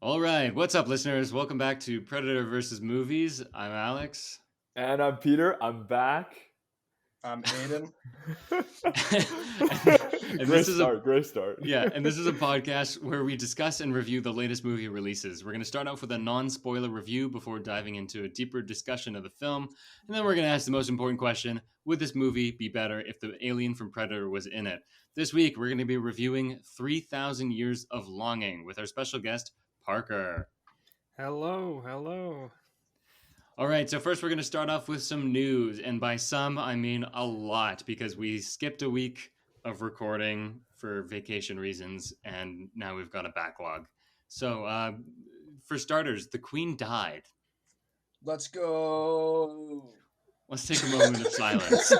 All right, what's up, listeners? Welcome back to Predator versus Movies. I'm Alex. And I'm Peter. I'm back. I'm Aidan. And Great start. Yeah, and this is a podcast where we discuss and review the latest movie releases. We're going to start off with a non-spoiler review before diving into a deeper discussion of the film, and then we're going to ask the most important question: would this movie be better if the alien from Predator was in it? This week, we're going to be reviewing 3,000 Years of Longing with our special guest, Parker. Hello. All right, so first we're going to start off with some news, and by some, I mean a lot, because we skipped a week of recording for vacation reasons, and now we've got a backlog. So, for starters, the Queen died. Let's go. Let's take a moment of silence.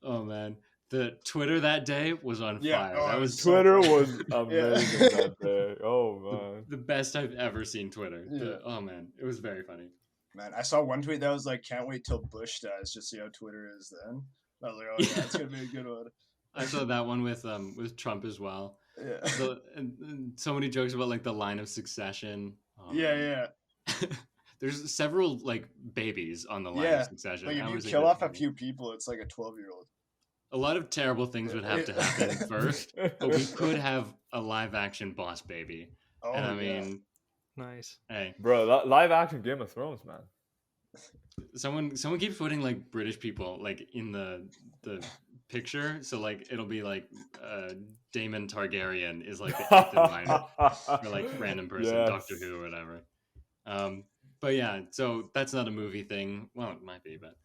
Oh, man. The Twitter that day was on fire. That was Twitter was amazing that day. Oh man, the best I've ever seen Twitter. Yeah. Oh man, it was very funny. Man, I saw one tweet that was like, "Can't wait till Bush dies, just see how Twitter is then." I was like, "Oh yeah, it's gonna be a good one." I saw that one with Trump as well. Yeah. And so many jokes about like the line of succession. Yeah. There's several like babies on the line of succession. Like if you kill off a few people, it's like a 12-year-old. A lot of terrible things would have to happen first, but we could have a live action Boss Baby. Oh, and I mean, nice. Hey, bro, live action Game of Thrones, man. Someone keeps putting like British people like in the picture, so like it'll be like Daemon Targaryen is like the eighth in line for like random person, Yes. Doctor Who or whatever. But yeah, so that's not a movie thing. Well, it might be, but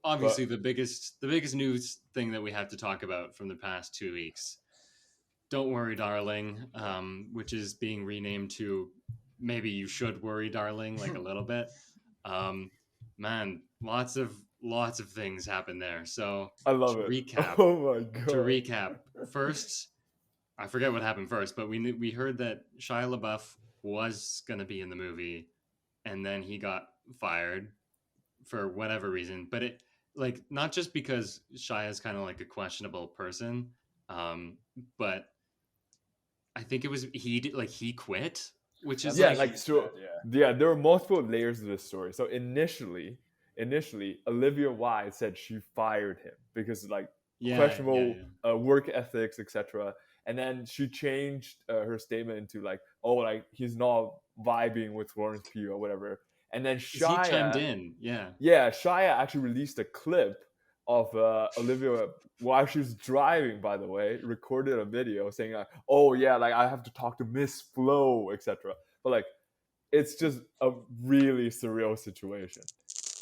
obviously the biggest news thing that we have to talk about from the past 2 weeks. Don't Worry, Darling, which is being renamed to Maybe You Should Worry, Darling, like a little bit. Man, lots of things happen there. So I love it. Recap. Oh my god. To recap, first, I forget what happened first, but we heard that Shia LaBeouf was gonna be in the movie, and then he got fired for whatever reason. But it like not just because Shia is kind of like a questionable person, but I think it was he quit, which is there were multiple layers of this story. So initially Olivia Wilde said she fired him because like questionable work ethics, etc. And then she changed her statement into like, oh, like he's not vibing with Florence Pugh or whatever. And then Shia he chimed in, Shia actually released a clip of Olivia while she was driving, by the way, recorded a video saying like, oh yeah, like I have to talk to Miss Flo, etc. But like it's just a really surreal situation.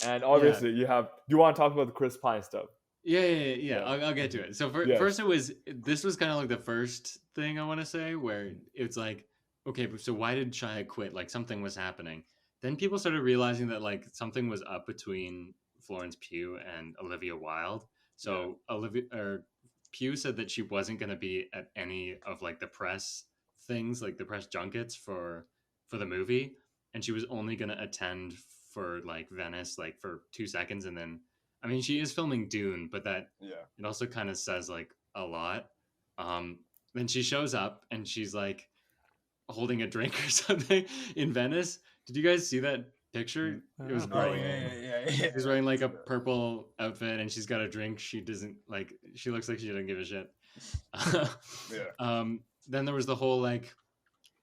And obviously you want to talk about the Chris Pine stuff? Yeah. I'll get to it. So first this was kind of like the first thing I want to say where it's like, okay, so why did Shia quit? Like something was happening. Then people started realizing that like something was up between Florence Pugh and Olivia Wilde. So Pugh said that she wasn't going to be at any of like the press things, like the press junkets for the movie, and she was only going to attend for like Venice, like for 2 seconds, and then I mean she is filming Dune, but that it also kind of says like a lot. Then she shows up and she's like holding a drink or something in Venice. Did you guys see that picture? It was great. Oh yeah. She's wearing like a purple outfit and she's got a drink. She looks like she doesn't give a shit. Then there was the whole like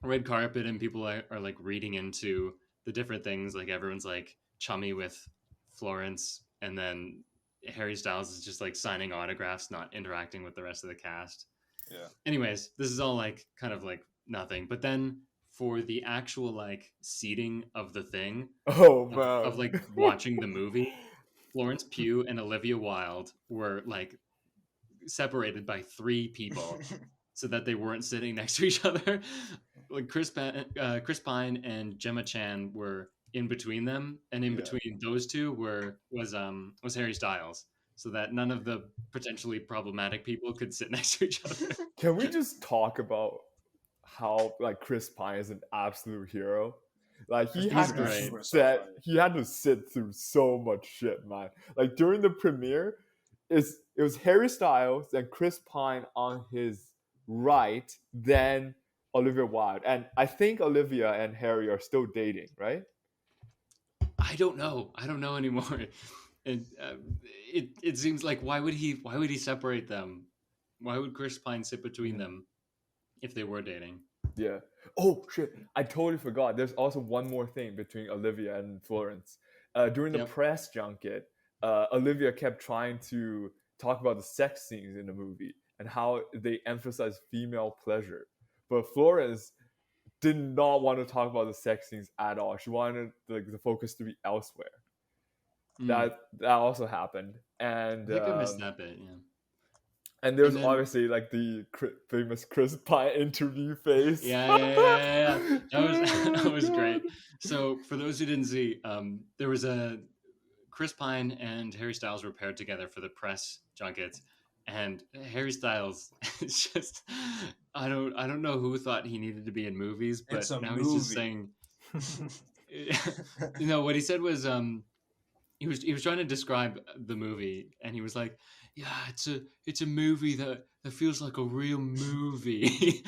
red carpet and people are like reading into the different things. Like everyone's like chummy with Florence, and then Harry Styles is just like signing autographs, not interacting with the rest of the cast. Yeah. Anyways, this is all like kind of like nothing. But then for the actual like seating of the thing of like watching the movie, Florence Pugh and Olivia Wilde were like separated by 3 people so that they weren't sitting next to each other. Like Chris Pine and Gemma Chan were in between them, and in between those two was Harry Styles, so that none of the potentially problematic people could sit next to each other. Can we just talk about how like Chris Pine is an absolute hero? Like he had to sit through so much shit, man. Like during the premiere, it was Harry Styles, then Chris Pine on his right, then Olivia Wilde. And I think Olivia and Harry are still dating, right? I don't know. I don't know anymore. And it seems like why would he separate them? Why would Chris Pine sit between them if they were dating? Yeah. Oh shit! I totally forgot. There's also one more thing between Olivia and Florence. During the press junket, Olivia kept trying to talk about the sex scenes in the movie and how they emphasize female pleasure, but Florence did not want to talk about the sex scenes at all. She wanted the focus to be elsewhere. That also happened, and I think I missed that bit. Yeah. And there's obviously like the famous Chris Pine interview face. Yeah. That was great. So for those who didn't see, there was a Chris Pine and Harry Styles were paired together for the press junkets, and Harry Styles is just I don't know who thought he needed to be in movies, but now he's just saying. What he said was he was trying to describe the movie, and he was like, yeah, it's a movie that feels like a real movie.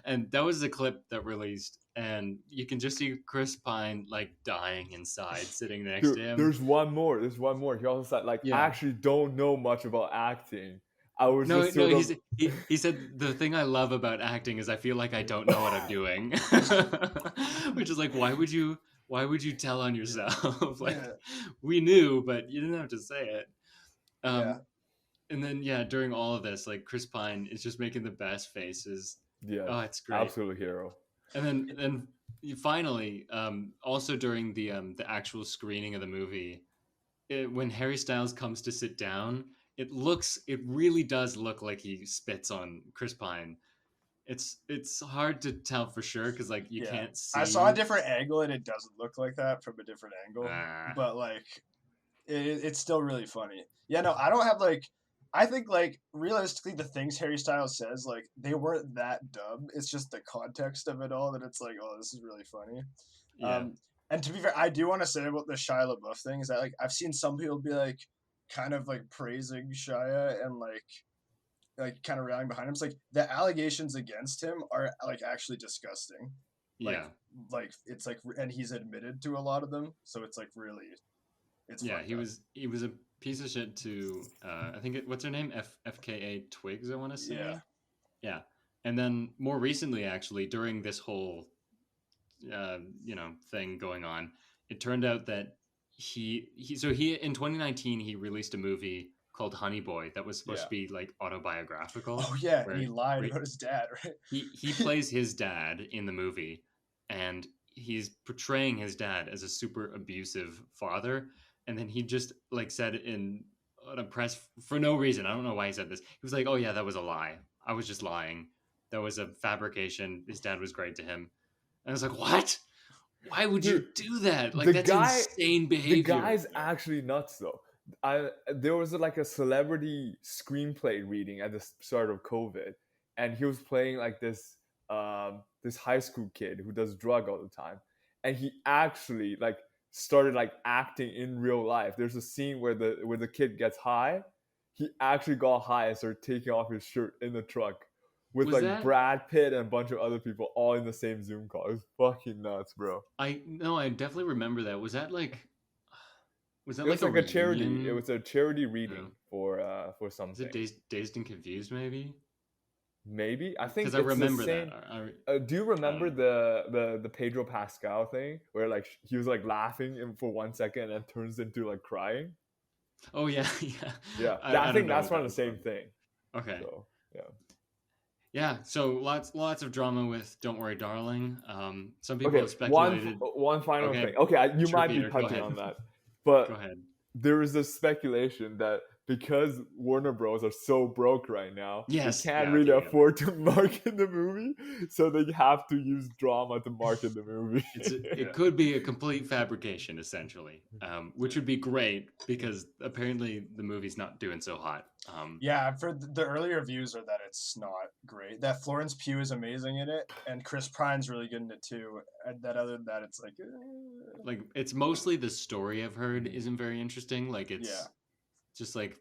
and that was the clip that released, and you can just see Chris Pine like dying inside, sitting next to him. There's one more. He also said like, I actually don't know much about acting. He said the thing I love about acting is I feel like I don't know what I'm doing. Which is like, why would you tell on yourself? We knew, but you didn't have to say it. And then during all of this, like Chris Pine is just making the best faces. Yeah, it's great, absolute hero. And then finally, also during the actual screening of the movie, when Harry Styles comes to sit down, it really does look like he spits on Chris Pine. It's hard to tell for sure because like you can't see. I saw a different angle and it doesn't look like that from a different angle, but like it's still really funny. Yeah, no, I don't have like. I think like realistically, the things Harry Styles says, like they weren't that dumb. It's just the context of it all that it's like, oh, this is really funny. Yeah. And to be fair, I do want to say about the Shia LaBeouf thing is that like I've seen some people be like kind of like praising Shia and like kind of rallying behind him. It's like the allegations against him are like actually disgusting. Like it's like, and he's admitted to a lot of them, so it's like really, it's he was a piece of shit to I think what's her name, FKA Twigs, I want to say. Yeah. And then more recently, actually, during this whole thing going on, it turned out that he in 2019 he released a movie called Honey Boy that was supposed to be like autobiographical. Oh yeah, and he lied about his dad, right? He plays his dad in the movie, and he's portraying his dad as a super abusive father. And then he just like said in a press for no reason. I don't know why he said this. He was like, "Oh yeah, that was a lie. I was just lying. That was a fabrication. His dad was great to him." And I was like, "What? Why would you do that? Like that's insane behavior." The guy's actually nuts though. There was like a celebrity screenplay reading at the start of COVID, and he was playing like this high school kid who does drug all the time, and he actually like started like acting in real life. There's a scene where the kid gets high. He actually got high and started taking off his shirt in the truck with Brad Pitt and a bunch of other people all in the same Zoom call. It was fucking nuts, bro. I definitely remember that. Was that like a charity? It was a charity reading for something. Is it Dazed and Confused maybe? Maybe I think because I remember that. Do you remember the Pedro Pascal thing where like he was like laughing for 1 second and turns into like crying? Oh yeah. I think that's one of the same thing. Okay. So, yeah. So lots of drama with "Don't Worry, Darling." Some people have speculated. One final thing. Okay, you might be touching on that, but go ahead. There is this speculation that because Warner Bros. Are so broke right now, they can't really afford to market the movie, so they have to use drama to market the movie. It could be a complete fabrication, essentially, which would be great because apparently the movie's not doing so hot. For the early reviews are that it's not great. That Florence Pugh is amazing in it, and Chris Pine's really good in it too. And that other than that, it's like, it's mostly the story I've heard isn't very interesting. Like it's. just like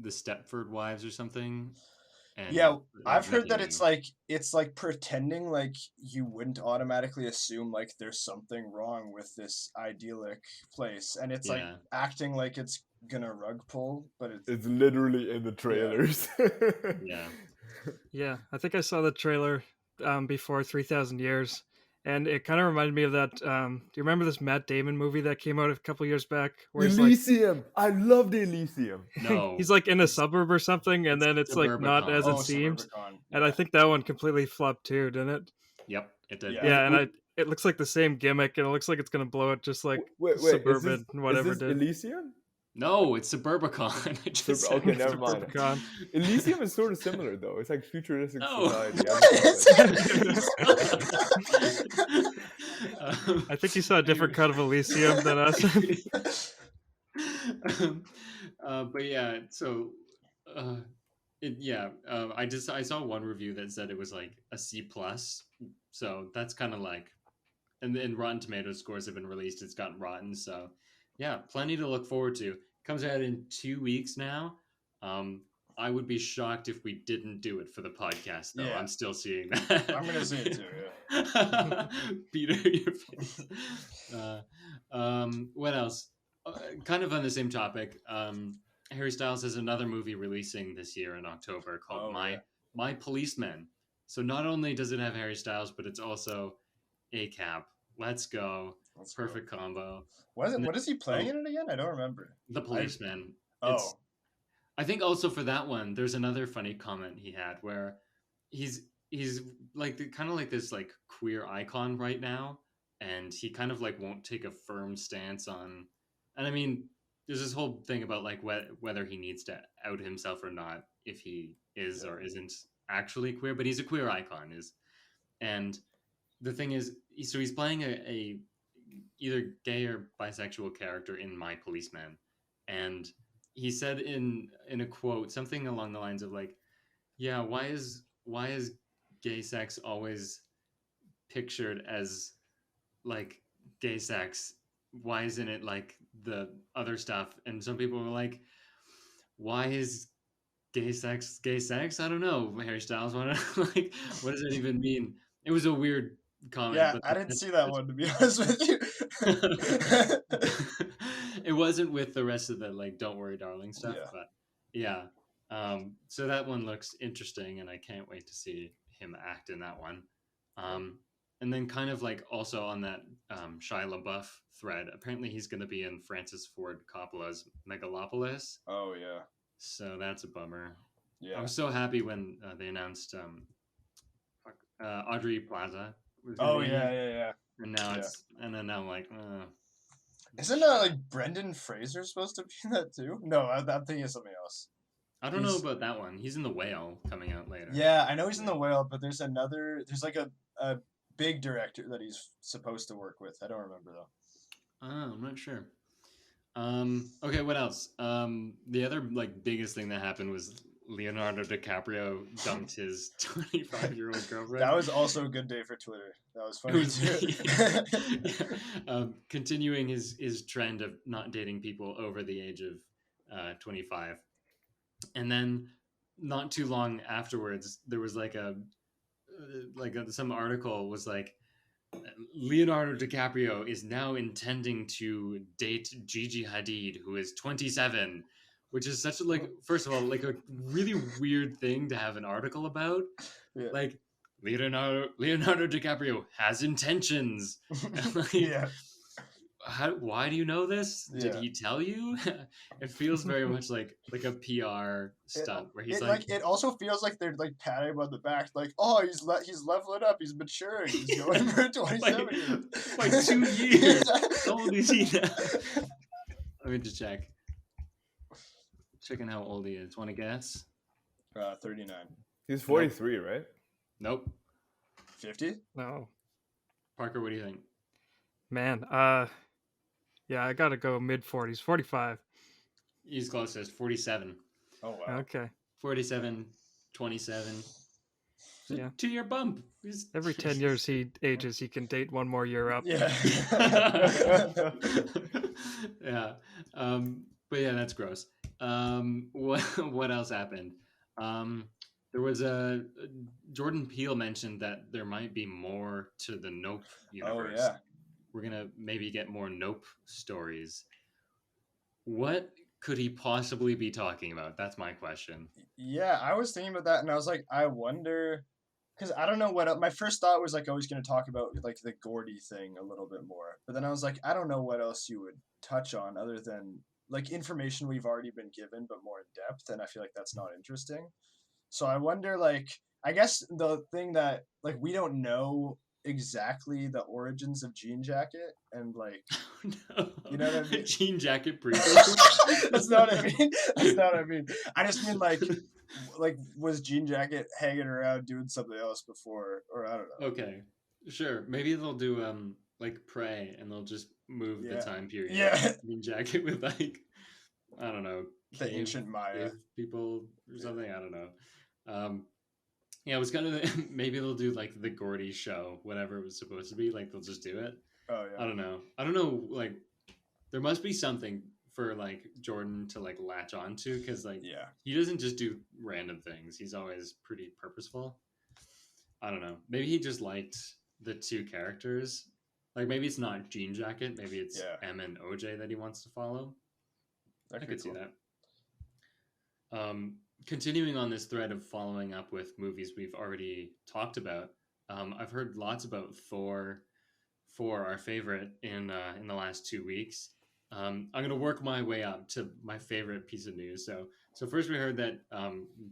the Stepford Wives or something. And Yeah, like, I've heard that nothing it's like pretending like you wouldn't automatically assume like there's something wrong with this idyllic place, and it's like Yeah. acting like it's gonna rug pull, but It's literally in the trailers. Yeah. Yeah, I think I saw the trailer before 3,000 Years, and it kind of reminded me of that. Do you remember this Matt Damon movie that came out a couple years back? Where Elysium. I love the Elysium. No. he's like in a suburb or something, and then it's like not Suburbicon. as it seems. Suburbicon. And I think that one completely flopped too, didn't it? Yep, it did. Yeah. And it looks like the same gimmick, and it looks like it's gonna blow it just like Wait, Suburban whatever is this did. Elysium? No, it's Suburbicon. I just said Okay, never mind. Suburbicon. Elysium is sort of similar though. It's like futuristic No. society. I think you saw a different cut of Elysium than us. But yeah, so I saw one review that said it was like a C plus. So that's kind of like, and then Rotten Tomatoes scores have been released. It's gotten rotten. So yeah, plenty to look forward to. Comes out in 2 weeks now. I would be shocked if we didn't do it for the podcast, though. Yeah. I'm still seeing that. I'm gonna see it too. Yeah. Peter, your face. What else? Kind of on the same topic. Harry Styles has another movie releasing this year in October called My Policeman. So not only does it have Harry Styles, but it's also ACAB. Let's go. Perfect combo. What is he playing in it again? I don't remember. The policeman. I think also for that one, there's another funny comment he had where he's like kind of like this like queer icon right now, and he kind of like won't take a firm stance on. And I mean, there's this whole thing about like whether he needs to out himself or not, if he is or isn't actually queer, but he's a queer icon and the thing is, so he's playing a either gay or bisexual character in My Policeman, and he said in a quote something along the lines of like, yeah, why is gay sex always pictured as like gay sex? Why isn't it like the other stuff? And some people were like, why is gay sex? I don't know, Harry Styles. What does it even mean? It was a weird comment. Yeah, but I didn't see that one, to be honest with you. It wasn't with the rest of the like "Don't Worry, Darling" stuff, but yeah. So that one looks interesting, and I can't wait to see him act in that one. And then kind of like also on that Shia LaBeouf thread, apparently he's going to be in Francis Ford Coppola's Megalopolis. Oh yeah. So that's a bummer. Yeah. I was so happy when they announced Audrey Plaza. Oh yeah. And now now I'm like, isn't like Brendan Fraser supposed to be in that too? No, I'm thinking of something else. I don't know about that one. He's in The Whale coming out later. Yeah, I know he's in The Whale, but there's like a big director that he's supposed to work with. I don't remember though. Oh, I'm not sure. Okay, what else? The other like biggest thing that happened was Leonardo DiCaprio dumped his 25-year-old girlfriend. That was also a good day for Twitter. That was funny too. Continuing his trend of not dating people over the age of 25. And then not too long afterwards, there was some article was like, Leonardo DiCaprio is now intending to date Gigi Hadid, who is 27, which is such a first of all, like a really weird thing to have an article about. Yeah. Like Leonardo DiCaprio has intentions. Why do you know this? Yeah. Did he tell you? It feels very much like a PR stunt where he's it also feels like they're like patting him on the back, like, oh, he's leveling up, he's maturing, he's going for 27 like 2 years. How old is he now? Let me just check. Checking how old he is. Want to guess? 39. He's 43, right? Nope. 50? No. Parker, what do you think? Man, yeah, I gotta go mid-40s, 45. He's closest, 47. Oh, wow. Okay. 47, 27. Yeah. 2-year bump. Every 10 years he ages, he can date one more year up. Yeah. Yeah. But yeah, that's gross. What else happened? There was a Jordan Peele mentioned that there might be more to the Nope universe. Oh yeah. We're gonna maybe get more Nope stories. What could he possibly be talking about? That's my question. Yeah, I was thinking about that, and I was like, I wonder, because I don't know what my first thought was like, I was going to talk about like the Gordy thing a little bit more, but then I was like, I don't know what else you would touch on other than like information we've already been given, but more in depth, and I feel like that's not interesting. So I wonder, like, I guess the thing that like we don't know exactly the origins of Jean Jacket, and like, No. you know what I mean? Jean Jacket prequel. That's not what I mean. That's not what I mean. I just mean like was Jean Jacket hanging around doing something else before, or I don't know. Okay, sure. Maybe they'll do like Prey, and they'll just move the time period. Yeah. Jean Jacket with like, I don't know, The ancient Maya people or something. I don't know. Yeah, it was kind of maybe they'll do like the Gordy show, whatever it was supposed to be. Like they'll just do it. Oh yeah. I don't know. Like there must be something for like Jordan to like latch onto, because like he doesn't just do random things. He's always pretty purposeful. I don't know. Maybe he just liked the two characters. Like maybe it's not Jean Jacket. Maybe it's M and OJ that he wants to follow. I could see that. Continuing on this thread of following up with movies we've already talked about, I've heard lots about Thor 4, our favorite, in the last 2 weeks. I'm going to work my way up to my favorite piece of news. So first we heard that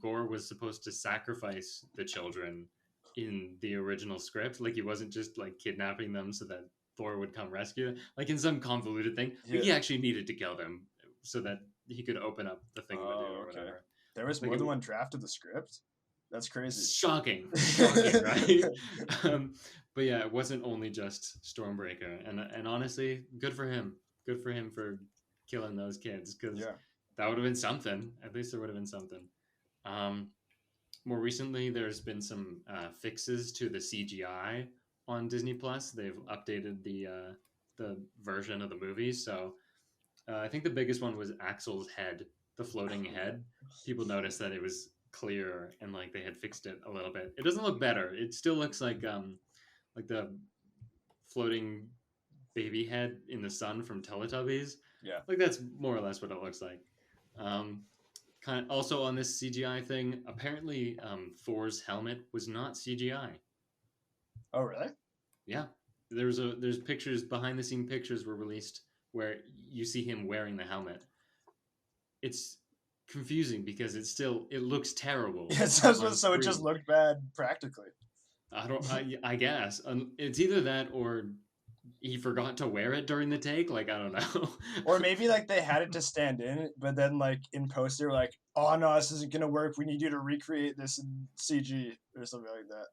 Gore was supposed to sacrifice the children in the original script. Like he wasn't just like kidnapping them so that Thor would come rescue them. Like in some convoluted thing. Like he actually needed to kill them so that he could open up the thing or whatever. There was more than one draft of the script? That's crazy. Shocking, right? But yeah, it wasn't only just Stormbreaker, and honestly, good for him. Good for him for killing those kids, because that would have been something. At least there would have been something. More recently, there's been some fixes to the CGI on Disney Plus. They've updated the version of the movie. So I think the biggest one was Axel's head, the floating head. People noticed that it was clearer and like they had fixed it a little bit. It doesn't look better. It still looks like the floating baby head in the sun from Teletubbies. Yeah, like that's more or less what it looks like. Kind of also on this CGI thing, apparently Thor's helmet was not CGI. Oh really? Yeah, there's pictures, behind the scene pictures were released where you see him wearing the helmet. It's confusing because it looks terrible. Yeah, so it just looked bad practically. I guess it's either that or he forgot to wear it during the take. Like I don't know. Or maybe like they had it to stand in, but then like in post they're like, oh no, this isn't gonna work. We need you to recreate this in CG or something like that.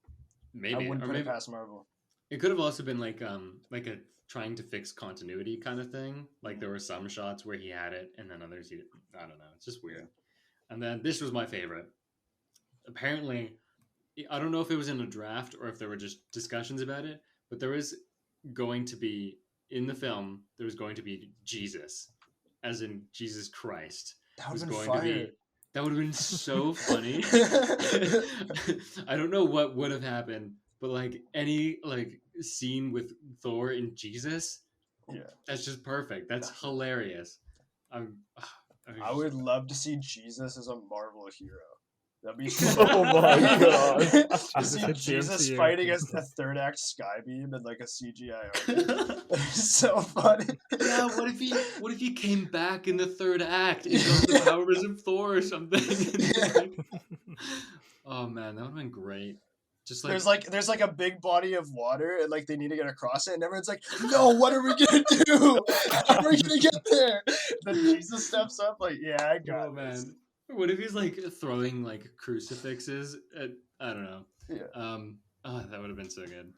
Maybe I wouldn't put it past Marvel. It could have also been like a trying to fix continuity kind of thing. Like there were some shots where he had it and then others he didn't. I don't know. It's just weird. And then this was my favorite. Apparently, I don't know if it was in a draft or if there were just discussions about it, but there was going to be, in the film, there was going to be Jesus, as in Jesus Christ. That would have been fire. That would have been so funny. I don't know what would have happened, but like any like scene with Thor and Jesus, that's just perfect. That's hilarious. I would love to see Jesus as a Marvel hero. That'd be oh my god! To see Jesus fighting as a third act Skybeam and like a CGI army. So funny. Yeah, what if he came back in the third act and got the powers of Thor or something? Oh man, that would have been great. Just like there's like a big body of water and like they need to get across it and everyone's like, no, what are we gonna do? How are we gonna get there? Then Jesus steps up like, yeah, I got this. Man. What if he's like throwing like crucifixes at, I don't know. Yeah. That would have been so good.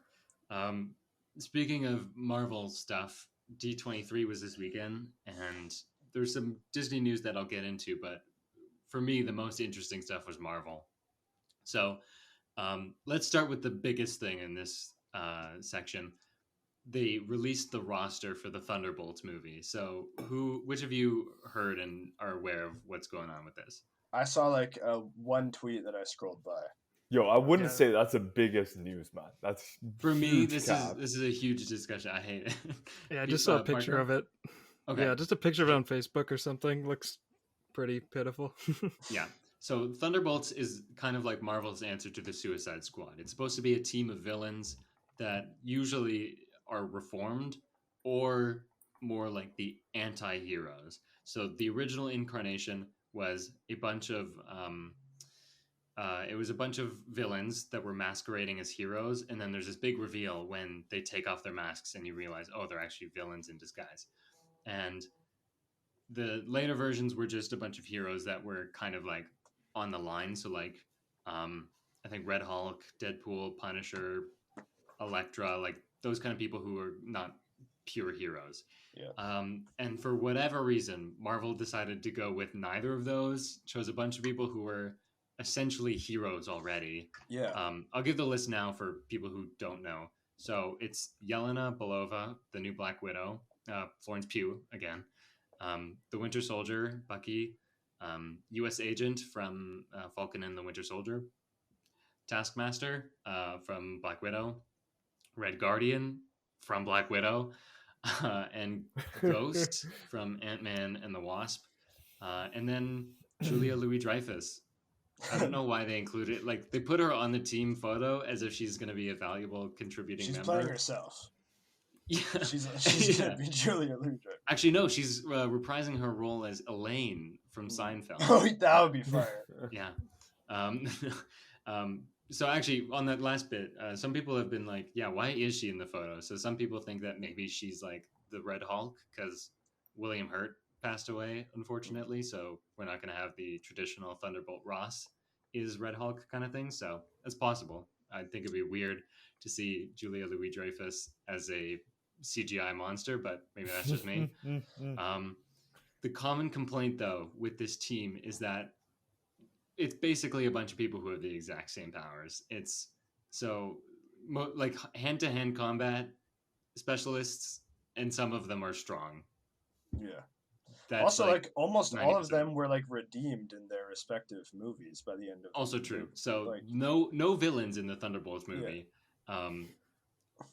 Speaking of Marvel stuff, D23 was this weekend and there's some Disney news that I'll get into, but for me the most interesting stuff was Marvel. So let's start with the biggest thing in this section. they released the roster for the Thunderbolts movie. So which of you heard and are aware of what's going on with this? I saw like one tweet that I scrolled by. Yo, I wouldn't say that's the biggest news, man. That's for me. This is a huge discussion. I hate it. Yeah, I just saw a picture of it. Okay. Yeah, just a picture of it on Facebook or something. Looks pretty pitiful. Yeah. So Thunderbolts is kind of like Marvel's answer to the Suicide Squad. It's supposed to be a team of villains that usually are reformed or more like the anti-heroes. So the original incarnation was a bunch of villains that were masquerading as heroes, and then there's this big reveal when they take off their masks and you realize, oh, they're actually villains in disguise. And the later versions were just a bunch of heroes that were kind of like on the line. So like, I think Red Hulk, Deadpool, Punisher, Elektra, like those kind of people who are not pure heroes. Yeah. And for whatever reason, Marvel decided to go with neither of those, chose a bunch of people who were essentially heroes already. Yeah. I'll give the list now for people who don't know. So it's Yelena Belova, the new Black Widow, Florence Pugh again, the Winter Soldier, Bucky, U.S. Agent from Falcon and the Winter Soldier, Taskmaster from Black Widow, Red Guardian from Black Widow, and Ghost from Ant-Man and the Wasp, and then Julia Louis-Dreyfus. I don't know why they included it. Like, they put her on the team photo as if she's going to be a valuable contributing member. She's playing herself. Yeah. She's going to be Julia Louis-Dreyfus. Actually, no, she's reprising her role as Elaine from Seinfeld. Oh, that would be fire. Yeah. So actually, on that last bit, some people have been like, yeah, why is she in the photo? So some people think that maybe she's like the Red Hulk because William Hurt passed away, unfortunately. So we're not going to have the traditional Thunderbolt Ross is Red Hulk kind of thing. So that's possible. I think it'd be weird to see Julia Louis-Dreyfus as a CGI monster, but maybe that's just me. The common complaint, though, with this team is that it's basically a bunch of people who have the exact same powers. It's so like hand-to-hand combat specialists, and some of them are strong. Yeah. That's also, like almost 90%. All of them were like redeemed in their respective movies by the end of. Also true. Movie. So like, no villains in the Thunderbolts movie. Yeah.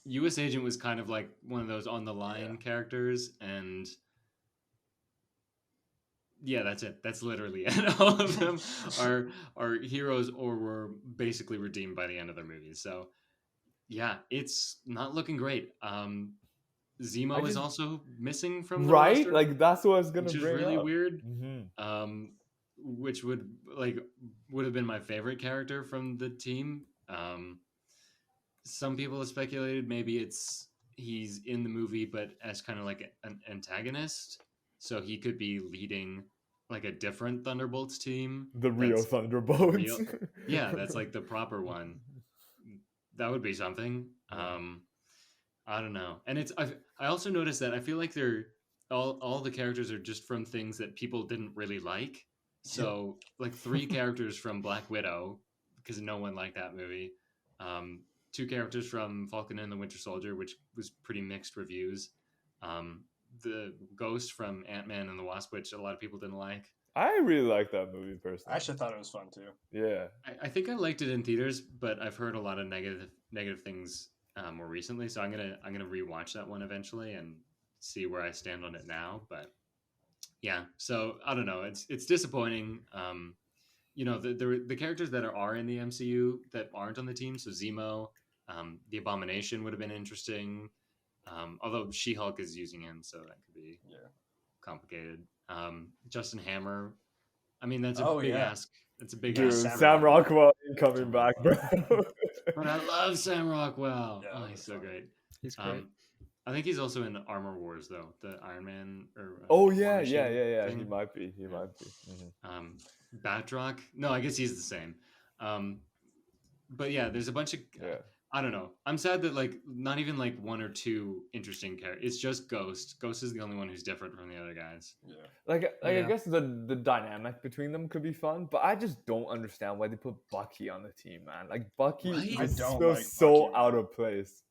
U.S. Agent was kind of like one of those on the line characters, and yeah, that's it. That's literally it. All of them are heroes or were basically redeemed by the end of their movies. So yeah, it's not looking great. Zemo is also missing from the roster, like that's what I was gonna bring up. Which is really weird. Mm-hmm. Which would have been my favorite character from the team. Some people have speculated maybe he's in the movie, but as kind of like an antagonist, so he could be leading like a different Thunderbolts team. The real Thunderbolts. Yeah, that's like the proper one. That would be something. I don't know. And I also noticed that I feel like they're all the characters are just from things that people didn't really like. So like 3 characters from Black Widow, because no one liked that movie. 2 characters from Falcon and the Winter Soldier, which was pretty mixed reviews. The Ghost from Ant-Man and the Wasp, which a lot of people didn't like. I really like that movie personally. I actually thought it was fun too. Yeah. I think I liked it in theaters, but I've heard a lot of negative things more recently, so I'm gonna rewatch that one eventually and see where I stand on it now. But yeah, so I don't know. It's disappointing. The characters that are in the MCU that aren't on the team. So Zemo, the Abomination would have been interesting. Although She-Hulk is using him, so that could be complicated. Justin Hammer. I mean, that's a big ask. That's a big ask. Sam Rockwell coming back, bro. But I love Sam Rockwell. Yeah, he's so great. He's great. I think he's also in Armor Wars, though, the Iron Man. Yeah. Thing. He might be. Mm-hmm. Batroc. No, I guess he's the same. But yeah, there's a bunch of. I don't know. I'm sad that like not even like 1 or 2 interesting characters. It's just Ghost. Ghost is the only one who's different from the other guys. Yeah. I guess the dynamic between them could be fun, but I just don't understand why they put Bucky on the team, man. Like Bucky is so out of place.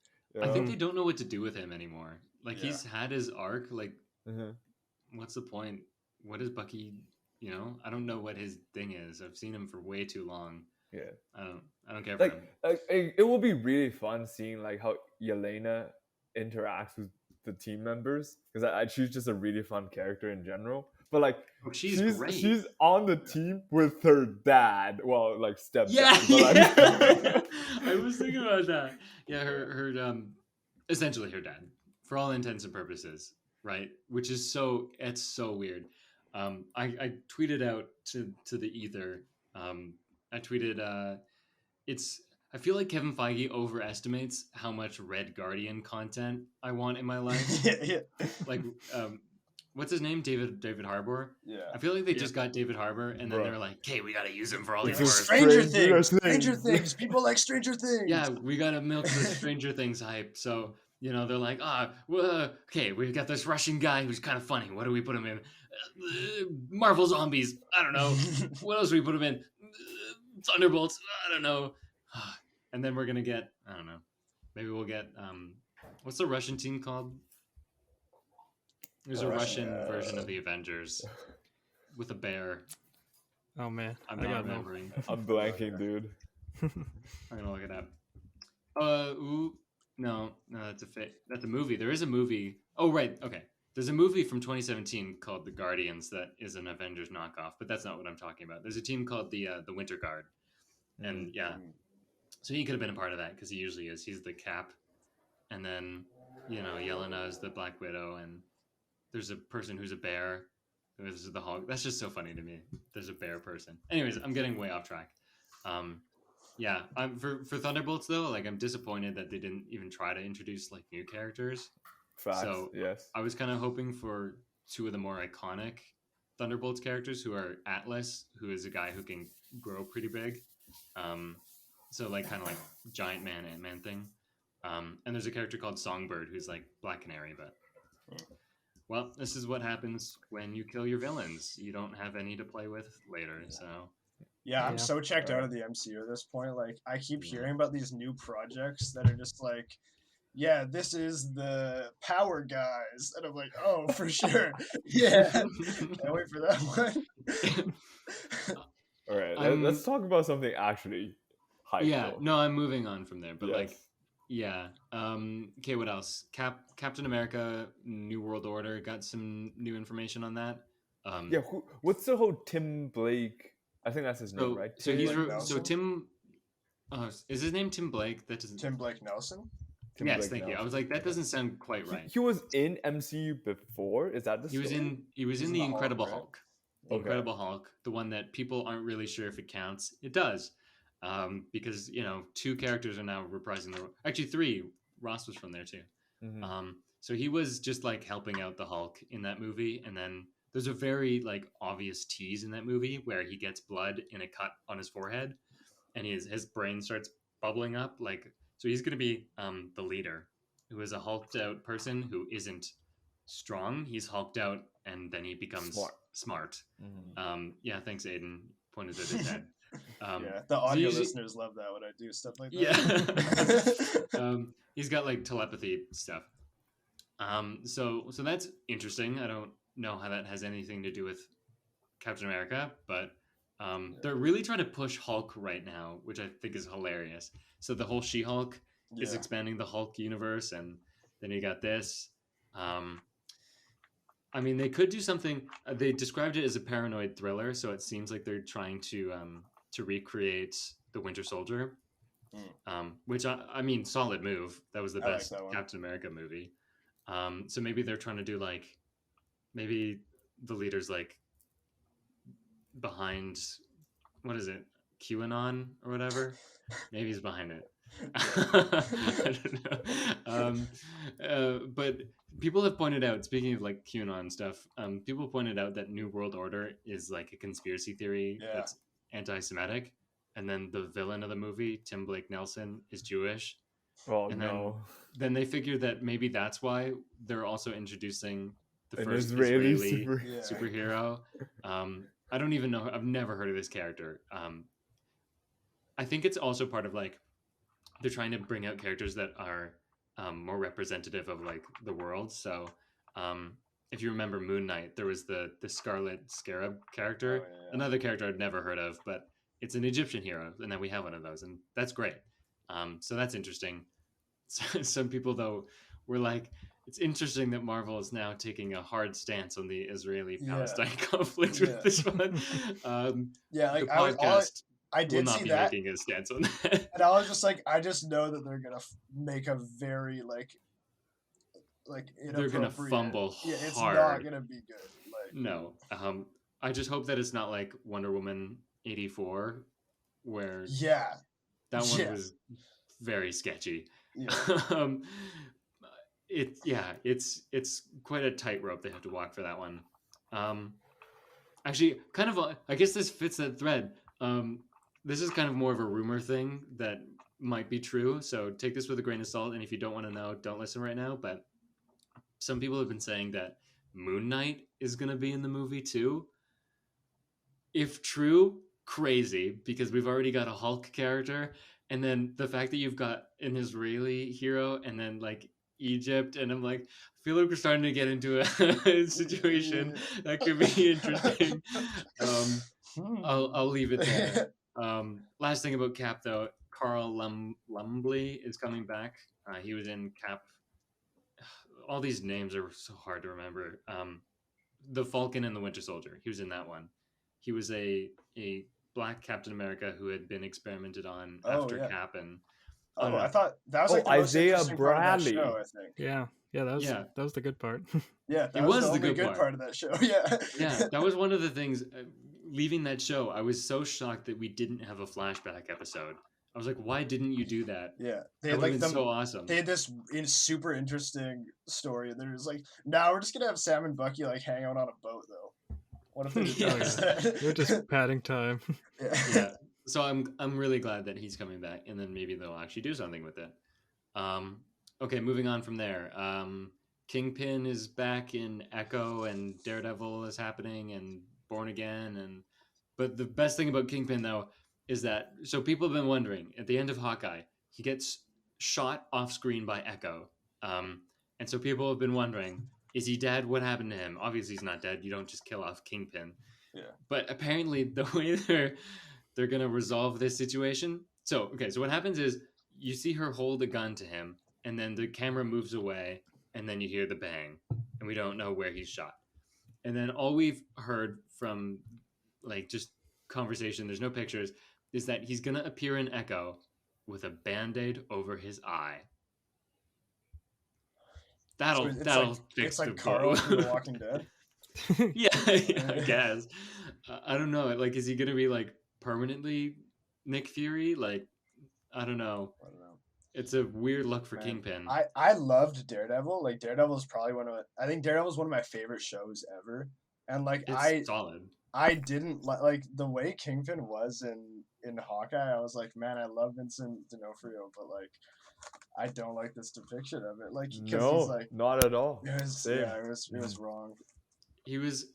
I think they don't know what to do with him anymore. Like he's had his arc. Like, what's the point? What is Bucky? You know, I don't know what his thing is. I've seen him for way too long. Yeah, I don't care for him. It will be really fun seeing like how Yelena interacts with the team members, because she's just a really fun character in general. But like, she's great. She's on the team with her dad. Well, like stepdad. Yeah. I was thinking about that. Yeah, her essentially her dad, for all intents and purposes, right? Which is it's so weird. I tweeted out to the ether. I tweeted, I feel like Kevin Feige overestimates how much Red Guardian content I want in my life. Like, what's his name? David Harbour. Yeah. I feel like they just got David Harbour, and then they're like, "Okay, we got to use him for all these words." Stranger Things. People like Stranger Things. Yeah, we got to milk the Stranger Things hype. So they're like, okay, we've got this Russian guy who's kind of funny. What do we put him in? Marvel Zombies. I don't know. What else do we put him in? Thunderbolts. I don't know. And then we're gonna get, I don't know. Maybe we'll get what's the Russian team called? There's a Russian version of the Avengers with a bear. Oh man, I'm not remembering. I'm blanking, dude. I'm gonna look it up. No, that's a movie. There is a movie. Oh right, okay. There's a movie from 2017 called The Guardians that is an Avengers knockoff, but that's not what I'm talking about. There's a team called the Winter Guard, and so he could have been a part of that because he usually is. He's the Cap, and then Yelena is the Black Widow, and there's a person who's a bear. This is the Hulk. That's just so funny to me. There's a bear person. Anyways, I'm getting way off track. For Thunderbolts though, like I'm disappointed that they didn't even try to introduce like new characters. Facts, so yes. I was kind of hoping for two of the more iconic Thunderbolts characters, who are Atlas, who is a guy who can grow pretty big. So like kind of like giant man, Ant-Man thing. And there's a character called Songbird who's like Black Canary, but well, this is what happens when you kill your villains. You don't have any to play with later, so yeah, I'm so checked out of the MCU at this point. Like I keep hearing about these new projects that are just like, yeah, this is the Power Guys. And I'm like, oh, for sure. Yeah. Can't wait for that one. All right, let's talk about something actually hype. Yeah, no, I'm moving on from there. But okay, what else? Captain America, New World Order, got some new information on that. What's the whole Tim Blake? I think that's his name, right? So Tim... is his name Tim Blake? That doesn't... Tim Blake Nelson? Yes, thank you. I was like, that doesn't sound quite right. He was in MCU before. Is that the story? He was in the Incredible Hulk. The Incredible Hulk, the one that people aren't really sure if it counts. It does, because two characters are now reprising the role. Actually, three. Ross was from there too. Mm-hmm. So he was just like helping out the Hulk in that movie, and then there's a very like obvious tease in that movie where he gets blood in a cut on his forehead, and his brain starts bubbling up like. So he's going to be the leader, who is a hulked out person who isn't strong. He's hulked out, and then he becomes smart. Mm-hmm. Thanks, Aidan. Pointed at his head. The audio listeners love that when I do stuff like that. Yeah. He's got like telepathy stuff. So that's interesting. I don't know how that has anything to do with Captain America, but they're really trying to push Hulk right now, which I think is hilarious. So the whole She-Hulk is expanding the Hulk universe, and then you got this. I mean, they could do something. They described it as a paranoid thriller, so it seems like they're trying to recreate the Winter Soldier, which I mean, solid move. That was the best Captain America movie. So maybe they're trying to do like, maybe the leader's like behind, what is it, QAnon or whatever? Maybe he's behind it. I don't know. But people have pointed out, speaking of like QAnon stuff, people pointed out that New World Order is like a conspiracy theory that's anti-Semitic, and then the villain of the movie, Tim Blake Nelson, is Jewish. Oh, and no. Then they figured that maybe that's why they're also introducing the first Israeli superhero. I don't even know. I've never heard of this character. I think it's also part of like, they're trying to bring out characters that are more representative of like the world. So if you remember Moon Knight, there was the Scarlet Scarab character, another character I'd never heard of, but it's an Egyptian hero, and then we have one of those, and that's great. So that's interesting. Some people though were like, it's interesting that Marvel is now taking a hard stance on the Israeli-Palestine conflict with this one. Like the podcast I did will not see be that, making a stance on that. and I was just like, I just know that they're gonna make a very like they're gonna fumble it's hard. not gonna be good. Like, no, I just hope that it's not like Wonder Woman 84, where that one was very sketchy. It's quite a tightrope they have to walk for that one. Actually, kind of I guess this fits that thread. This is kind of more of a rumor thing that might be true, so take this with a grain of salt, and if you don't want to know, don't listen right now. But some people have been saying that Moon Knight is going to be in the movie too. If true, crazy, because we've already got a Hulk character, and then the fact that you've got an Israeli hero, and then like Egypt, and I'm like, I feel like we're starting to get into a situation that could be interesting. I'll leave it there. Last thing about Cap though, Carl Lumbly is coming back. He was in Cap. All these names are so hard to remember. The Falcon and the Winter Soldier. He was in that one. He was a Black Captain America who had been experimented on after Cap, and I thought that was like the Isaiah most Bradley. Part of that show, I think. That was the good part. That was the good part of that show. That was one of the things. Leaving that show, I was so shocked that we didn't have a flashback episode. I was like, why didn't you do that? They had like so awesome. They had this super interesting story, and they're just like, we're just gonna have Sam and Bucky like hang out on a boat though. What if they did They're just padding time. So I'm really glad that he's coming back, and then maybe they'll actually do something with it. Okay, moving on from there. Kingpin is back in Echo, and Daredevil is happening, and Born Again, but the best thing about Kingpin though is that, so people have been wondering, at the end of Hawkeye, he gets shot off screen by Echo, and so people have been wondering, is he dead? What happened to him? Obviously he's not dead. You don't just kill off Kingpin. But apparently the way they're gonna resolve this situation, so what happens is you see her hold a gun to him, and then the camera moves away, and then you hear the bang, and we don't know where he's shot. And then all we've heard from like just conversation, there's no pictures, is that he's gonna appear in Echo with a Band-Aid over his eye. That'll fix the Carl from The Walking Dead. I guess. I don't know. Like, is he gonna be like permanently Nick Fury? Like, I don't know. It's a weird look for Kingpin. I loved Daredevil. Like, Daredevil is probably I think Daredevil is one of my favorite shows ever. And like, it's solid. I didn't like the way Kingpin was in Hawkeye. I was like, man, I love Vincent D'Onofrio, but like, I don't like this depiction of it. Like, he's like, not at all. It was wrong. He was.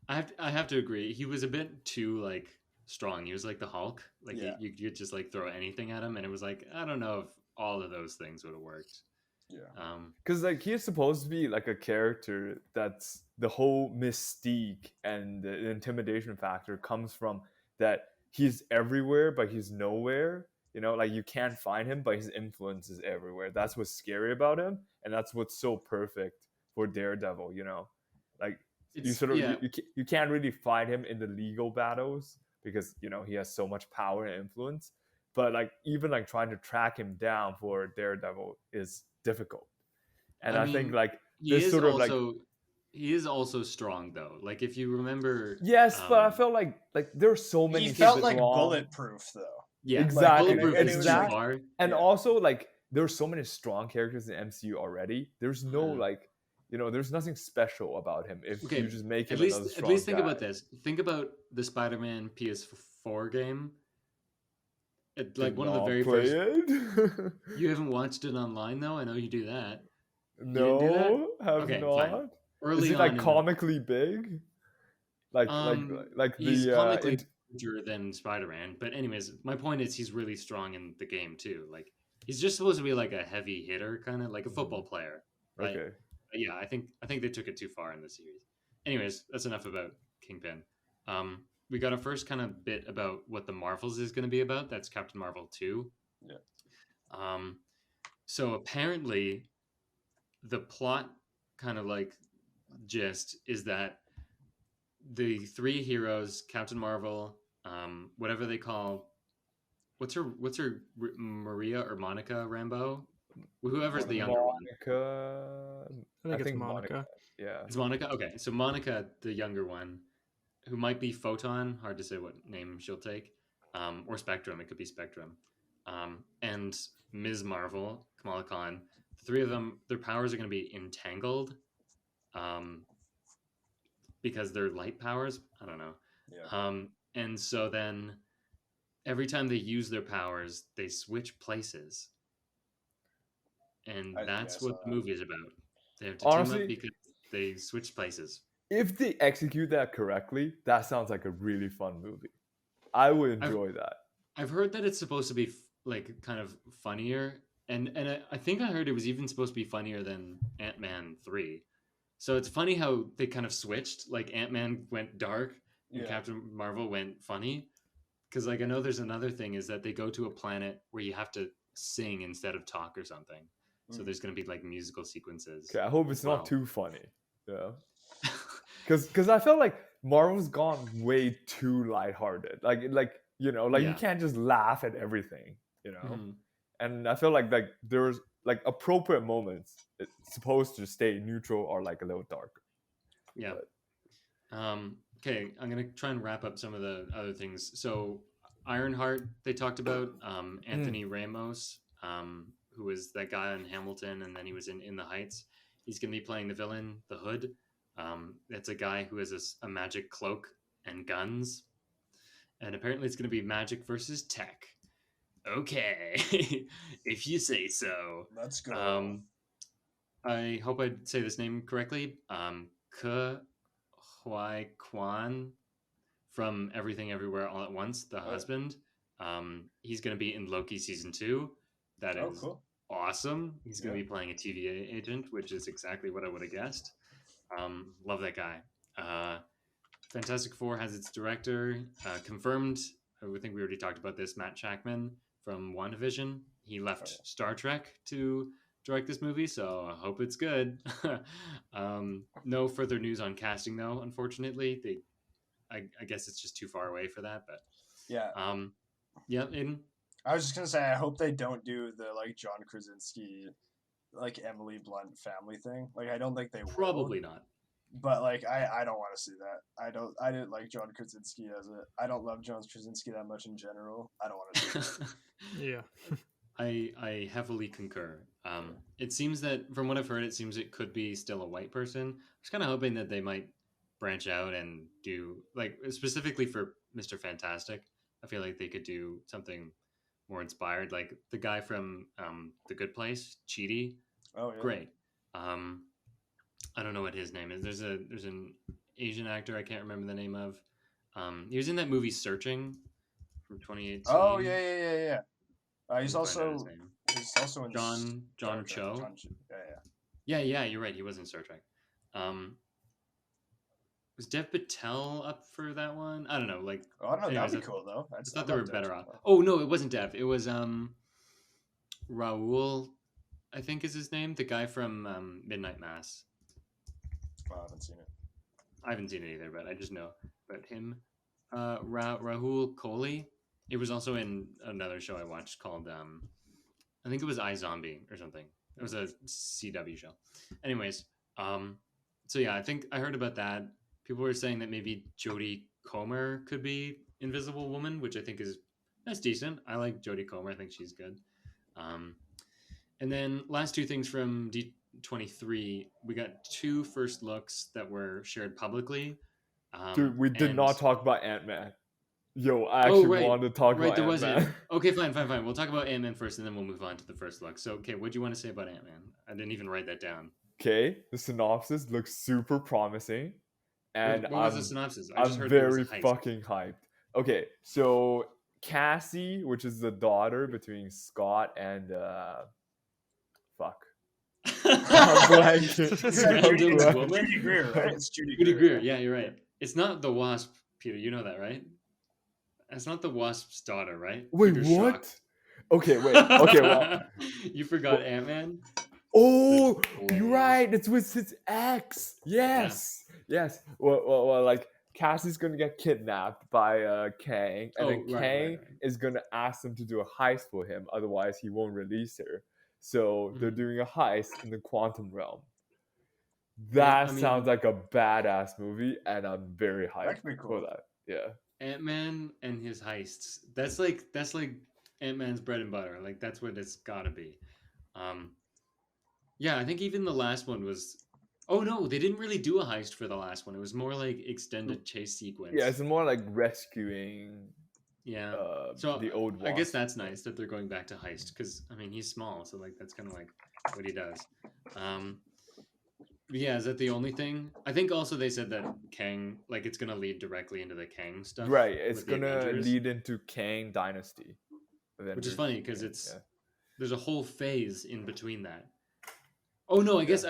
I have to agree. He was a bit too like strong. He was like the Hulk. Like you just like throw anything at him, and it was like, I don't know if all of those things would have worked. Because like he's supposed to be like a character that's the whole mystique and the intimidation factor comes from that he's everywhere but he's nowhere. You know, like you can't find him, but his influence is everywhere. That's what's scary about him, and that's what's so perfect for Daredevil. You know, like you can't really find him in the legal battles because he has so much power and influence. But like even like trying to track him down for Daredevil is difficult. And I think like this sort of also, like he is also strong though. Like if you remember, yes, but I felt like there's so many. He felt like bulletproof though. Yeah, exactly. Like, and also like there's so many strong characters in MCU already. There's no like there's nothing special about him if you just make him another strong At least think guy. about this. Think about the Spider-Man PS4 game. Like one of the very first. You haven't watched it online though. I know you do that. No, have not. Fine. Early is it like comically big? Like he's comically larger than Spider-Man. But anyways, my point is he's really strong in the game too. Like He's just supposed to be like a heavy hitter, kind of like a football player, right? Okay. But yeah, I think they took it too far in the series. Anyways, that's enough about Kingpin. We got a first kind of bit about what the Marvels is going to be about. That's Captain Marvel 2. Yeah. So apparently, the plot kind of like gist is that the three heroes, Captain Marvel, whatever they call, what's her Maria or Monica Rambeau, whoever's the younger one. Monica. I think it's Monica. Yeah. It's Monica. Okay, so Monica, the younger one, who might be Photon. Hard to say what name she'll take, or Spectrum. It could be Spectrum. And Ms. Marvel, Kamala Khan. The three of them, their powers are going to be entangled. Because they're light powers. I don't know. Yeah. And so then every time they use their powers, they switch places. And that's what the movie is about. They have to team up because they switch places. If they execute that correctly, that sounds like a really fun movie. I would enjoy that. I've heard that it's supposed to be like kind of funnier. And I think I heard it was even supposed to be funnier than Ant-Man 3. So it's funny how they kind of switched. Like Ant-Man went dark and Captain Marvel went funny. Because like I know there's another thing is that they go to a planet where you have to sing instead of talk or something. So there's going to be like musical sequences. Okay, I hope it's not too funny. Yeah. Because I felt like Marvel's gone way too lighthearted. Like you can't just laugh at everything, Mm-hmm. And I feel like there's like appropriate moments. It's supposed to stay neutral or like a little dark. Yeah. But... okay, I'm gonna try and wrap up some of the other things. So Ironheart, they talked about Anthony Ramos, who was that guy in Hamilton, and then he was in The Heights. He's gonna be playing the villain, the Hood. That's a guy who has a magic cloak and guns, and apparently it's gonna be magic versus tech. Okay, if you say so. Let's go. I hope I say this name correctly. Ke Huy Quan from Everything Everywhere All at Once, the husband. He's going to be in Loki season 2. That is cool. Awesome. He's going to be playing a TVA agent, which is exactly what I would have guessed. Love that guy. Fantastic Four has its director confirmed. I think we already talked about this. Matt Shakman from WandaVision. He left Star Trek to direct this movie, so I hope it's good. No further news on casting, though. Unfortunately, I guess it's just too far away for that. But yeah, Aidan? I was just gonna say I hope they don't do the like John Krasinski, like Emily Blunt family thing. Like I don't think they probably will. Not. But like I don't want to see that. I didn't like John Krasinski I don't love John Krasinski that much in general. I don't want to see that. Yeah. I heavily concur. It seems that from what I've heard, it seems it could be still a white person. I was kind of hoping that they might branch out and do like specifically for Mr. Fantastic. I feel like they could do something more inspired, like the guy from The Good Place, Chidi. Oh yeah, great. I don't know what his name is. There's an Asian actor I can't remember the name of. He was in that movie Searching from 2018. Oh yeah. He's also in John Cho. Yeah, you're right. He was in Star Trek. Was Dev Patel up for that one? I don't know. Like, I don't know. That'd be cool though. I thought they were better off. Oh no, it wasn't Dev. It was Raul, I think is his name. The guy from Midnight Mass. I haven't seen it. I haven't seen it either, but I just know about him. Rahul Kohli. It was also in another show I watched called I think it was iZombie or something. It was a CW show. Anyways, so yeah, I think I heard about that. People were saying that maybe Jodie Comer could be Invisible Woman, which I think that's decent. I like Jodie Comer. I think she's good. And then last two things from D23, we got 2 first looks that were shared publicly. Dude, we did not talk about Ant-Man. Yo, I actually wanted to talk about Ant-Man. There was Okay, fine. We'll talk about Ant-Man first, and then we'll move on to the first look. So, okay, what do you want to say about Ant-Man? I didn't even write that down. Okay, the synopsis looks super promising. And what was the synopsis? I'm very fucking hyped. Okay, so Cassie, which is the daughter between Scott and fuck. Judy Greer, right? It's Judy Greer. Yeah, you're right. It's not the Wasp, Peter. You know that, right? It's not the Wasp's daughter, right? Wait, Peter's what? shocked. Okay, wait. Okay, well. You forgot Ant-Man? Oh, you're right. It's with his ex. Yes. Yeah. Yes. Well, like Cassie's gonna get kidnapped by Kang, and then Kang is gonna ask them to do a heist for him. Otherwise, he won't release her. So they're doing a heist in the quantum realm. That sounds like a badass movie, and I'm very hyped for that. Yeah. Ant-Man and his heists. That's like Ant-Man's bread and butter. Like that's what it's gotta be. Yeah, I think even the last one was. Oh no, they didn't really do a heist for the last one. It was more like extended chase sequence. Yeah, it's more like rescuing. Yeah. So the old Wasp. I guess that's nice that they're going back to heist because I mean he's small, so like that's kind of like what he does. Yeah, is that the only thing? I think also they said that Kang, like it's gonna lead directly into the Kang stuff. Right, it's gonna lead into Kang Dynasty. Which is funny because there's a whole phase in between that. Oh no, I guess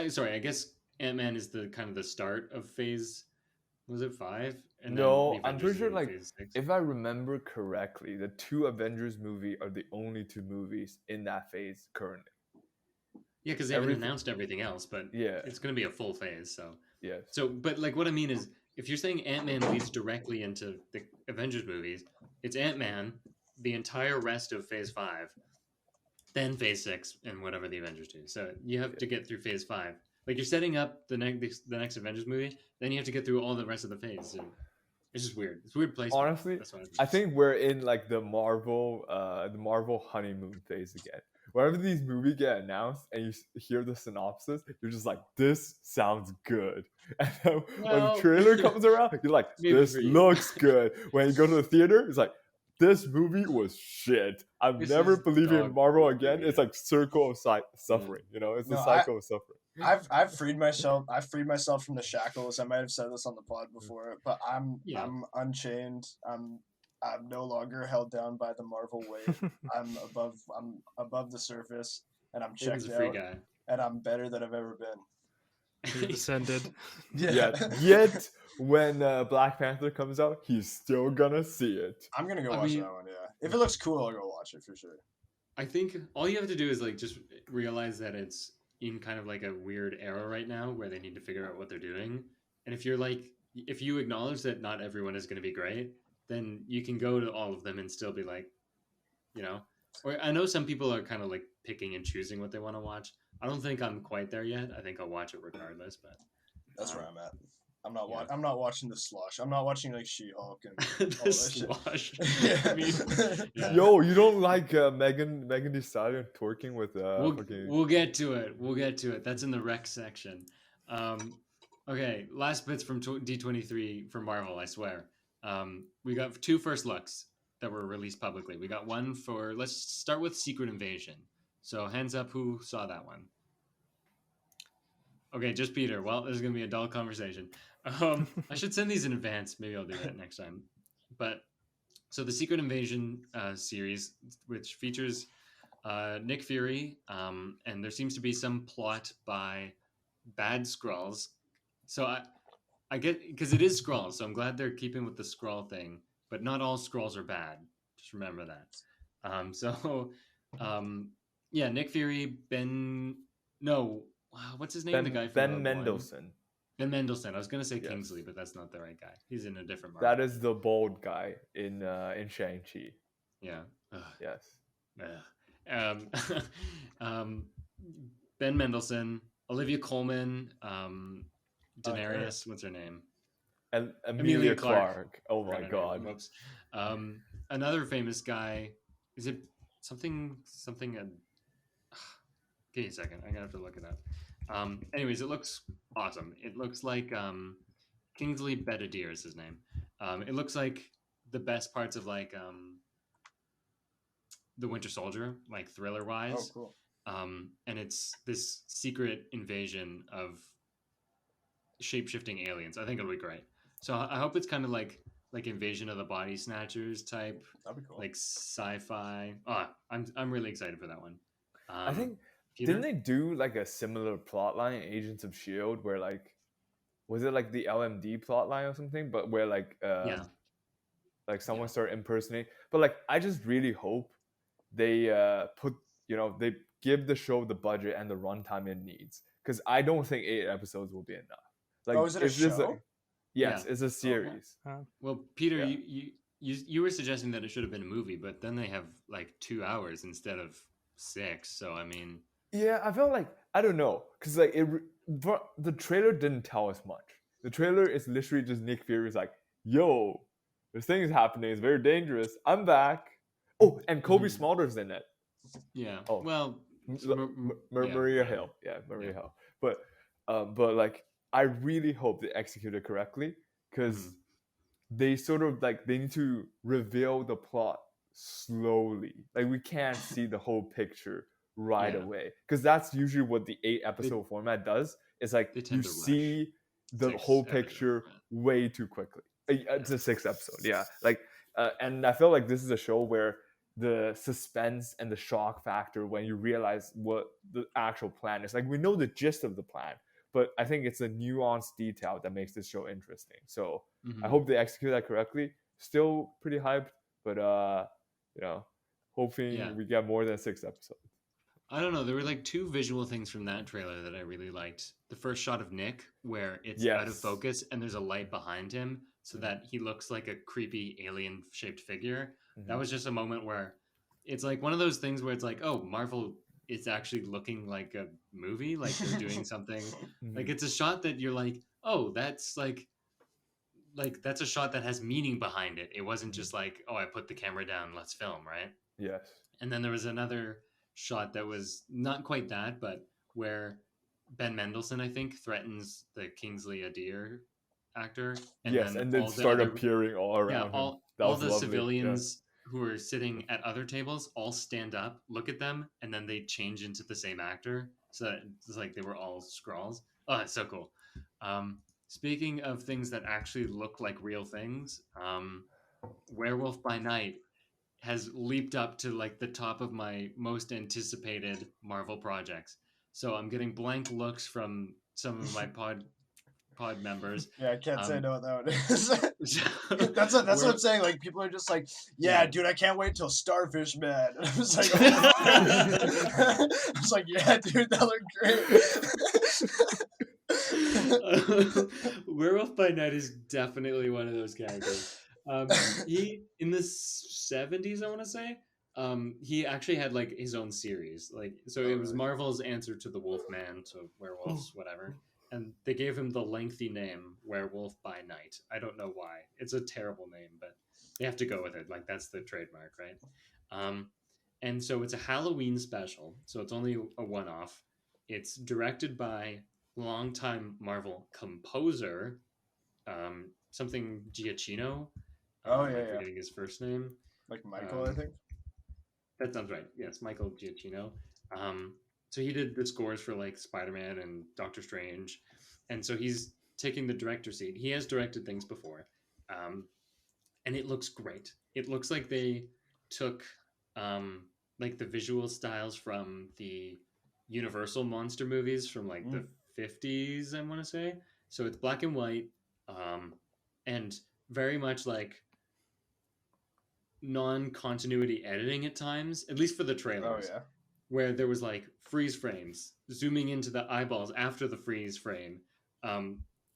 Ant-Man is the kind of the start of phase. Was it 5? And no, I'm pretty sure like if I remember correctly, the 2 Avengers movie are the only 2 movies in that phase currently. Yeah, because they haven't announced everything else, but it's going to be a full phase. So So, but like what I mean is, if you're saying Ant-Man leads directly into the Avengers movies, it's Ant-Man, the entire rest of Phase 5, then Phase 6, and whatever the Avengers do. So you have to get through Phase 5. Like you're setting up the next Avengers movie, then you have to get through all the rest of the phase. So it's just weird. It's weird placement. Honestly, I think we're in like the Marvel honeymoon phase again. Whenever these movies get announced and you hear the synopsis, you're just like, this sounds good. And then when the trailer comes around, you're like, this looks good. When you go to the theater, it's like, this movie was shit. I'm never believing in Marvel again. It's like circle of suffering. You know, it's a cycle of suffering. I've freed myself. I've freed myself from the shackles. I might have said this on the pod before, but I'm unchained. I'm no longer held down by the Marvel weight. I'm above the surface, and I'm checked out. Guy. And I'm better than I've ever been. You've descended. Yet when Black Panther comes out, he's still gonna see it. I'm gonna go watch that one. Yeah, if it looks cool, I'll go watch it for sure. I think all you have to do is like just realize that it's in kind of like a weird era right now where they need to figure out what they're doing. And if you acknowledge that not everyone is going to be great, then you can go to all of them and still be like, you know, or I know some people are kind of like picking and choosing what they want to watch. I don't think I'm quite there yet. I think I'll watch it regardless, but that's where I'm at. I'm not watching the slosh. I'm not watching like She-Hulk and the slosh. Yo, you don't like Megan Thee Stallion twerking with We'll get to it. We'll get to it. That's in the rec section. Okay, last bits from D23 for Marvel, I swear. We got 2 first looks that were released publicly. We got one for, let's start with Secret Invasion. So hands up who saw that one. Okay, just Peter. Well, this is going to be a dull conversation. I should send these in advance. Maybe I'll do that next time. But so the Secret Invasion series, which features Nick Fury, and there seems to be some plot by bad Skrulls. So I get, because it is Skrulls, so I'm glad they're keeping with the Skrull thing. But not all Skrulls are bad. Just remember that. Yeah, Nick Fury, what's his name? The guy from Ben Mendelsohn. Ben Mendelsohn. I was gonna say Kingsley, but that's not the right guy. He's in a different Marvel. That is the bald guy in Shang-Chi. Yeah. Yes. Ben Mendelsohn, Olivia Colman, Daenerys. What's her name? And Emilia Clarke. Oh my god. Whoops. Another famous guy. Is it something? Give me a second. I'm gonna have to look it up. Anyways, it looks awesome. It looks like Kingsley Benadir is his name. It looks like the best parts of like the Winter Soldier, like thriller wise. Oh, cool. And it's this secret invasion of shape-shifting aliens. I think it'll be great. So I hope it's kind of like like Invasion of the Body Snatchers type, That'd be cool. like sci-fi. Oh, I'm really excited for that one. I think Peter? didn't they do like a similar plot line in Agents of Shield where like was it like the LMD plot line or something? But where like like someone started impersonating. But like I just really hope they put they give the show the budget and the runtime it needs, because I don't think 8 episodes will be enough. Like, is it a show? Yes, it's a series. Well, Peter, you were suggesting that it should have been a movie, but then they have like 2 hours instead of 6. So I mean, yeah, I felt like I don't know, because like the trailer didn't tell us much. The trailer is literally just Nick Fury's like, "Yo, this thing is happening. It's very dangerous. I'm back." Oh, and Kobe Smulders in it. Yeah. Oh, well, Maria Hill. Yeah, Maria Hill. But like, I really hope they execute it correctly, because they sort of like they need to reveal the plot slowly. Like we can't see the whole picture right away, because that's usually what the 8-episode format does. It's like you see the whole picture way too quickly. It's a 6 episode, like and I feel like this is a show where the suspense and the shock factor when you realize what the actual plan is. Like we know the gist of the plan, but I think it's a nuanced detail that makes this show interesting. So I hope they execute that correctly. Still pretty hyped, but hoping we get more than 6 episodes. I don't know. There were like 2 visual things from that trailer that I really liked. The first shot of Nick, where it's out of focus and there's a light behind him so that he looks like a creepy alien-shaped figure. That was just a moment where it's like one of those things where it's like, oh, Marvel is actually looking like a movie, like they're doing something. Like it's a shot that you're like, oh, that's like that's a shot that has meaning behind it. It wasn't just like, oh, I put the camera down, let's film, right? Yes. And then there was another shot that was not quite that, but where Ben Mendelsohn, I think, threatens the Kingsley Adir actor. And then start appearing all around him. All the civilians who are sitting at other tables all stand up, look at them, and then they change into the same actor. So it's like they were all Skrulls. Oh, that's so cool. Speaking of things that actually look like real things, Werewolf by Night has leaped up to like the top of my most anticipated Marvel projects. So I'm getting blank looks from some of my pod members. Yeah, I can't say no that one is. that's what I'm saying. Like people are just like, dude, I can't wait till Starfish Man. And I was like, I was like, yeah, dude, that looked great. Werewolf by Night is definitely one of those characters. He in the 70s, I want to say, he actually had like his own series. Like so, it was Marvel's answer to the Wolfman, to werewolves, whatever. And they gave him the lengthy name Werewolf by Night. I don't know why. It's a terrible name, but they have to go with it. Like that's the trademark, right? And so it's a Halloween special. So it's only a one-off. It's directed by longtime Marvel composer, something Giacchino. I'm forgetting his first name. Like Michael, I think. That sounds right. Yes, Michael Giacchino. So he did the scores for like Spider-Man and Doctor Strange. And so he's taking the director seat. He has directed things before. And it looks great. It looks like they took like the visual styles from the Universal monster movies from like the 50s, I want to say. So it's black and white and very much like non-continuity editing at times, at least for the trailers. Oh, yeah. Where there was like freeze frames zooming into the eyeballs after the freeze frame.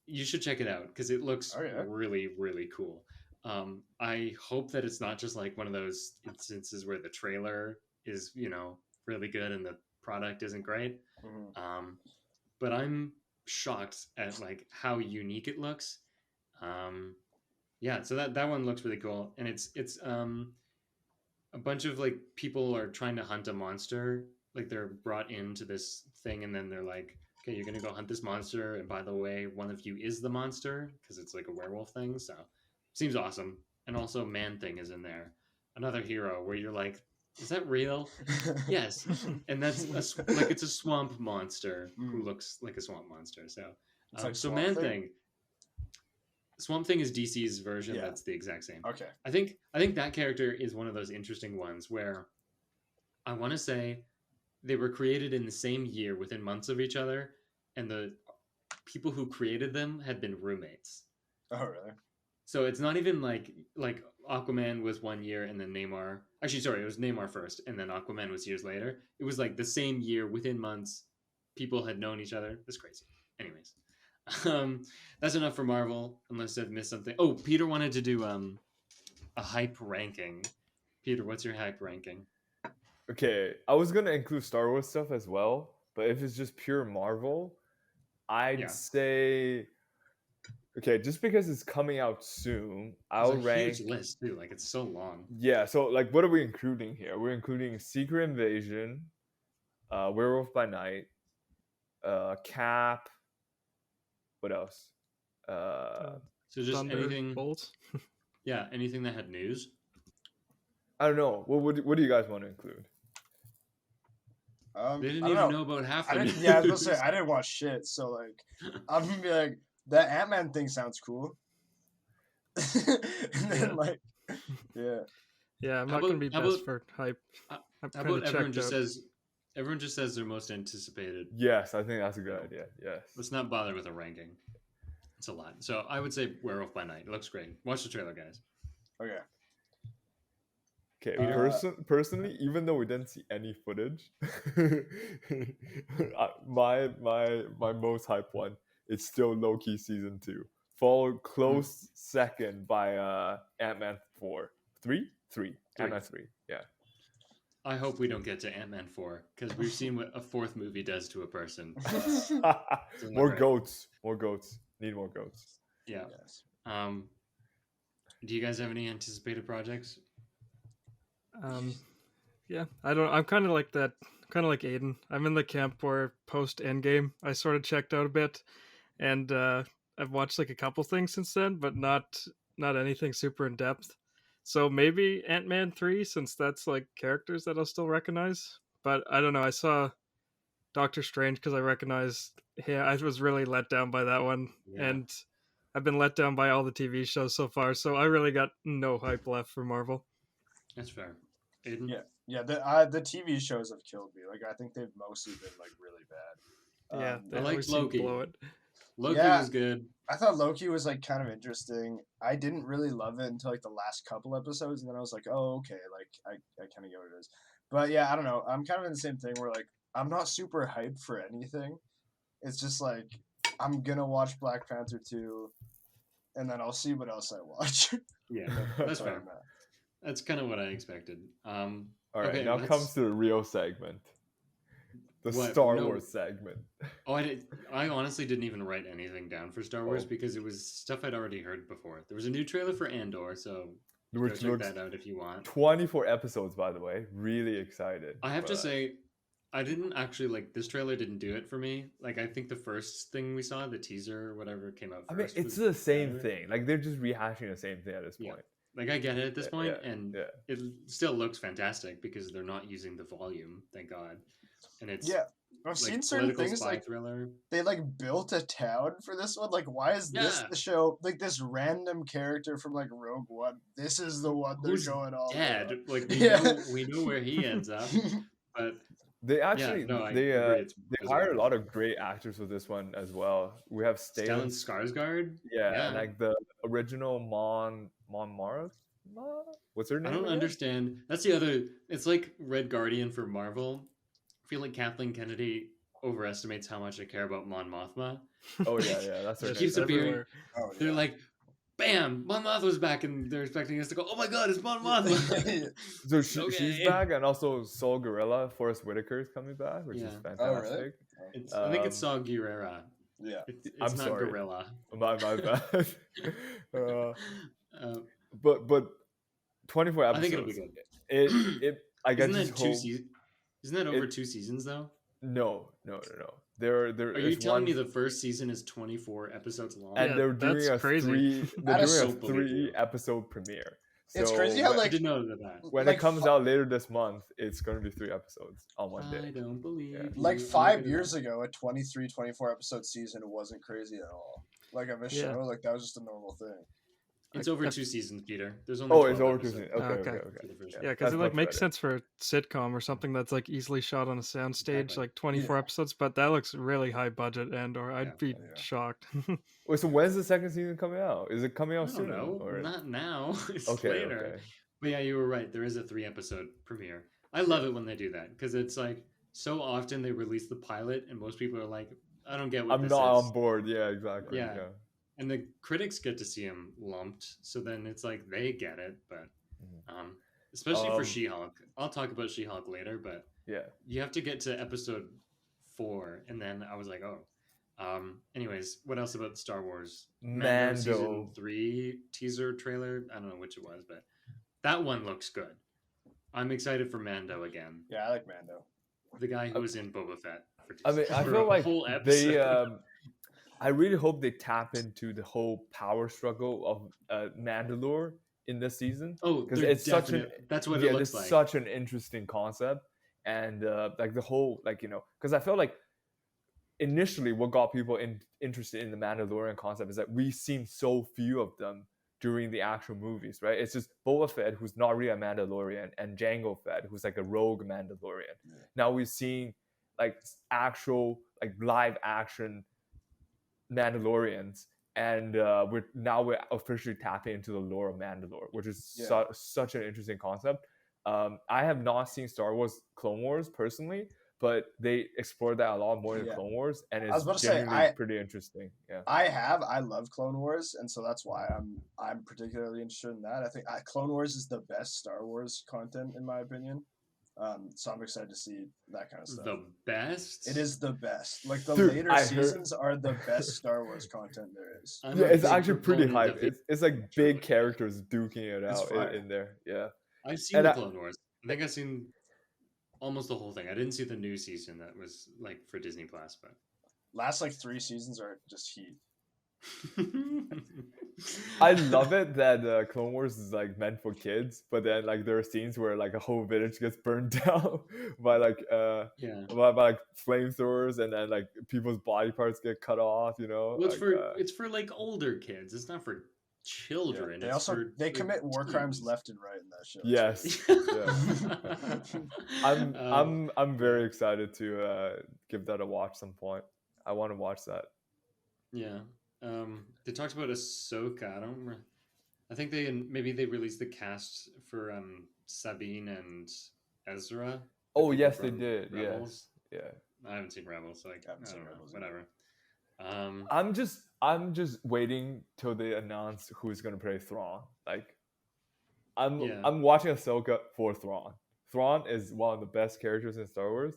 You should check it out because it looks really, really cool. I hope that it's not just like one of those instances where the trailer is, really good and the product isn't great. But I'm shocked at like how unique it looks. So that one looks really cool, and it's a bunch of like people are trying to hunt a monster. Like they're brought into this thing, and then they're like, "Okay, you're gonna go hunt this monster, and by the way, one of you is the monster," because it's like a werewolf thing. So seems awesome. And also, Man Thing is in there, another hero where you're like, "Is that real?" Yes, and that's it's a swamp monster who looks like a swamp monster. So like so Man Thing. Swamp Thing is DC's version. Yeah. That's the exact same. Okay. I think that character is one of those interesting ones where I want to say they were created in the same year within months of each other, and the people who created them had been roommates. Oh, really? So it's not even like Aquaman was 1 year and then Namor. Actually, sorry, it was Namor first and then Aquaman was years later. It was like the same year within months. People had known each other. That's crazy. Anyways, that's enough for Marvel. Unless I've missed something. Oh, Peter wanted to do a hype ranking. Peter, what's your hype ranking? Okay, I was gonna include Star Wars stuff as well, but if it's just pure Marvel, I'd say. Okay, just because it's coming out soon, I'll rank. Huge list too. Like it's so long. Yeah, so like, what are we including here? We're including Secret Invasion, Werewolf by Night, Cap. What else? So just anything. Bolts. Yeah, anything that had news. I don't know. What do you guys want to include? They didn't even know about half of it. Yeah, I was gonna say I didn't watch shit, so like I'm gonna be like, that Ant-Man thing sounds cool. And then I'm not gonna be best for hype. How about everyone just says their most anticipated? Yes, I think that's a good idea. Yes. Let's not bother with a ranking. It's a lot. So I would say Werewolf by Night. It looks great. Watch the trailer, guys. Okay. Okay, personally, even though we didn't see any footage, my most hype one is still Loki season 2, followed close second by Ant-Man 3. Ant-Man 3, yeah. I hope we don't get to Ant-Man 4 because we've seen what a fourth movie does to a person. More goats. Need more goats. Yeah. Yes. Do you guys have any anticipated projects? Yeah, I don't. I'm kind of like that. Kind of like Aidan. I'm in the camp where post Endgame, I sort of checked out a bit, and I've watched like a couple things since then, but not anything super in depth. So maybe Ant-Man 3, since that's like characters that I'll still recognize. But I don't know. I saw Doctor Strange because I recognized. Yeah, I was really let down by that one, and I've been let down by all the TV shows so far. So I really got no hype left for Marvel. That's fair. Aidan? Yeah. The TV shows have killed me. Like I think they've mostly been like really bad. Yeah, I like Loki. Loki Yeah, was good. I thought Loki was like kind of interesting. I didn't really love it until like the last couple episodes, and then I was like, oh, okay, like I kind of get what it is. But yeah, I don't know. I'm kind of in the same thing where like I'm not super hyped for anything. It's just like I'm gonna watch Black Panther 2, and then I'll see what else I watch. Yeah, that's fair. That's kind of what I expected. All right, okay, now comes to the real segment. The Star Wars segment. Oh, I honestly didn't even write anything down for Star Wars because it was stuff I'd already heard before. There was a new trailer for Andor, so go check that out if you want. 24 episodes, by the way. Really excited. I have to say, I didn't actually like this trailer. Didn't do it for me. Like I think the first thing we saw, the teaser or whatever, came out first. I mean, it's the same thing. Like they're just rehashing the same thing at this point. Like I get it at this point, and it still looks fantastic because they're not using the volume. Thank God. And it's I've seen certain things like thriller. They like built a town for this one. Like, why is this the show? Like this random character from like Rogue One. This is the one they're going all dead. About. Like we know where he ends up, but they actually they hired a lot of great actors with this one as well. We have Stellan Skarsgård. Yeah, and like the original Mon Mara. What's her name? I don't understand. That's the other. It's like Red Guardian for Marvel. I feel like Kathleen Kennedy overestimates how much I care about Mon Mothma. Oh yeah, that's her. She keeps appearing. They're like, bam, Mon Mothma's back, and they're expecting us to go, oh my god, it's Mon Mothma. So she's back, and also Saul Guerrero, Forrest Whitaker is coming back, which is fantastic. Oh, really? I think it's Saul Guerrero. Yeah, it's not sorry. Gorilla. My bad. But 24 episodes. I think it'll be good. I guess isn't that over 2 seasons though? No. There Are you telling me the first season is 24 episodes long? And they're doing a 3-episode premiere. So it's crazy how I didn't know that. When it comes out later this month, it's going to be 3 episodes on one day. I don't believe. Like 5 years ago, a 24 episode season wasn't crazy at all. like of a show. Like that was just a normal thing. It's over 2 seasons, Peter. There's only it's over 2 episodes. seasons. Okay. Yeah, because it like makes sense for a sitcom or something that's like easily shot on a soundstage, like 24 episodes. But that looks really high budget, or I'd be shocked. Wait, so when's the second season coming out? Is it coming out soon? No, or... not now. It's later. Okay. But yeah, you were right. There is a 3-episode premiere. I love it when they do that because it's like so often they release the pilot and most people are like, I don't get what this is. I'm not on board. Yeah, exactly. Yeah. And the critics get to see him lumped, so then it's like they get it, but especially for She-Hulk. I'll talk about She-Hulk later, but you have to get to episode 4, and then I was like, anyways, what else about Star Wars? Mando season 3 teaser trailer. I don't know which it was, but that one looks good. I'm excited for Mando again. Yeah, I like Mando. The guy who was in Boba Fett. I feel like they. I really hope they tap into the whole power struggle of Mandalore in this season. Oh, because it's that's what it looks like. It's such an interesting concept, and like the whole because I felt like initially what got people interested in the Mandalorian concept is that we've seen so few of them during the actual movies, right? It's just Boba Fett, who's not really a Mandalorian, and Jango Fett, who's like a rogue Mandalorian. Yeah. Now we've seen like actual like live action Mandalorians, and we're officially tapping into the lore of Mandalore, which is such an interesting concept. I have not seen Star Wars Clone Wars personally, but they explored that a lot more in Clone Wars, and it's genuinely pretty interesting. Yeah, I love Clone Wars, and so that's why I'm particularly interested in that. I think Clone Wars is the best Star Wars content in my opinion. So I'm excited to see that kind of stuff. The best? It is the best. Like the later seasons are the best Star Wars content there is. It's actually pretty hype. It's like big characters duking it out in there. Yeah. I've seen the Clone Wars. I think I've seen almost the whole thing. I didn't see the new season that was like for Disney Plus, but last like 3 seasons are just heat. I love it that Clone Wars is like meant for kids, but then like there are scenes where like a whole village gets burned down by like by flamethrowers, and then like people's body parts get cut off. Well, it's for like older kids. It's not for children. Yeah. They commit war crimes left and right in that show. Yes. I'm very excited to give that a watch some point. I want to watch that. Yeah. They talked about Ahsoka. I don't remember. I think they released the cast for Sabine and Ezra. Oh yes, they did. Rebels. Yeah. I haven't seen Rebels, so I haven't seen Rebels. Whatever. I'm just waiting till they announce who's gonna play Thrawn. Like, I'm watching Ahsoka for Thrawn. Thrawn is one of the best characters in Star Wars,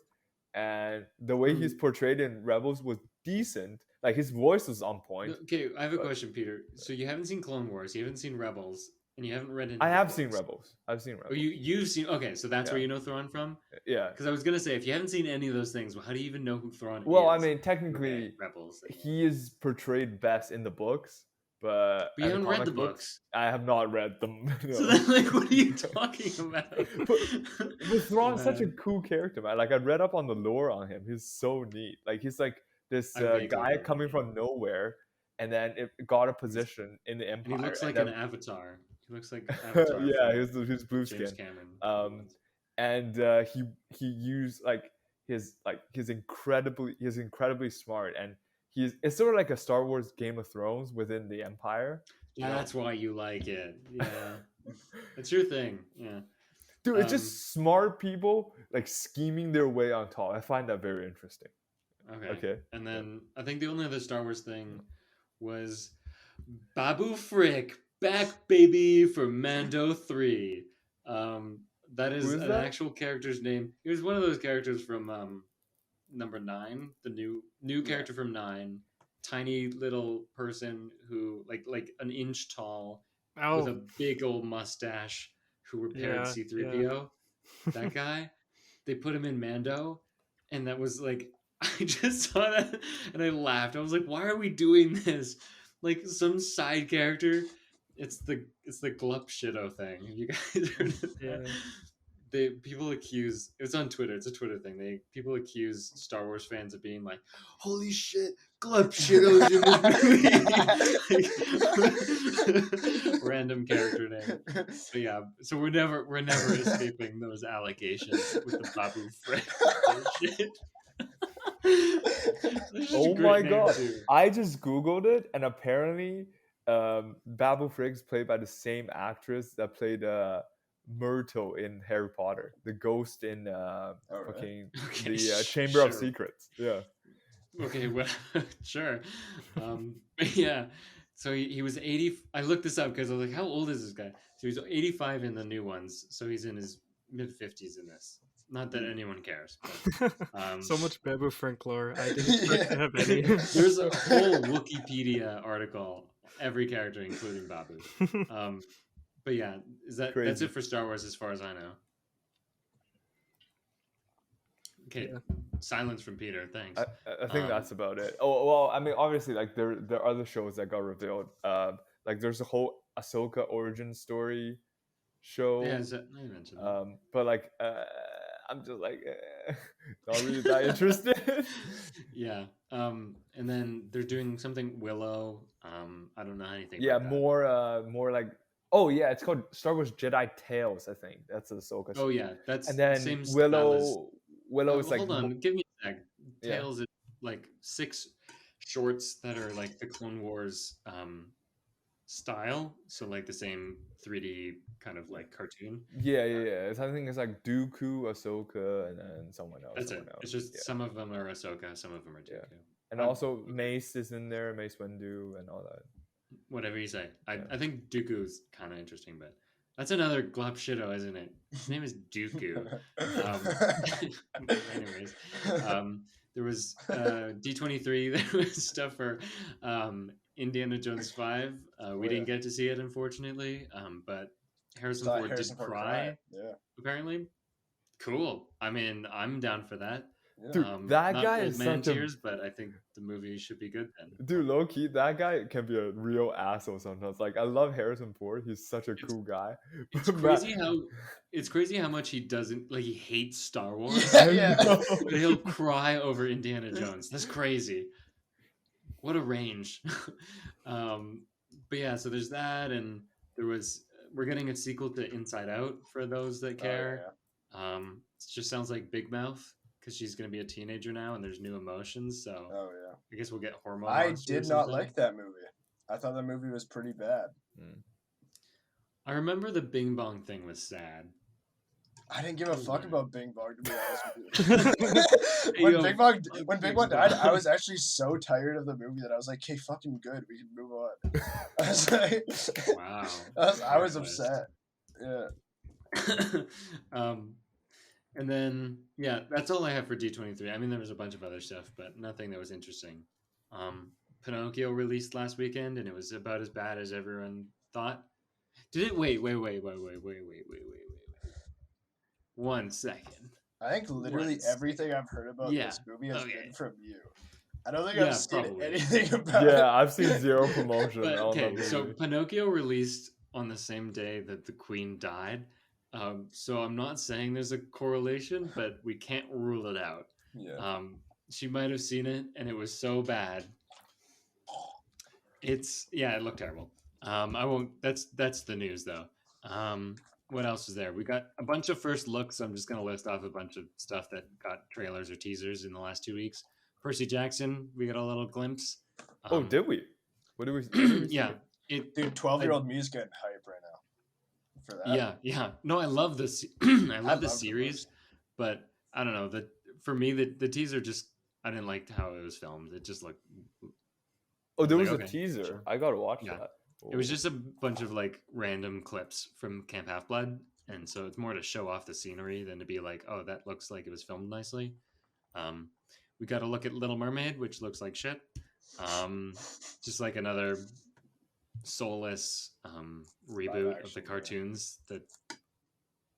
and the way he's portrayed in Rebels was decent. Like his voice was on point. Okay, I have a question, Peter. So you haven't seen Clone Wars, you haven't seen Rebels, and you haven't read any. I have seen Rebels. I've seen Rebels. Oh, you've seen? Okay, so that's where you know Thrawn from. Yeah. Because I was gonna say, if you haven't seen any of those things, well, how do you even know who Thrawn is? Well, I mean, technically, Rebels. He is portrayed best in the books, but you haven't read the books. I have not read them. No. So then, like, what are you talking about? but Thrawn's such a cool character, man. Like, I read up on the lore on him. He's so neat. Like, he's like this guy coming from nowhere, and then it got a position in the Empire. He looks like an Avatar. He looks like Avatar. He's blue skin. And he used he's incredibly smart, and it's sort of like a Star Wars Game of Thrones within the Empire. That's why you like it. Yeah, it's your thing. Yeah, dude, it's just smart people like scheming their way on top. I find that very interesting. Okay. And then I think the only other Star Wars thing was Babu Frick back, baby, for Mando 3. That is an actual character's name. He was one of those characters from number 9, the new character from 9. Tiny little person who like an inch tall with a big old mustache who repaired C-3PO. That guy. They put him in Mando, and that was like, I just saw that and I laughed. I was like, why are we doing this? Like some side character. It's the Glup Shido thing. You guys heard of that? people accuse, it was on Twitter, it's a Twitter thing, people accuse Star Wars fans of being like, holy shit, Gleb Shido's in this movie. Random character name. But yeah, so we're never escaping those allegations with the Babu Frick bullshit. Oh my god, I just googled it, and apparently Babu Frick's played by the same actress that played Myrtle in Harry Potter, the ghost in fucking the Chamber of Secrets. Yeah. Okay, well, sure. But yeah, so he was 80. I looked this up because I was like, how old is this guy? So he's 85 in the new ones. So he's in his mid-50s in this. Not that anyone cares. But, so much Babu Frick lore. I didn't have any. There's a whole Wikipedia article, every character, including Babu. But yeah, that's it for Star Wars as far as I know. Okay, silence from Peter. Thanks. I think that's about it. Oh well, I mean, obviously, like there are other shows that got revealed. Like there's a whole Ahsoka origin story show. Yeah, I mentioned that. But like, I'm just like not really that interested. Yeah. And then they're doing something Willow. I don't know anything. Yeah, about more like. Oh yeah, it's called Star Wars Jedi Tales. I think that's the Ahsoka. Oh yeah, that's and then same Willow is like. Hold on, give me a sec. Tales is like 6 shorts that are like the Clone Wars style, so like the same 3D kind of like cartoon. Yeah. I think it's like Dooku, Ahsoka, and then someone else. That's it. It's just some of them are Ahsoka, some of them are Dooku. Yeah. And also Mace is in there, Mace Windu, and all that. Whatever you say. I think Dooku is kind of interesting, but that's another Glop Shido, isn't it? His name is Dooku. Anyways, there was D23. There was stuff for Indiana Jones 5. We didn't get to see it, unfortunately, but Harrison Ford did cry. Yeah. Apparently. Cool. I mean, I'm down for that. Dude, that guy is such tears, but I think the movie should be good then. Dude, low key, that guy can be a real asshole sometimes. Like, I love Harrison Ford; he's such a cool guy. It's crazy how much he doesn't like. He hates Star Wars. Yeah. But he'll cry over Indiana Jones. That's crazy. What a range. But yeah, so there's that, and we're getting a sequel to Inside Out for those that care. It just sounds like Big Mouth. Because she's going to be a teenager now and there's new emotions. So I guess we'll get hormone. I did not like that movie. I thought that movie was pretty bad. I remember the Bing Bong thing was sad. I didn't give a fuck about Bing Bong, to be honest with you. when Bing Bong died, I was actually so tired of the movie that I was like, okay, fucking good. We can move on. I was like, wow. I was upset. Yeah. And then, that's all I have for D23. I mean, there was a bunch of other stuff, but nothing that was interesting. Pinocchio released last weekend, and it was about as bad as everyone thought. Did it? Wait. 1 second. I think literally everything I've heard about this movie has been from you. I don't think I've seen anything about it. Yeah, I've seen zero promotion. So Pinocchio released on the same day that the Queen died. So I'm not saying there's a correlation, but we can't rule it out. Yeah. She might have seen it, and it was so bad. It looked terrible. I won't. That's the news though. What else is there? We got a bunch of first looks. I'm just gonna list off a bunch of stuff that got trailers or teasers in the last 2 weeks. Percy Jackson, we got a little glimpse. Did we? What did we see? Yeah. Dude, 12-year-old me's getting hype right now. For that. Yeah. No, I love this. I love the series, but I don't know. For me, the teaser just I didn't like how it was filmed. It just looked. Oh, there was a teaser. Sure. I gotta watch that. It was just a bunch of like random clips from Camp Half-Blood, and so it's more to show off the scenery than to be like, oh, that looks like it was filmed nicely. We got to look at Little Mermaid, which looks like shit. Just like another soulless reboot of the cartoons that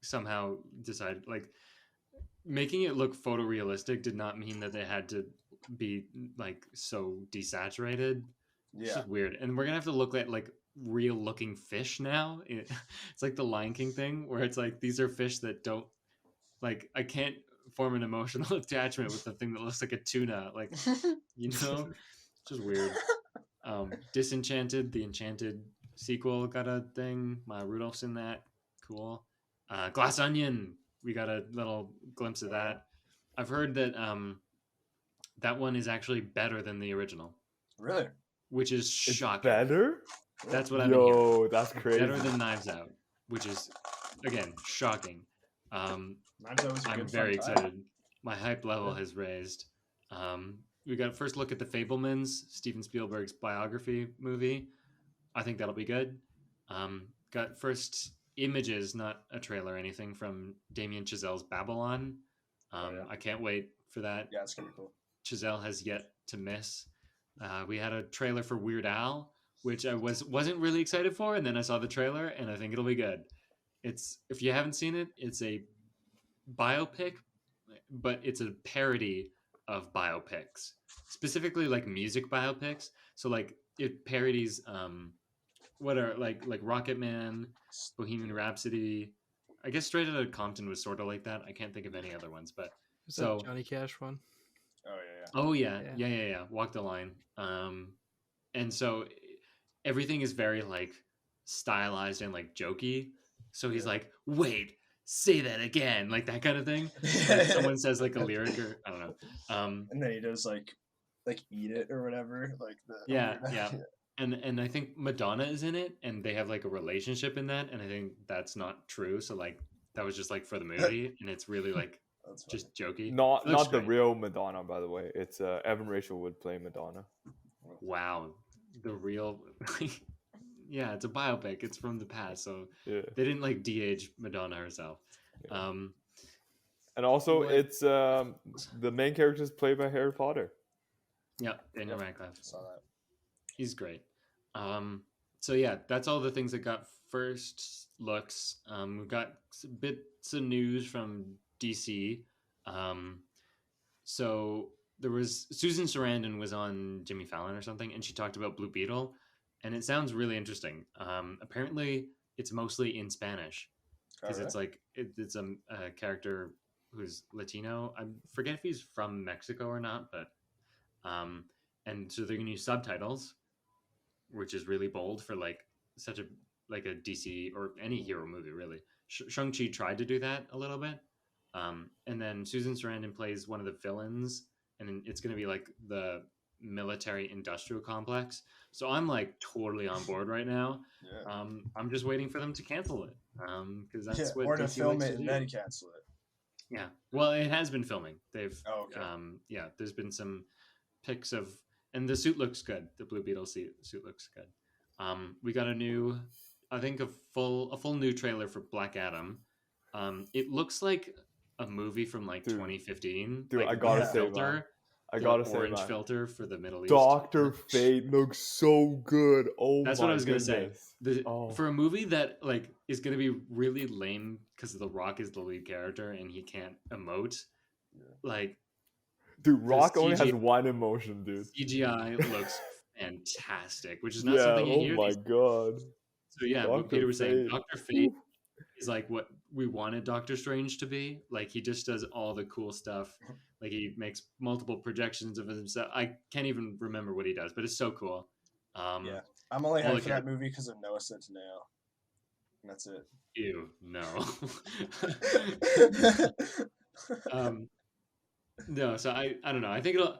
somehow decided like making it look photorealistic did not mean that they had to be like so desaturated. It's just weird. And we're gonna have to look at like real looking fish now. It's like the Lion King thing where it's like these are fish that don't like I can't form an emotional attachment with the thing that looks like a tuna. Like, you know, it's just weird. Disenchanted, the Enchanted sequel got a thing. Maya Rudolph's in that. Cool. Glass Onion, we got a little glimpse of that. I've heard that that one is actually better than the original. Really? Which is shocking. Better? That's what I've been hearing. Yo, that's crazy. Better than Knives Out, which is, again, shocking. Knives Out was a I'm good very fun time. excited. My hype level has raised. We got a first look at The Fabelmans, Steven Spielberg's biography movie. I think that'll be good. Got first images, not a trailer or anything, from Damien Chazelle's Babylon. I can't wait for that. Yeah, it's gonna be cool. Chazelle has yet to miss. We had a trailer for Weird Al, which I wasn't really excited for, and then I saw the trailer, and I think it'll be good. It's, if you haven't seen it, it's a biopic, but it's a parody of biopics, specifically like music biopics. So like it parodies what are like Rocket Man, Bohemian Rhapsody. I guess Straight Outta Compton was sort of like that. I can't think of any other ones, but Is so that Johnny Cash one? Oh yeah. yeah. Walk the Line. And so everything is very like stylized and like jokey. So he's like, wait, say that again, like that kind of thing. Like someone says like a lyric or I don't know. And then he does like eat it or whatever. Like the yeah. And I think Madonna is in it, and they have like a relationship in that, and I think that's not true. So like that was just like for the movie, and it's really like just jokey. Not the real Madonna, by the way. It's Evan Rachel Wood playing Madonna. Wow, the real. Yeah, it's a biopic. It's from the past, so they didn't like de-age Madonna herself. Yeah. And also, what? it's the main character is played by Harry Potter. Yeah, Daniel Radcliffe. Saw that. He's great. So yeah, that's all the things that got first looks. We've got bits of news from DC. So there was Susan Sarandon was on Jimmy Fallon or something, and she talked about Blue Beetle, and it sounds really interesting. Apparently, it's mostly in Spanish because it's like it's a character who's Latino. I forget if he's from Mexico or not, but and so they're gonna use subtitles, which is really bold for like such a like a DC or any hero movie really. Shang-Chi tried to do that a little bit, and then Susan Sarandon plays one of the villains, and it's gonna be like the military industrial complex. So I'm like totally on board right now. Yeah. I'm just waiting for them to cancel it because that's what or to DC film likes it to and do. then cancel it. Yeah, well, it has been filming. They've okay. There's been some pics of, and the suit looks good. The Blue Beetle suit looks good. We got a full new trailer for Black Adam. It looks like a movie from like 2015. Dude, like, I gotta say, filter. I gotta say, orange filter for the Middle East. Dr. Fate looks so good. Oh, that's my what I was gonna goodness. say. For a movie that like is gonna be really lame because The Rock is the lead character and he can't emote, like. Dude, Rock only has one emotion, dude. CGI looks fantastic, which is not something you hear. Oh my god. So yeah, what Peter was saying, Dr. Fate is like what we wanted Doctor Strange to be. Like he just does all the cool stuff. Like he makes multiple projections of himself. I can't even remember what he does, but it's so cool. Yeah, I'm only hyped for that movie because of Noah Centineo. And that's it. Ew, no. No, so I don't know. I think it'll.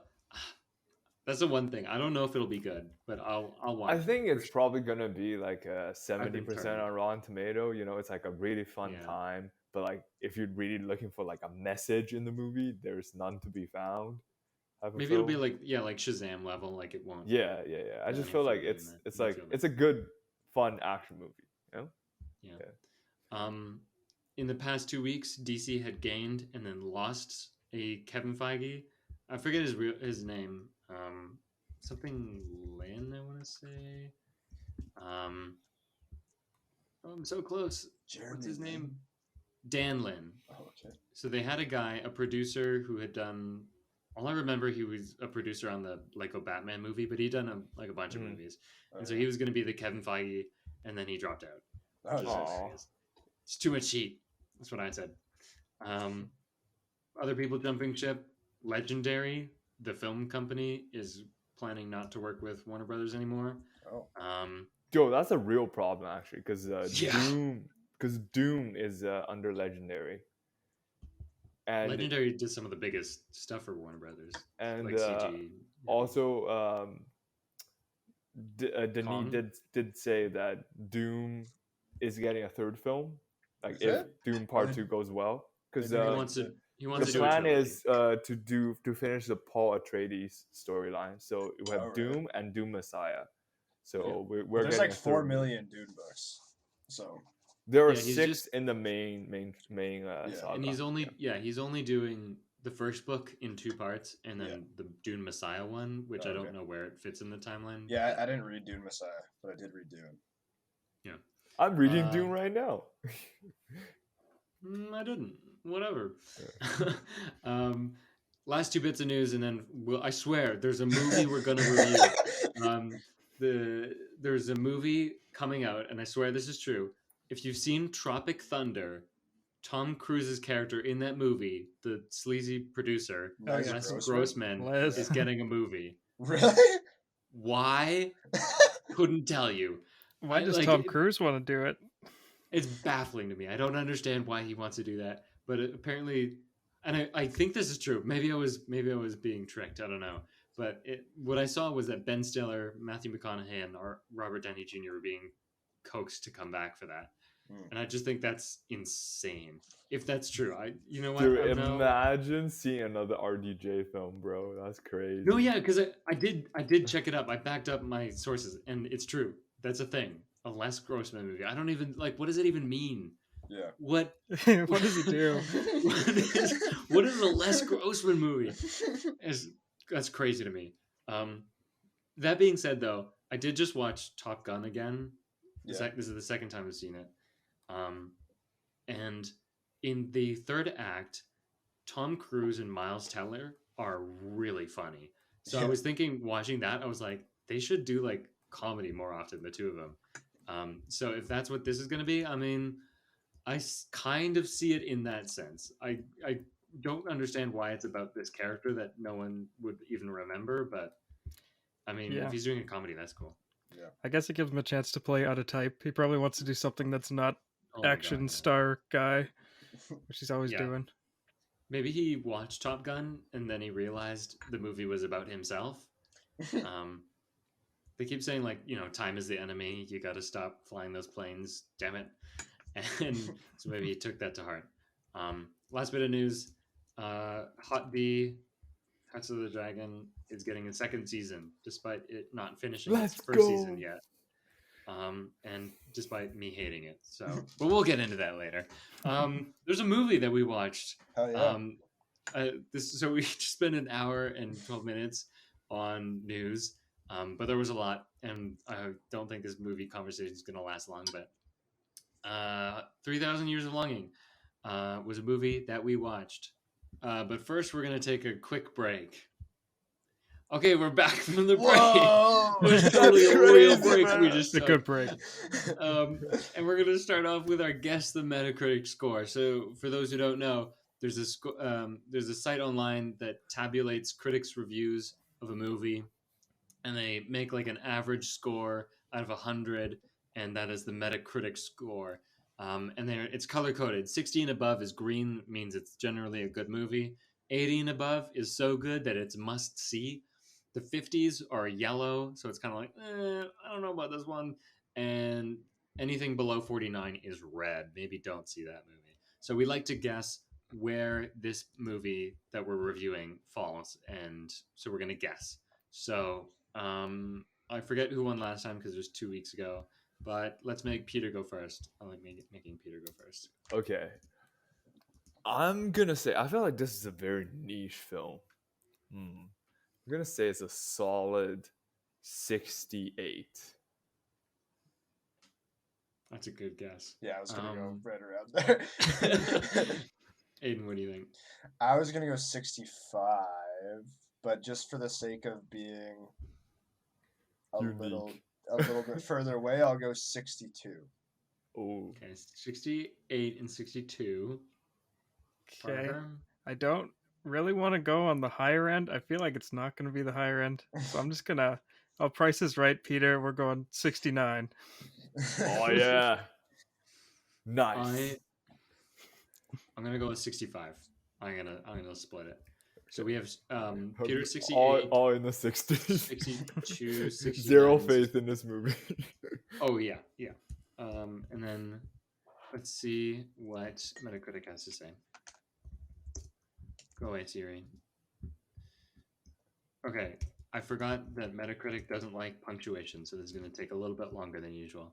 That's the one thing. I don't know if it'll be good, but I'll watch. I think it's probably gonna be like a 70% on Rotten Tomato. You know, it's like a really fun time. But like, if you're really looking for like a message in the movie, there's none to be found. Maybe it'll be like like Shazam level. Like it won't. Yeah. I just feel like it's like it's a good, fun action movie. You know? Yeah. In the past 2 weeks, DC had gained and then lost a Kevin Feige. I forget his name. Something Lin, I want to say. I'm so close. What's his name? Dan Lin. Oh, okay. So they had a producer who had done. All I remember, he was a producer on the Lego Batman movie, but he'd done a bunch of movies, and so he was going to be the Kevin Feige, and then he dropped out. Oh, It's too much heat. That's what I said. Other people jumping ship. Legendary, the film company, is planning not to work with Warner Brothers anymore. Oh. Yo, that's a real problem actually, because Yeah. Doom is under Legendary. And Legendary did some of the biggest stuff for Warner Brothers, and like CG. also, Denis did say that Doom is getting a third film, like if Doom Part 2 goes well, because he wants to the plan is to finish the Paul Atreides storyline. So we have Doom and Doom Messiah. So we're there's getting like 4 million Dune books. So there are 6 in the main saga. And he's only doing the first book in 2 parts, and then the Dune Messiah one, which I don't know where it fits in the timeline. Yeah, I didn't read Dune Messiah, but I did read Dune. Yeah, I'm reading Dune right now. I didn't. Whatever. Last 2 bits of news, and then I swear there's a movie we're gonna review. There's a movie coming out, and I swear this is true. If you've seen Tropic Thunder, Tom Cruise's character in that movie, the sleazy producer, Les Grossman, is getting a movie. Really? Why? Couldn't tell you. Why does Tom Cruise want to do it? It's baffling to me. I don't understand why he wants to do that, but apparently, and I think this is true. Maybe I was being tricked. I don't know. But what I saw was that Ben Stiller, Matthew McConaughey, and Robert Downey Jr. were being coaxed to come back for that. And I just think that's insane. If that's true, you know what? Dude, imagine seeing another RDJ film, bro. That's crazy. No, yeah, because I did check it up. I backed up my sources, and it's true. That's a thing. A Les Grossman movie. I don't even what does it even mean? Yeah. What does he do? What is a Les Grossman movie? That's crazy to me. That being said, though, I did just watch Top Gun again. This is the second time I've seen it. And in the third act, Tom Cruise and Miles Teller are really funny. So I was thinking, watching that, I was like, they should do comedy more often, the two of them. So if that's what this is going to be, I mean, I kind of see it in that sense. I don't understand why it's about this character that no one would even remember, but I mean, if he's doing a comedy, that's cool. Yeah. I guess it gives him a chance to play out of type. He probably wants to do something that's not action star guy, which he's always doing. Maybe he watched Top Gun and then he realized the movie was about himself. They keep saying time is the enemy. You got to stop flying those planes. Damn it. And so maybe he took that to heart. Last bit of news. Hot D, House of the Dragon, is getting a second season, despite it not finishing its first season yet. And despite me hating it. So, but we'll get into that later. There's a movie that we watched. Oh, yeah. So we just spent an hour and 12 minutes on news. But there was a lot, and I don't think this movie conversation is going to last long, but 3,000 Years of Longing was a movie that we watched. But first, we're going to take a quick break. Okay, we're back from the break. It was totally a real break. Man. We just took. A good break. And we're going to start off with our Guess the Metacritic score. So for those who don't know, there's a site online that tabulates critics' reviews of a movie, and they make an average score out of 100, and that is the Metacritic score. And it's color-coded. 60 and above is green, means it's generally a good movie. 80 and above is so good that it's must-see. The 50s are yellow, so it's kind of I don't know about this one. And anything below 49 is red. Maybe don't see that movie. So we like to guess where this movie that we're reviewing falls, and so we're going to guess. So I forget who won last time because it was 2 weeks ago, but let's make Peter go first. I like making Peter go first. Okay. I'm going to say, I feel like this is a very niche film. I'm going to say it's a solid 68. That's a good guess. Yeah, I was going to go right around there. Aidan, what do you think? I was going to go 65, but just for the sake of being a little bit further away, I'll go 62. Oh. Okay, 68 and 62. Okay. Parker? I don't really want to go on the higher end. I feel like it's not going to be the higher end. So I'm just going to. Oh, Price is Right, Peter. We're going 69. Oh yeah, nice. I'm gonna go with 65. I'm gonna split it. So we have Peter 68, all in the 60s. 62, 69. Zero faith in this movie. Oh yeah. And then let's see what Metacritic has to say. Go away, Siri. Okay, I forgot that Metacritic doesn't like punctuation, so this is going to take a little bit longer than usual.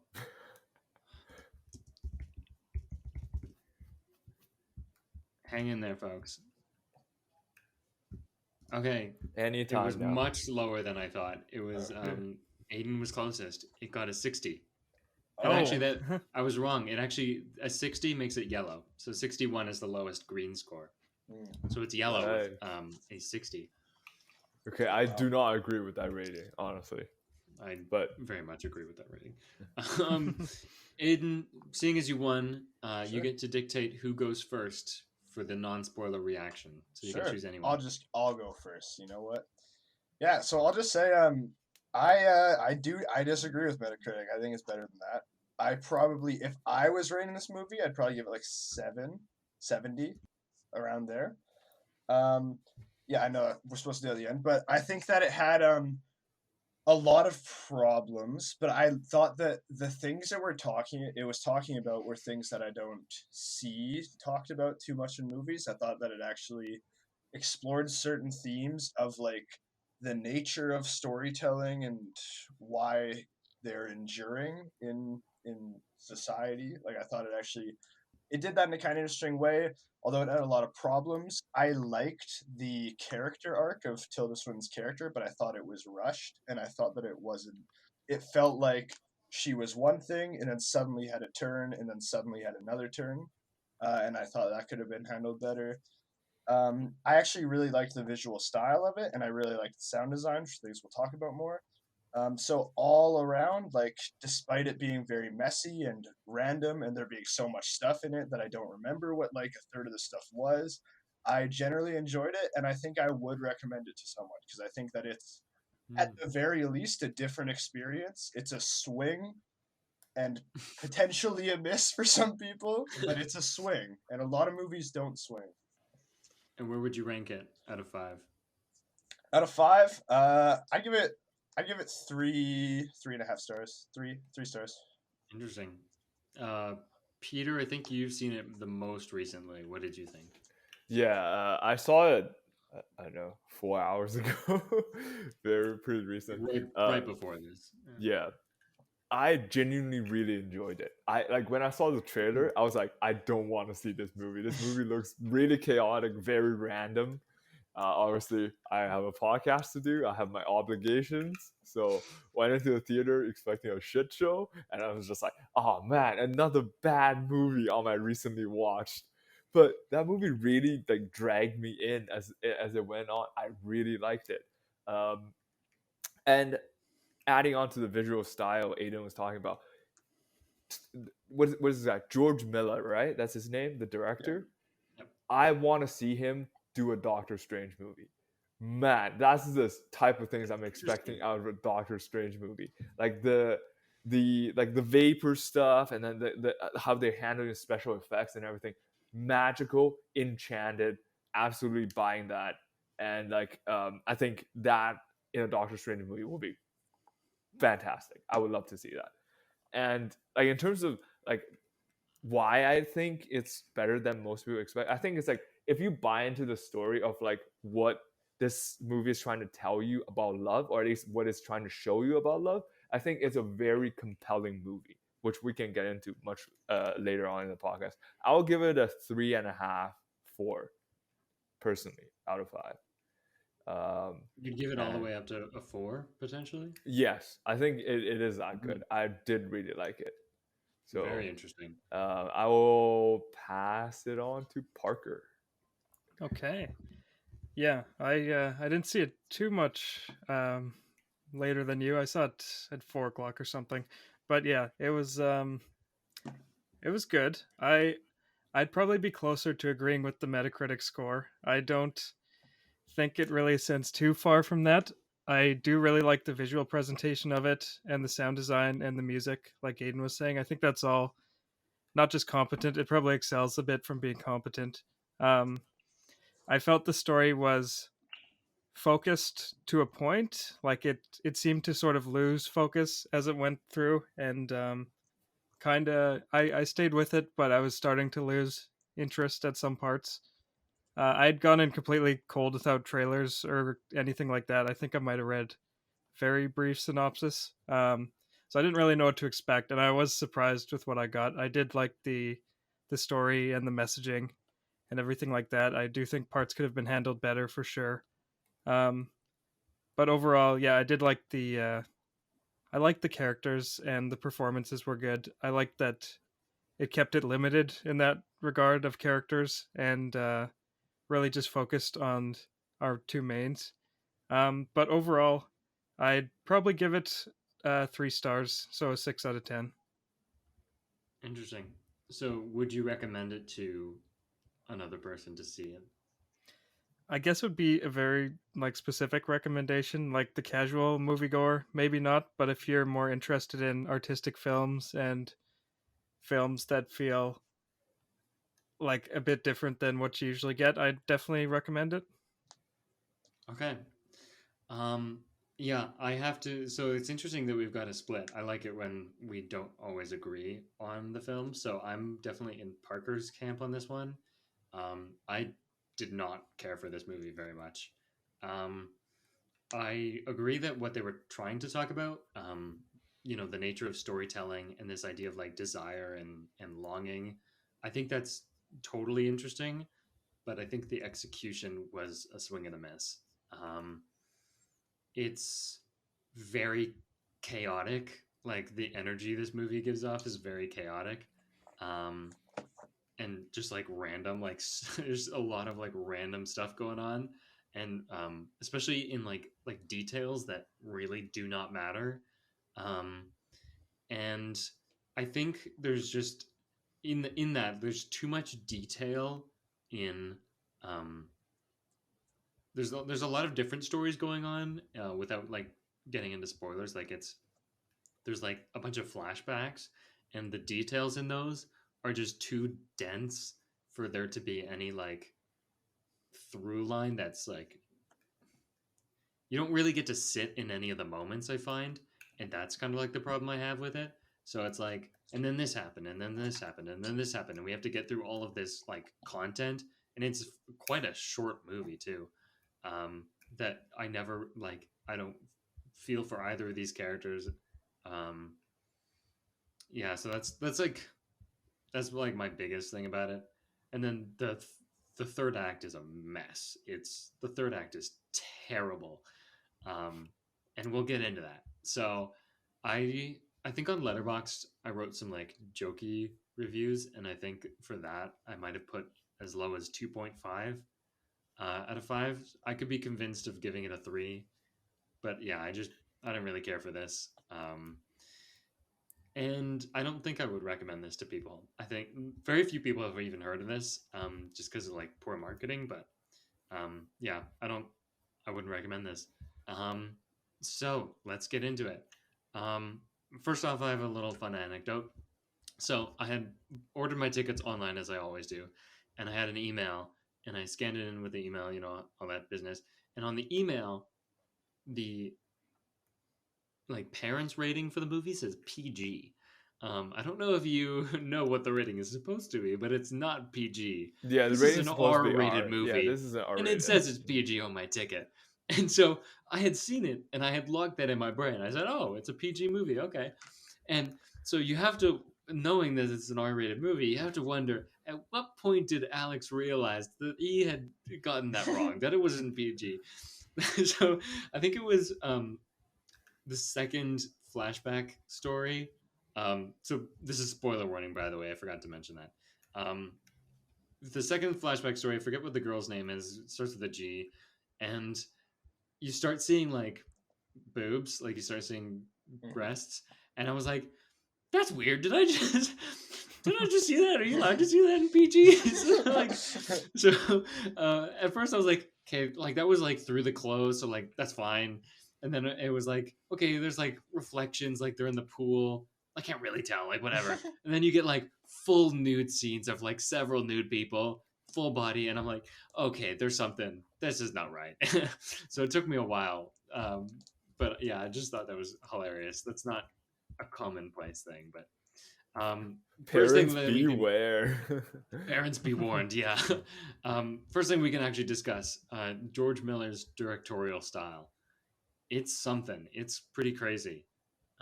Hang in there, folks. Okay. Anytime. It was now. much lower than I thought. It was Aidan was closest. It got a 60. And actually, I was wrong. It actually a 60 makes it yellow. So 61 is the lowest green score. So it's yellow with a 60. Okay, I do not agree with that rating, honestly. But very much agree with that rating. Aidan, seeing as you won, you get to dictate who goes first for the non-spoiler reaction. So you can choose anyone. I'll go first. You know what? Yeah, so I'll just say I disagree with Metacritic. I think it's better than that. I probably, if I was rating this movie, I'd probably give it like 70, around there. Yeah, I know we're supposed to do it at the end, but I think that it had a lot of problems, but I thought that the things that it was talking about were things that I don't see talked about too much in movies. I thought that it actually explored certain themes of like the nature of storytelling and why they're enduring in society. Like I thought it did that in a kind of interesting way, although it had a lot of problems. I liked the character arc of Tilda Swinton's character, but I thought it was rushed, and I thought that it felt like she was one thing, and then suddenly had a turn, and then suddenly had another turn, and I thought that could have been handled better. I actually really liked the visual style of it, and I really liked the sound design, which things we'll talk about more. So all around, like, despite it being very messy and random and there being so much stuff in it that I don't remember what like a third of the stuff was, I generally enjoyed it, and I think I would recommend it to someone because I think that it's at the very least a different experience. It's a swing and potentially a miss for some people, but it's a swing, and a lot of movies don't swing. And where would you rank it out of 5? Out of 5, I give it 3.5 stars. 3 stars. Interesting. Peter, I think you've seen it the most recently. What did you think? Yeah, I saw it. I don't know, 4 hours ago. Very pretty recent. Right before this. Yeah, I genuinely really enjoyed it. When I saw the trailer, I was like, I don't want to see this movie. This movie looks really chaotic, very random. Obviously, I have a podcast to do. I have my obligations. So went into the theater expecting a shit show, and I was just like, oh man, another bad movie on my recently watched. But that movie really like dragged me in as it went on. I really liked it. And adding on to the visual style Aidan was talking about, what is that? George Miller, right? That's his name, the director. Yep. I want to see him do a Doctor Strange movie. Man, that's the type of things I'm expecting out of a Doctor Strange movie. Like the vapor stuff, and then the how they're handling special effects and everything. Magical, enchanted, absolutely buying that. And I think that in a Doctor Strange movie will be fantastic. I would love to see that. And like in terms of like why I think it's better than most people expect, I think it's like if you buy into the story of like what this movie is trying to tell you about love, or at least what it's trying to show you about love, I think it's a very compelling movie, which we can get into much later on in the podcast. I'll give it a 3.5, 4, personally, out of 5. You'd give it all the way up to a 4, potentially? Yes, I think it is that good. I did really like it. So very interesting. I will pass it on to Parker. Okay. Yeah, I didn't see it too much later than you. I saw it at 4:00 or something. But yeah, it was good. I I'd probably be closer to agreeing with the Metacritic score. I don't think it really ascends too far from that. I do really like the visual presentation of it and the sound design and the music, like Aidan was saying. I think that's all not just competent, it probably excels a bit from being competent. Um, I felt the story was focused to a point. Like it seemed to sort of lose focus as it went through, and kind of I stayed with it, but I was starting to lose interest at some parts. I'd gone in completely cold without trailers or anything like that. I think I might have read very brief synopsis. So I didn't really know what to expect, and I was surprised with what I got. I did like the story and the messaging and everything like that. I do think parts could have been handled better for sure. Um, but overall, yeah, I did like the I liked the characters and the performances were good. I liked that it kept it limited in that regard of characters and really just focused on our two mains. But overall, I'd probably give it 3 stars, so a 6 out of 10. Interesting. So, would you recommend it to another person to see it? I guess it would be a very like specific recommendation, like the casual moviegoer, maybe not. But if you're more interested in artistic films and films that feel like a bit different than what you usually get, I'd definitely recommend it. Okay. Yeah, I have to. So it's interesting that we've got a split. I like it when we don't always agree on the film. So I'm definitely in Parker's camp on this one. I did not care for this movie very much. Um, I agree that what they were trying to talk about, the nature of storytelling and this idea of like desire and longing, I think that's totally interesting. But I think the execution was a swing and a miss. Um, it's very chaotic. Like the energy this movie gives off is very chaotic. Um, and just like random, like there's a lot of like random stuff going on, and especially in like details that really do not matter. Um, and I think there's just in that there's too much detail in um, there's a lot of different stories going on without like getting into spoilers. Like there's like a bunch of flashbacks, and the details in those are just too dense for there to be any like through line that's like you don't really get to sit in any of the moments I find, and that's kind of like the problem I have with it. So it's like, and then this happened, and then this happened, and then this happened, and we have to get through all of this like content, and it's quite a short movie too. That I never like. I don't feel for either of these characters. Um, yeah, so that's like my biggest thing about it. And then the third act is a mess. The third act is terrible, and we'll get into that. So I think on Letterboxd I wrote some like jokey reviews, and I think for that I might have put as low as 2.5 out of 5. I could be convinced of giving it a 3, but yeah, I don't really care for this. And I don't think I would recommend this to people. I think very few people have even heard of this, just because of like poor marketing. But yeah, I wouldn't recommend this. So let's get into it. First off, I have a little fun anecdote. So I had ordered my tickets online as I always do, and I had an email, and I scanned it in with the email, all that business. And on the email, the like parents rating for the movie says PG. I don't know if you know what the rating is supposed to be, but it's not PG. Yeah, the this rating is is an supposed to be R-rated R. movie. Yeah, this is an R-rated. And it says it's PG on my ticket. And so I had seen it, and I had logged that in my brain. I said, "Oh, it's a PG movie, okay." And so you have to, knowing that it's an R-rated movie, you have to wonder at what point did Alex realize that he had gotten that wrong, that it wasn't PG. So I think it was the second flashback story. So this is spoiler warning, by the way. I forgot to mention that. The second flashback story, I forget what the girl's name is. It starts with a G, and you start seeing like boobs, like you start seeing breasts, and I was like, "That's weird. Did I just did I just see that? Are you allowed to see that in PG? So at first I was like, okay, like that was like through the clothes, so like that's fine. And then it was like, okay, there's like reflections, like they're in the pool. I can't really tell, like whatever. And then you get like full nude scenes of like several nude people, full body, and I'm like, okay, there's something. This is not right. So it took me a while, but yeah, I just thought that was hilarious. That's not a commonplace thing, but first thing Parents that beware. parents be warned. Yeah. First thing we can actually discuss: George Miller's directorial style. It's something. It's pretty crazy.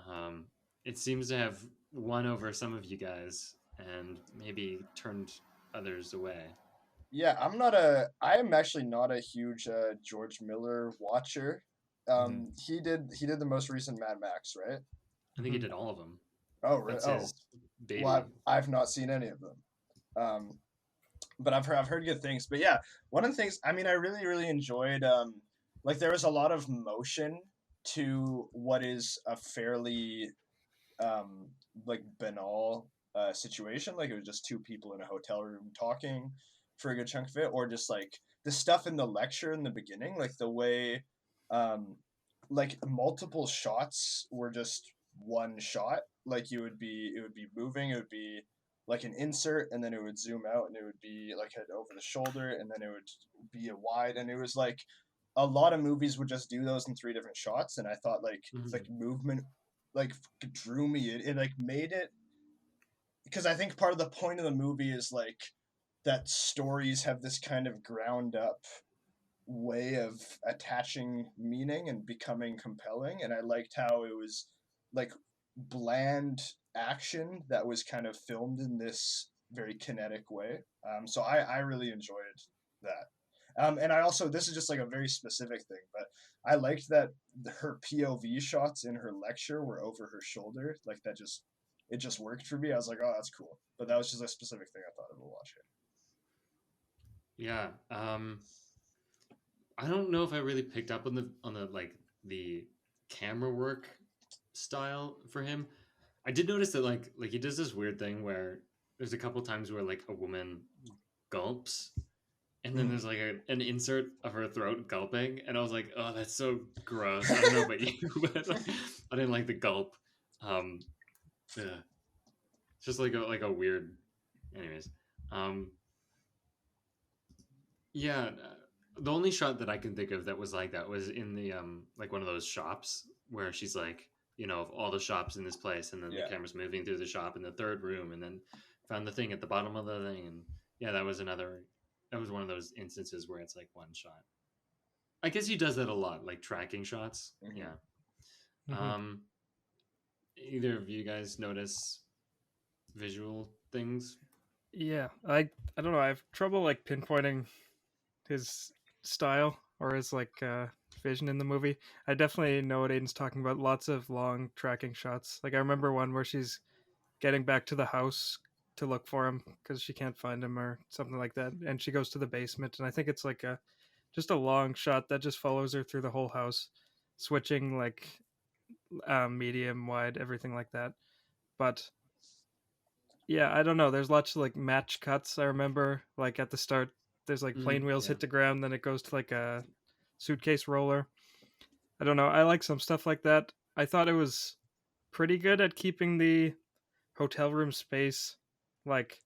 Um, it seems to have won over some of you guys and maybe turned others away. Yeah, I am actually not a huge George Miller watcher. He did the most recent Mad Max, right? I think he did all of them. Oh, really? That's Oh, his baby. well, I've not seen any of them. Um, but I've heard good things. But yeah, one of the things, I mean, I really really enjoyed like there was a lot of motion to what is a fairly um like banal situation. Like it was just two people in a hotel room talking for a good chunk of it, or just like the stuff in the lecture in the beginning, like the way um like multiple shots were just one shot. Like it would be moving, it would be like an insert, and then it would zoom out, and it would be like an over the shoulder, and then it would be a wide, and it was like a lot of movies would just do those in three different shots. And I thought like movement like drew me in. It like made it, because I think part of the point of the movie is like that stories have this kind of ground up way of attaching meaning and becoming compelling. And I liked how it was like bland action that was kind of filmed in this very kinetic way. So I really enjoyed that. And I also, this is just like a very specific thing, but I liked that her POV shots in her lecture were over her shoulder. Like that just, it just worked for me. I was like, oh, that's cool. But that was just a specific thing I thought of while watching it. Yeah. I don't know if I really picked up on the like the camera work style for him. I did notice that like he does this weird thing where there's a couple times where like a woman gulps, and then there's like an insert of her throat gulping, and I was like, oh, that's so gross. I don't know about you, but like, I didn't like the gulp. Yeah. Just like a weird. Anyways, yeah. The only shot that I can think of that was like that was in the like one of those shops where she's like, of all the shops in this place, and then the camera's moving through the shop in the third room, and then found the thing at the bottom of the thing, and yeah, that was one of those instances where it's like one shot. I guess he does that a lot, like tracking shots. Mm-hmm. Yeah. Mm-hmm. Either of you guys notice visual things? Yeah, I don't know. I have trouble like pinpointing his style or his like vision in the movie. I definitely know what Aidan's talking about. Lots of long tracking shots. Like I remember one where she's getting back to the house to look for him because she can't find him or something like that, and she goes to the basement, and I think it's like just a long shot that just follows her through the whole house, switching like medium, wide, everything like that. But yeah, I don't know. There's lots of like match cuts. I remember like at the start, there's like plane wheels hit the ground, then it goes to like a suitcase roller. I don't know. I like some stuff like that. I thought it was pretty good at keeping the hotel room space like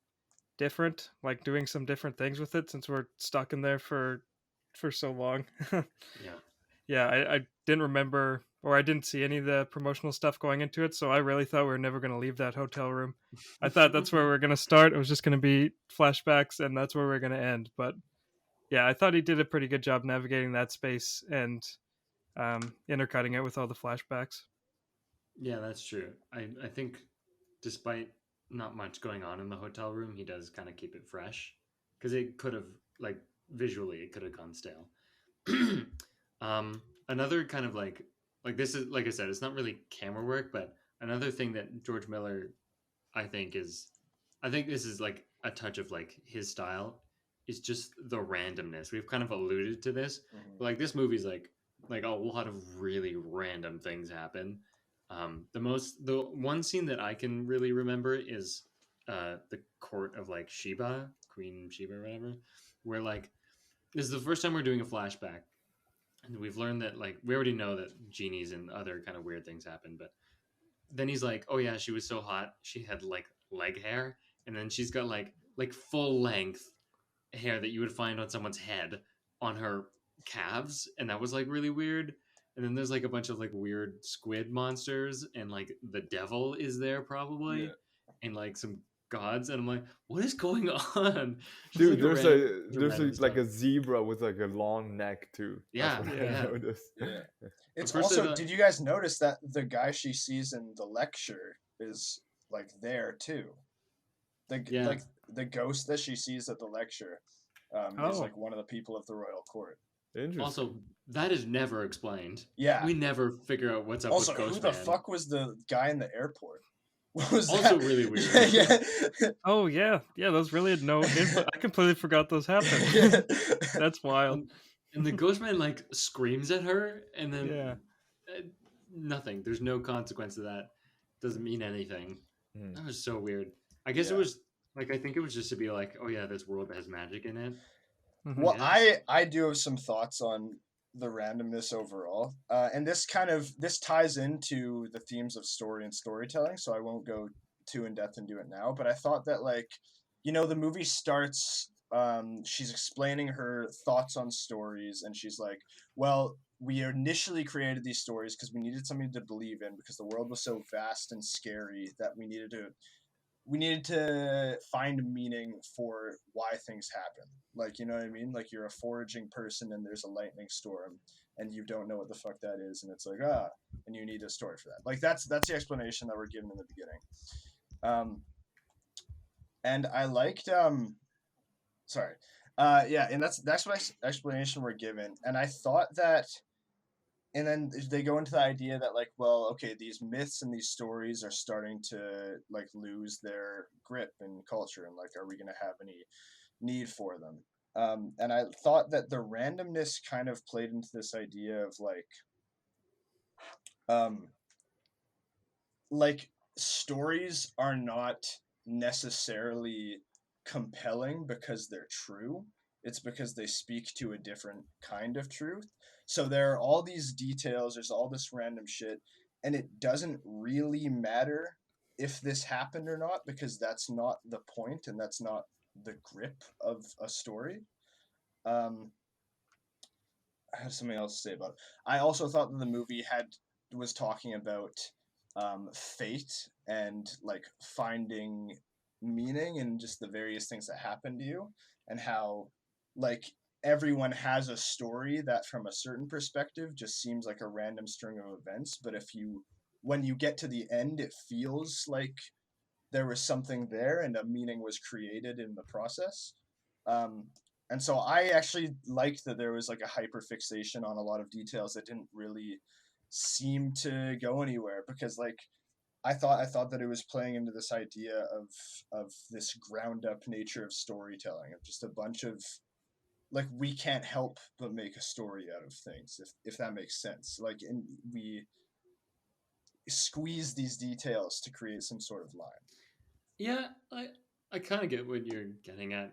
different, like doing some different things with it since we're stuck in there for so long. Yeah, I didn't remember, or I didn't see any of the promotional stuff going into it, so I really thought we were never going to leave that hotel room. I thought that's where we were going to start. It was just going to be flashbacks, and that's where we are going to end. But yeah, I thought he did a pretty good job navigating that space and intercutting it with all the flashbacks. Yeah, that's true. I think despite not much going on in the hotel room, he does kind of keep it fresh, because it could have, like, visually, it could have gone stale. Another kind of like this is, like I said, it's not really camera work, but another thing that George Miller, I think this is like a touch of like his style, is just the randomness. We've kind of alluded to this, but like this movie's like a lot of really random things happen. The one scene that I can really remember is the court of like Sheba, Queen Sheba or whatever, where like this is the first time we're doing a flashback, and we've learned that like we already know that genies and other kind of weird things happen, but then he's like, oh yeah, she was so hot, she had like leg hair, and then she's got like full length hair that you would find on someone's head on her calves, and that was like really weird. And then there's like a bunch of like weird squid monsters, and like the devil is there probably, and like some gods, and I'm like, what is going on? Dude, like there's like a zebra with like a long neck too. Yeah, yeah. It's also, did you guys notice that the guy she sees in the lecture is like there too? Like the ghost that she sees at the lecture is like one of the people of the royal court. Also, that is never explained. Yeah, we never figure out what's up also, with Ghost who the Man. Fuck was the guy in the airport? What was also that? Really weird. Yeah. Oh yeah, those really had no info. I completely forgot those happened. That's wild. And the Ghost Man like screams at her, and then nothing. There's no consequence to that. Doesn't mean anything. That was so weird. I guess it was like, I think it was just to be like, oh yeah, this world has magic in it. Well, I do have some thoughts on the randomness overall, and this ties into the themes of story and storytelling, so I won't go too in depth and do it now, but I thought that, like, the movie starts, she's explaining her thoughts on stories, and she's like, well, we initially created these stories because we needed something to believe in, because the world was so vast and scary that we needed to find meaning for why things happen. Like, you know what I mean? Like, you're a foraging person and there's a lightning storm and you don't know what the fuck that is, and it's like, and you need a story for that. Like, that's the explanation that we're given in the beginning. And I liked and that's the explanation we're given. And I thought that, and then they go into the idea that, like, well, okay, these myths and these stories are starting to, like, lose their grip in culture, and, like, are we going to have any need for them? And I thought that the randomness kind of played into this idea of, like stories are not necessarily compelling because they're true. It's because they speak to a different kind of truth. So there are all these details, there's all this random shit, and it doesn't really matter if this happened or not, because that's not the point, and that's not the grip of a story. I have something else to say about it. I also thought that the movie was talking about fate and, like, finding meaning in just the various things that happen to you, and how, like, everyone has a story that from a certain perspective just seems like a random string of events, but when you get to the end, it feels like there was something there and a meaning was created in the process. And so I actually liked that there was, like, a hyperfixation on a lot of details that didn't really seem to go anywhere, because, like, I thought that it was playing into this idea of this ground up nature of storytelling, of just a bunch of, like, we can't help but make a story out of things, if that makes sense. Like, and we squeeze these details to create some sort of line. Yeah, I kind of get what you're getting at.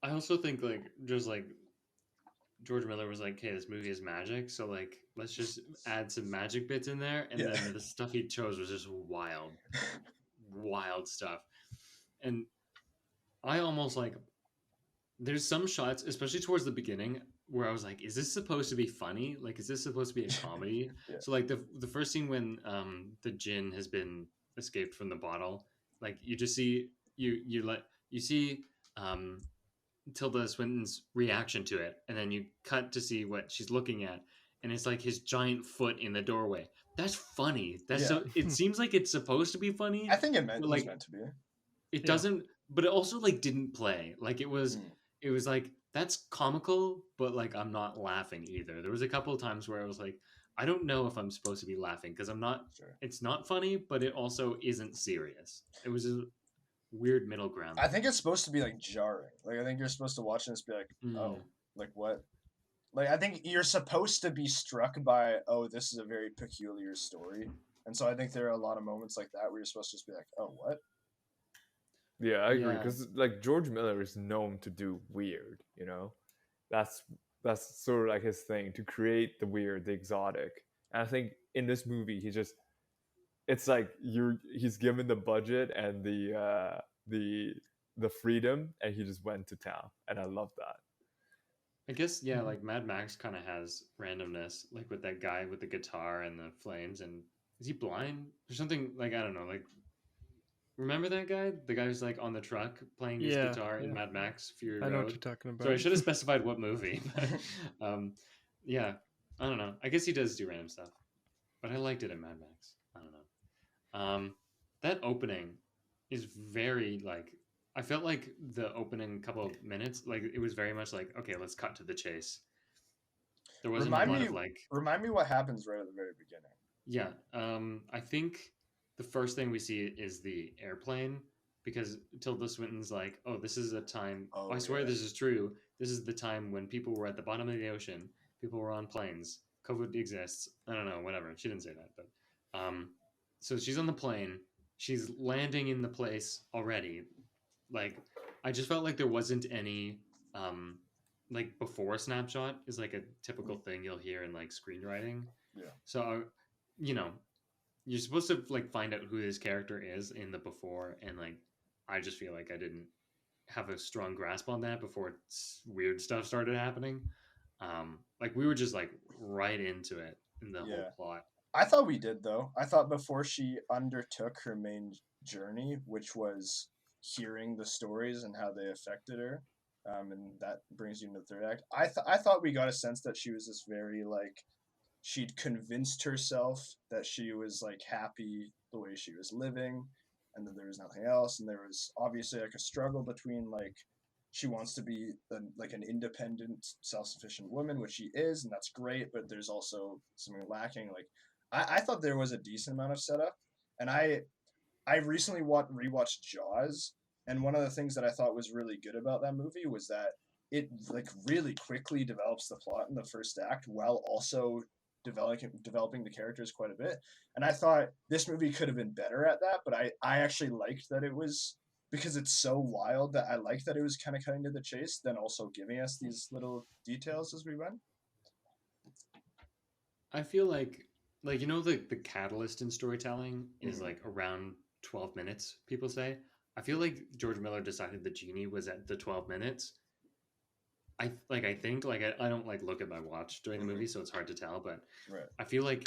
I also think, like, just like George Miller was like, hey, this movie is magic, so, like, let's just add some magic bits in there, and then the stuff he chose was just wild stuff. And I almost, like, there's some shots, especially towards the beginning, where I was like, is this supposed to be funny? Like, is this supposed to be a comedy? So, like, the first scene when the djinn has been escaped from the bottle, like, you just see you see Tilda Swinton's reaction to it, and then you cut to see what she's looking at, and it's like his giant foot in the doorway. That's funny. So it seems like it's supposed to be funny. I think it was meant to be. It doesn't, but it also, like, didn't play. Like, it was like, that's comical, but, like, I'm not laughing either. There was a couple of times where I was like, I don't know if I'm supposed to be laughing, because I'm not. Sure. It's not funny, but it also isn't serious. It was a weird middle ground. I think it's supposed to be, like, jarring. Like, I think you're supposed to watch this and be like, oh, like, what? Like, I think you're supposed to be struck by, oh, this is a very peculiar story. And so I think there are a lot of moments like that where you're supposed to just be like, oh, what? Yeah, I agree. Because like George Miller is known to do weird. That's sort of like his thing, to create the weird, the exotic. And I think in this movie, it's like he's given the budget and the freedom, and he just went to town, and I love that. I guess, yeah, like Mad Max kind of has randomness, like with that guy with the guitar and the flames. And is he blind or something? Like, I don't know. Like, remember that guy? The guy who's like on the truck playing his guitar in Mad Max Fury Road. I know what you're talking about. So I should have specified what movie. But, yeah, I don't know. I guess he does do random stuff, but I liked it in Mad Max. I don't know. That opening is very like. I felt like the opening couple of minutes, like it was very much like, okay, let's cut to the chase. There wasn't a lot of like. Remind me what happens right at the very beginning. Yeah, I think the first thing we see is the airplane, because Tilda Swinton's like, oh, this is a time. Oh, I swear this is true. This is the time when people were at the bottom of the ocean. People were on planes. COVID exists. I don't know, whatever. She didn't say that, but so she's on the plane. She's landing in the place already. Like, I just felt like there wasn't any like before snapshot is like a typical thing you'll hear in like screenwriting. Yeah. So you're supposed to like find out who this character is in the before, and like I just feel like I didn't have a strong grasp on that before weird stuff started happening. Like we were just like right into it in the whole plot. I thought we did, though. I thought before she undertook her main journey, which was hearing the stories and how they affected her, and that brings you into the third act. I thought we got a sense that she was this very like, she'd convinced herself that she was like happy the way she was living, and that there was nothing else. And there was obviously like a struggle between like, she wants to be like an independent, self-sufficient woman, which she is, and that's great. But there's also something lacking. Like, I thought there was a decent amount of setup, and I recently rewatched Jaws, and one of the things that I thought was really good about that movie was that it like really quickly develops the plot in the first act while also developing the characters quite a bit. And I thought this movie could have been better at that, but I actually liked that it was, because it's so wild, that I liked that it was kind of cutting to the chase, then also giving us these little details as we went. I feel like the catalyst in storytelling is like around 12 minutes, people say. I feel like George Miller decided the genie was at the 12 minutes. I think I don't like look at my watch during the movie, so it's hard to tell, but I feel like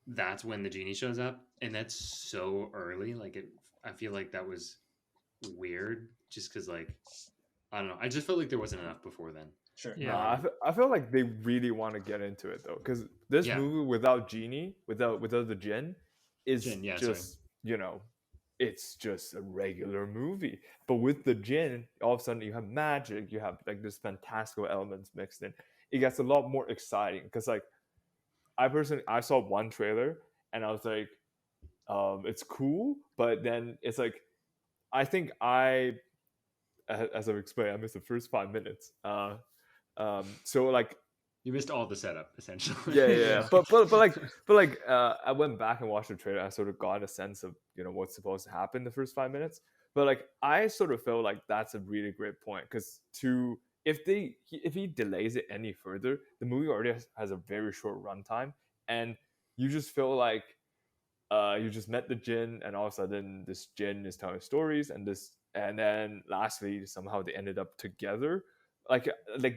that's when the genie shows up, and that's so early. Like I feel like that was weird, just because like I don't know. I just felt like there wasn't enough before then. Sure. Yeah. I feel like they really want to get into it though, because this movie without genie, without the djinn, is just it's just a regular movie. But with the djinn, all of a sudden you have magic, you have like this fantastical elements mixed in. It gets a lot more exciting, because like I saw one trailer and I was like, it's cool, but then it's like, I think as I've explained, I missed the first 5 minutes. So like, you missed all the setup essentially. Yeah. but I went back and watched the trailer. I sort of got a sense of what's supposed to happen the first 5 minutes. But like, I sort of feel like that's a really great point, because if he delays it any further, the movie already has a very short runtime, and you just feel like you just met the djinn, and all of a sudden this djinn is telling stories, and then lastly somehow they ended up together. Like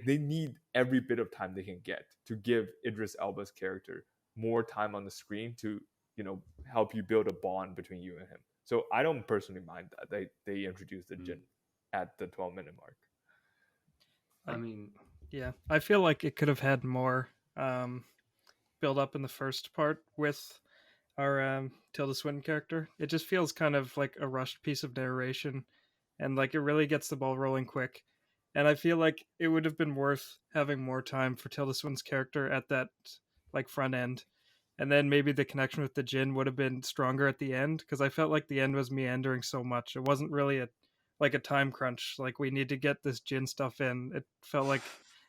they need every bit of time they can get to give Idris Elba's character more time on the screen to help you build a bond between you and him. So I don't personally mind that they introduced the djinn at the 12-minute mark. I mean, yeah, I feel like it could have had more build up in the first part with our Tilda Swinton character. It just feels kind of like a rushed piece of narration, and like it really gets the ball rolling quick. And I feel like it would have been worth having more time for Tilda Swinton's character at that like front end. And then maybe the connection with the djinn would have been stronger at the end, because I felt like the end was meandering so much. It wasn't really a time crunch. Like, we need to get this djinn stuff in. It felt like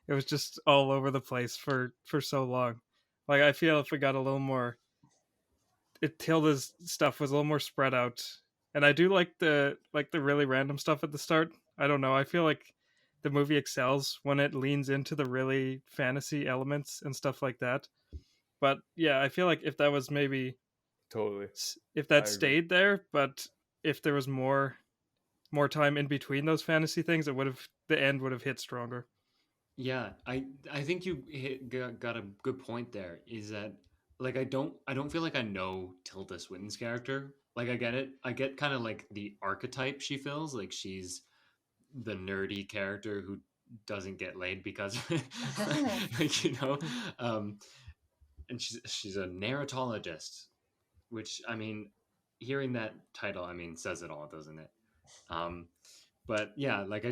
it was just all over the place for so long. Like, I feel if we got a little more, Tilda's stuff was a little more spread out And I do like the really random stuff at the start. I don't know. I feel like the movie excels when it leans into the really fantasy elements and stuff like that. But yeah, I feel like if that was maybe Totally. if that stayed there, but if there was more time in between those fantasy things, the end would have hit stronger. Yeah, I think you got a good point there. Is that like I don't feel like I know Tilda Swinton's character. Like I get it. I get kind of like the archetype she fills. Like she's the nerdy character who doesn't get laid because like and she's a narratologist, which I mean, hearing that title, I mean, says it all, doesn't it? But yeah, like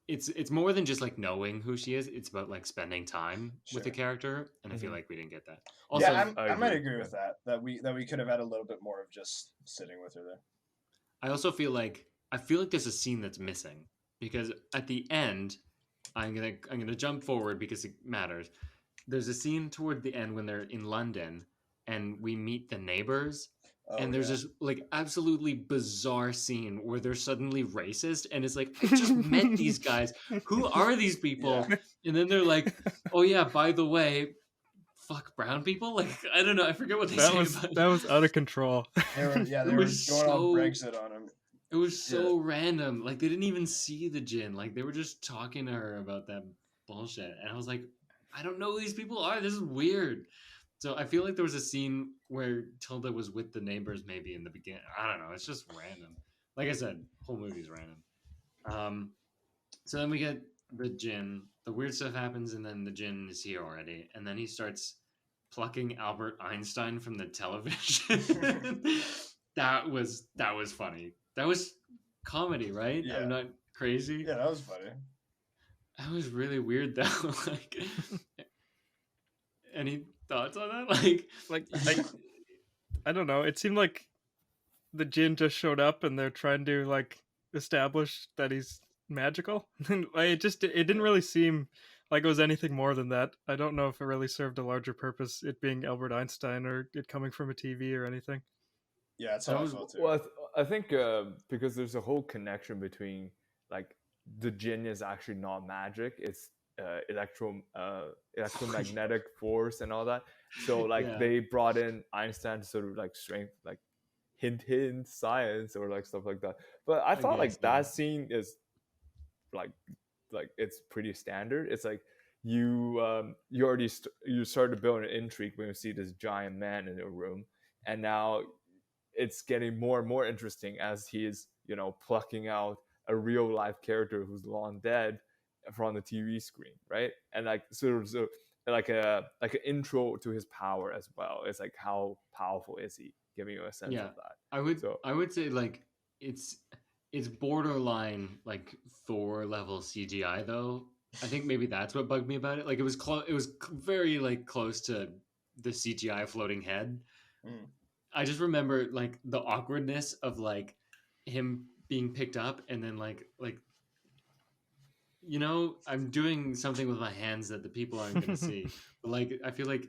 it's more than just like knowing who she is. It's about like spending time with the character, and I feel like we didn't get that. Also, yeah, I might agree with that. That we could have had a little bit more of just sitting with her there. I also feel like there's a scene that's missing because at the end, I'm gonna jump forward because it matters. There's a scene toward the end when they're in London, and we meet the neighbors. And there's this like absolutely bizarre scene where they're suddenly racist, and it's like, I just met these guys. Who are these people? Yeah. And then they're like, oh yeah, by the way, fuck brown people. Like I don't know, I forget what they say. That was out of control. They were going all Brexit on him. It was so random. Like they didn't even see the gin. Like they were just talking to her about that bullshit, and I was like, I don't know who these people are. This is weird. So I feel like there was a scene where Tilda was with the neighbors maybe in the beginning. I don't know. It's just random. Like I said, whole movie's random. So then we get the djinn. The weird stuff happens, and then the djinn is here already. And then he starts plucking Albert Einstein from the television. That was funny. That was comedy, right? Yeah. I'm not crazy. Yeah, that was funny. That was really weird, though. Like, any thoughts on that? Like I don't know. It seemed like the djinn just showed up and they're trying to like establish that he's magical. It didn't really seem like it was anything more than that. I don't know if it really served a larger purpose, it being Albert Einstein or it coming from a TV or anything. Yeah, that's how I felt too. Well, I think because there's a whole connection between like the djinn is actually not magic. It's electromagnetic force and all that. So like they brought in Einstein to sort of like strength, like hint science or like stuff like that. But I thought like that scene is like it's pretty standard. It's like you already you start to build an intrigue when you see this giant man in a room, and now it's getting more and more interesting as he is plucking out a real life character who's long dead from the TV screen, right? And like sort of like an intro to his power as well. It's like how powerful is he, giving you a sense of that. I would say like it's borderline like Thor level CGI though. I think maybe that's what bugged me about it. Like it was very like close to the CGI floating head. I just remember like the awkwardness of like him being picked up and then like I'm doing something with my hands that the people aren't going to see. But like, I feel like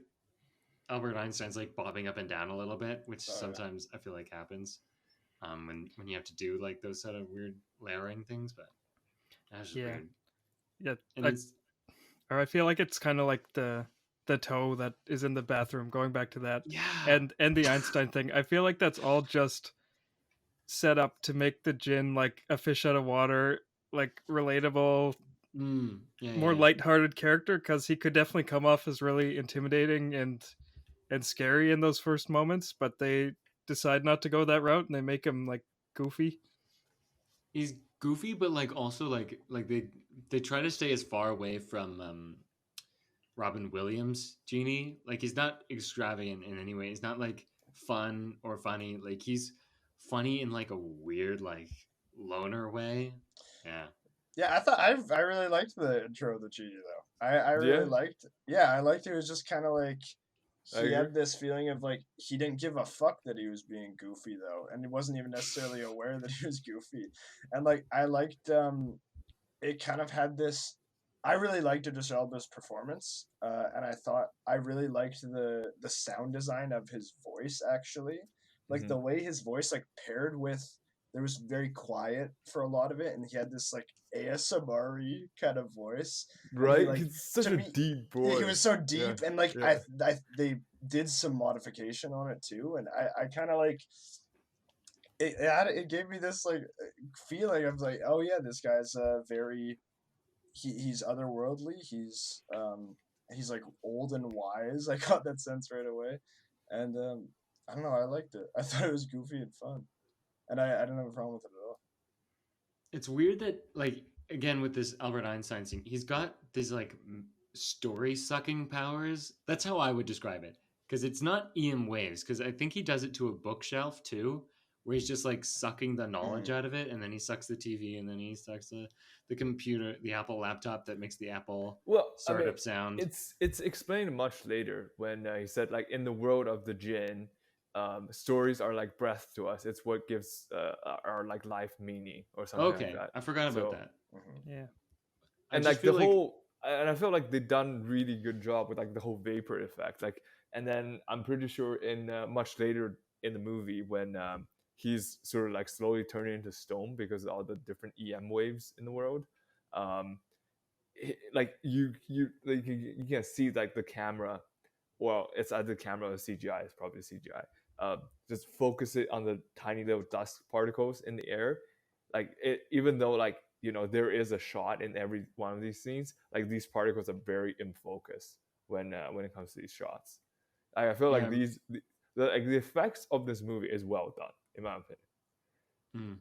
Albert Einstein's like bobbing up and down a little bit, which sometimes I feel like happens when you have to do like those sort of weird layering things. But that's just weird. Yeah, I feel like it's kind of like the toe that is in the bathroom. Going back to that, and the Einstein thing. I feel like that's all just set up to make the djinn like a fish out of water, like relatable. More lighthearted character, because he could definitely come off as really intimidating and scary in those first moments, but they decide not to go that route and they make him like goofy. He's goofy, but like also like they try to stay as far away from Robin Williams genie. Like he's not extravagant in any way. He's not like fun or funny. Like he's funny in like a weird like loner way. Yeah, I thought I really liked the intro of the genie though. I really liked. Yeah, I liked it. It was just kind of like he had this feeling of like he didn't give a fuck that he was being goofy though, and he wasn't even necessarily aware that he was goofy. And like I liked it kind of had this. I really liked Idris Elba's performance, and I thought I really liked the sound design of his voice actually, like the way his voice like paired with there was very quiet for a lot of it, and he had this like ASMR kind of voice. Right? He like It's such a deep voice. he was so deep, Yeah. and like Yeah. they did some modification on it too, and I kind of like it gave me this like feeling of like, oh yeah, this guy's very he's otherworldly. He's like old and wise. I got that sense right away, and I don't know. I liked it. I thought it was goofy and fun, and I don't have a problem with it at all. It's weird that like again with this Albert Einstein scene, he's got this like story sucking powers. That's how I would describe it. Because it's not EM waves. Because I think he does it to a bookshelf too, where he's just like sucking the knowledge out of it, and then he sucks the TV, and then he sucks the computer, the Apple laptop that makes the Apple startup sound. It's explained much later when he said like in the world of the jinn, stories are like breath to us. It's what gives our like life meaning or something like that. I forgot about that. Yeah, and like the whole, and I feel like they done really good job with like the whole vapor effect. Like, and then I'm pretty sure in much later in the movie when he's sort of like slowly turning into stone because of all the different EM waves in the world. Like you can see like the camera. Well, it's either camera or CGI. It's probably CGI. Just focus it on the tiny little dust particles in the air. Like it, even though like there is a shot in every one of these scenes, like these particles are very in focus when it comes to these shots. I feel like the effects of this movie is well done in my opinion.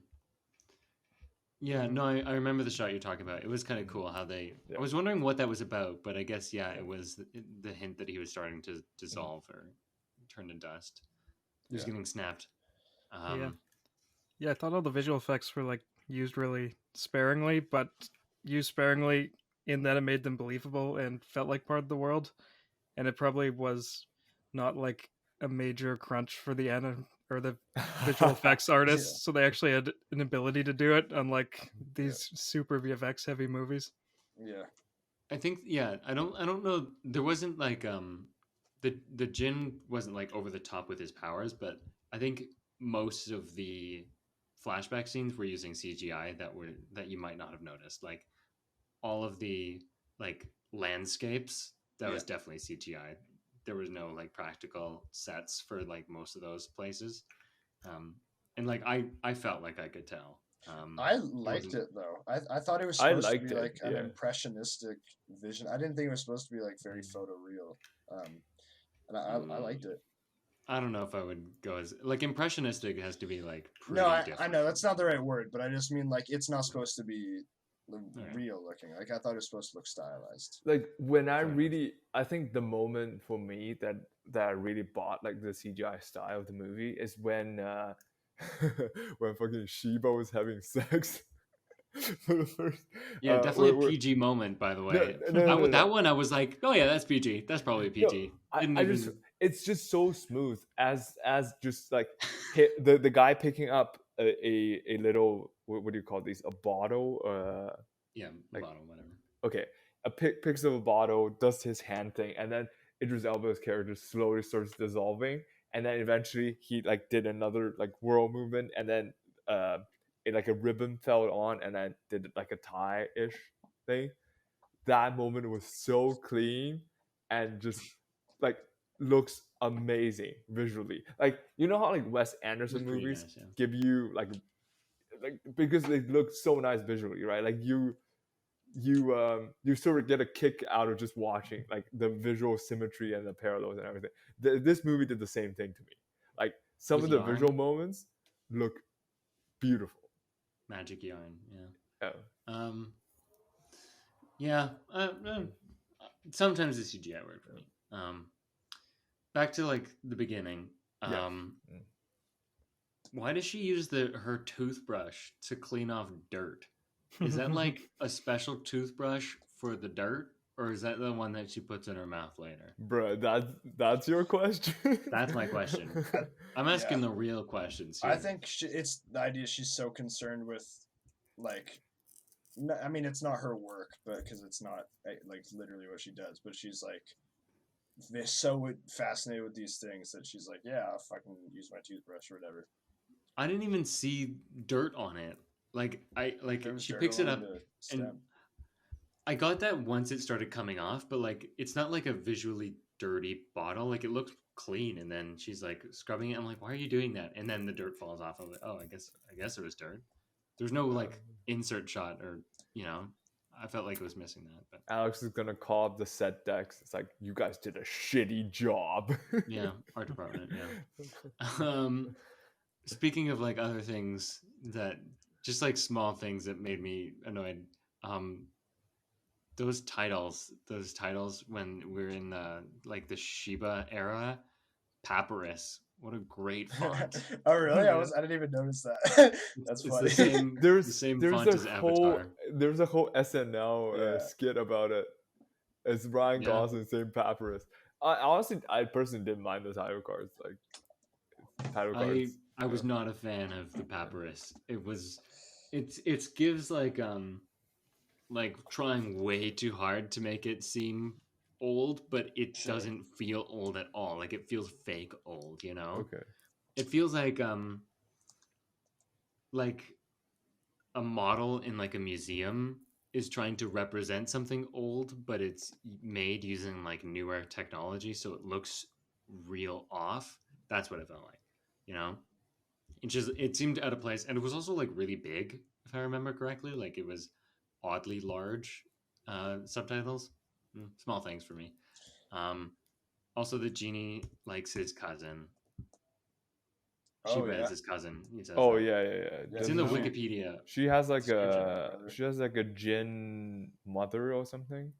Yeah, no, I remember the shot you're talking about. It was kind of cool how they. I was wondering what that was about, but I guess it was the hint that he was starting to dissolve or turn to dust. He was getting snapped. Yeah, I thought all the visual effects were like used really sparingly, but used sparingly in that it made them believable and felt like part of the world. And it probably was not like a major crunch for the or the visual effects artists, so they actually had an ability to do it, unlike these super VFX heavy movies. Yeah, I think I don't know. There wasn't like the Jinn wasn't like over the top with his powers, but I think most of the flashback scenes were using CGI that you might not have noticed. Like all of the like landscapes, that was definitely CGI. There was no like practical sets for like most of those places. And like I felt like I could tell. I liked it though. I thought it was supposed to be like an impressionistic vision. I didn't think it was supposed to be like very photoreal. And I liked it. I don't know if I would go as like impressionistic. Has to be like pretty I know that's not the right word, but I just mean like it's not supposed to be real looking. Like I thought it was supposed to look stylized. Like when I think the moment for me that I really bought like the CGI style of the movie is when when fucking Shiba was having sex for the first. Definitely a PG moment, by the way. That one I was like, oh yeah, that's PG. That's probably PG. It's just so smooth as just like the guy picking up a little, what do you call these, a bottle, bottle, whatever. Okay, picks up a bottle, does his hand thing, and then Idris Elba's character slowly starts dissolving, and then eventually he like did another like whirl movement, and then like a ribbon fell on, and then did like a tie-ish thing. That moment was so clean and just like looks amazing visually. Like how like Wes Anderson movies give you like because they look so nice visually, right? Like you sort of get a kick out of just watching like the visual symmetry and the parallels and everything. This movie did the same thing to me. Like some of the visual moments look beautiful. Magic yarn, sometimes the CGI worked for me. Back to like the beginning. Why does she use her toothbrush to clean off dirt? Is that like a special toothbrush for the dirt, or is that the one that she puts in her mouth later? Bruh, that's your question? That's my question. I'm asking the real questions here. I think it's the idea she's so concerned with, like, I mean, it's not her work, but because it's not like literally what she does, but she's like so fascinated with these things that she's like, yeah, I'll fucking use my toothbrush or whatever. I didn't even see dirt on it. Like she picks it up and I got that once it started coming off, but like it's not like a visually dirty bottle. Like it looks clean, and then she's like scrubbing it. I'm like, why are you doing that? And then the dirt falls off. I'm like, oh, I guess it was dirt. There's no like insert shot or I felt like it was missing that. But Alex is gonna call up the set decks. It's like, you guys did a shitty job. Yeah, art department. Yeah. Speaking of like other things that just like small things that made me annoyed. Those titles when we're in like the Shiba era, papyrus. What a great font! Oh really? I didn't even notice that. That's funny. The same font as Avatar. There's a whole SNL skit about it. It's Ryan Gosling saying papyrus. I personally didn't mind the title cards. Like title cards. I was not a fan of the papyrus. It gives like trying way too hard to make it seem old, but it doesn't feel old at all. Like it feels fake old, Okay. It feels like a model in like a museum is trying to represent something old, but it's made using like newer technology, so it looks real off. That's what it felt like, it seemed out of place, and it was also like really big, if I remember correctly. Like it was oddly large subtitles. Small things for me. Also, the genie likes his cousin. Shiba is his cousin. He says that. Yeah. It's in the Wikipedia. She has like a Jin mother or something.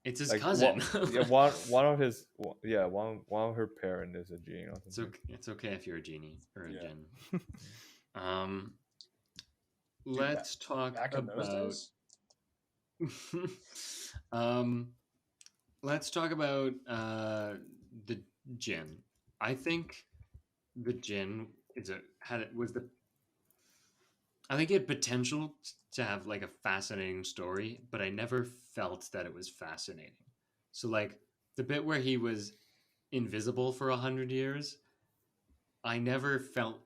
It's his cousin. One of her parents is a genie or something. It's okay if you're a genie or a Jin. Let's talk about. Let's talk about the Jin. I think the Jin I think it had potential to have like a fascinating story, but I never felt that it was fascinating. So like the bit where he was invisible for 100 years, I never felt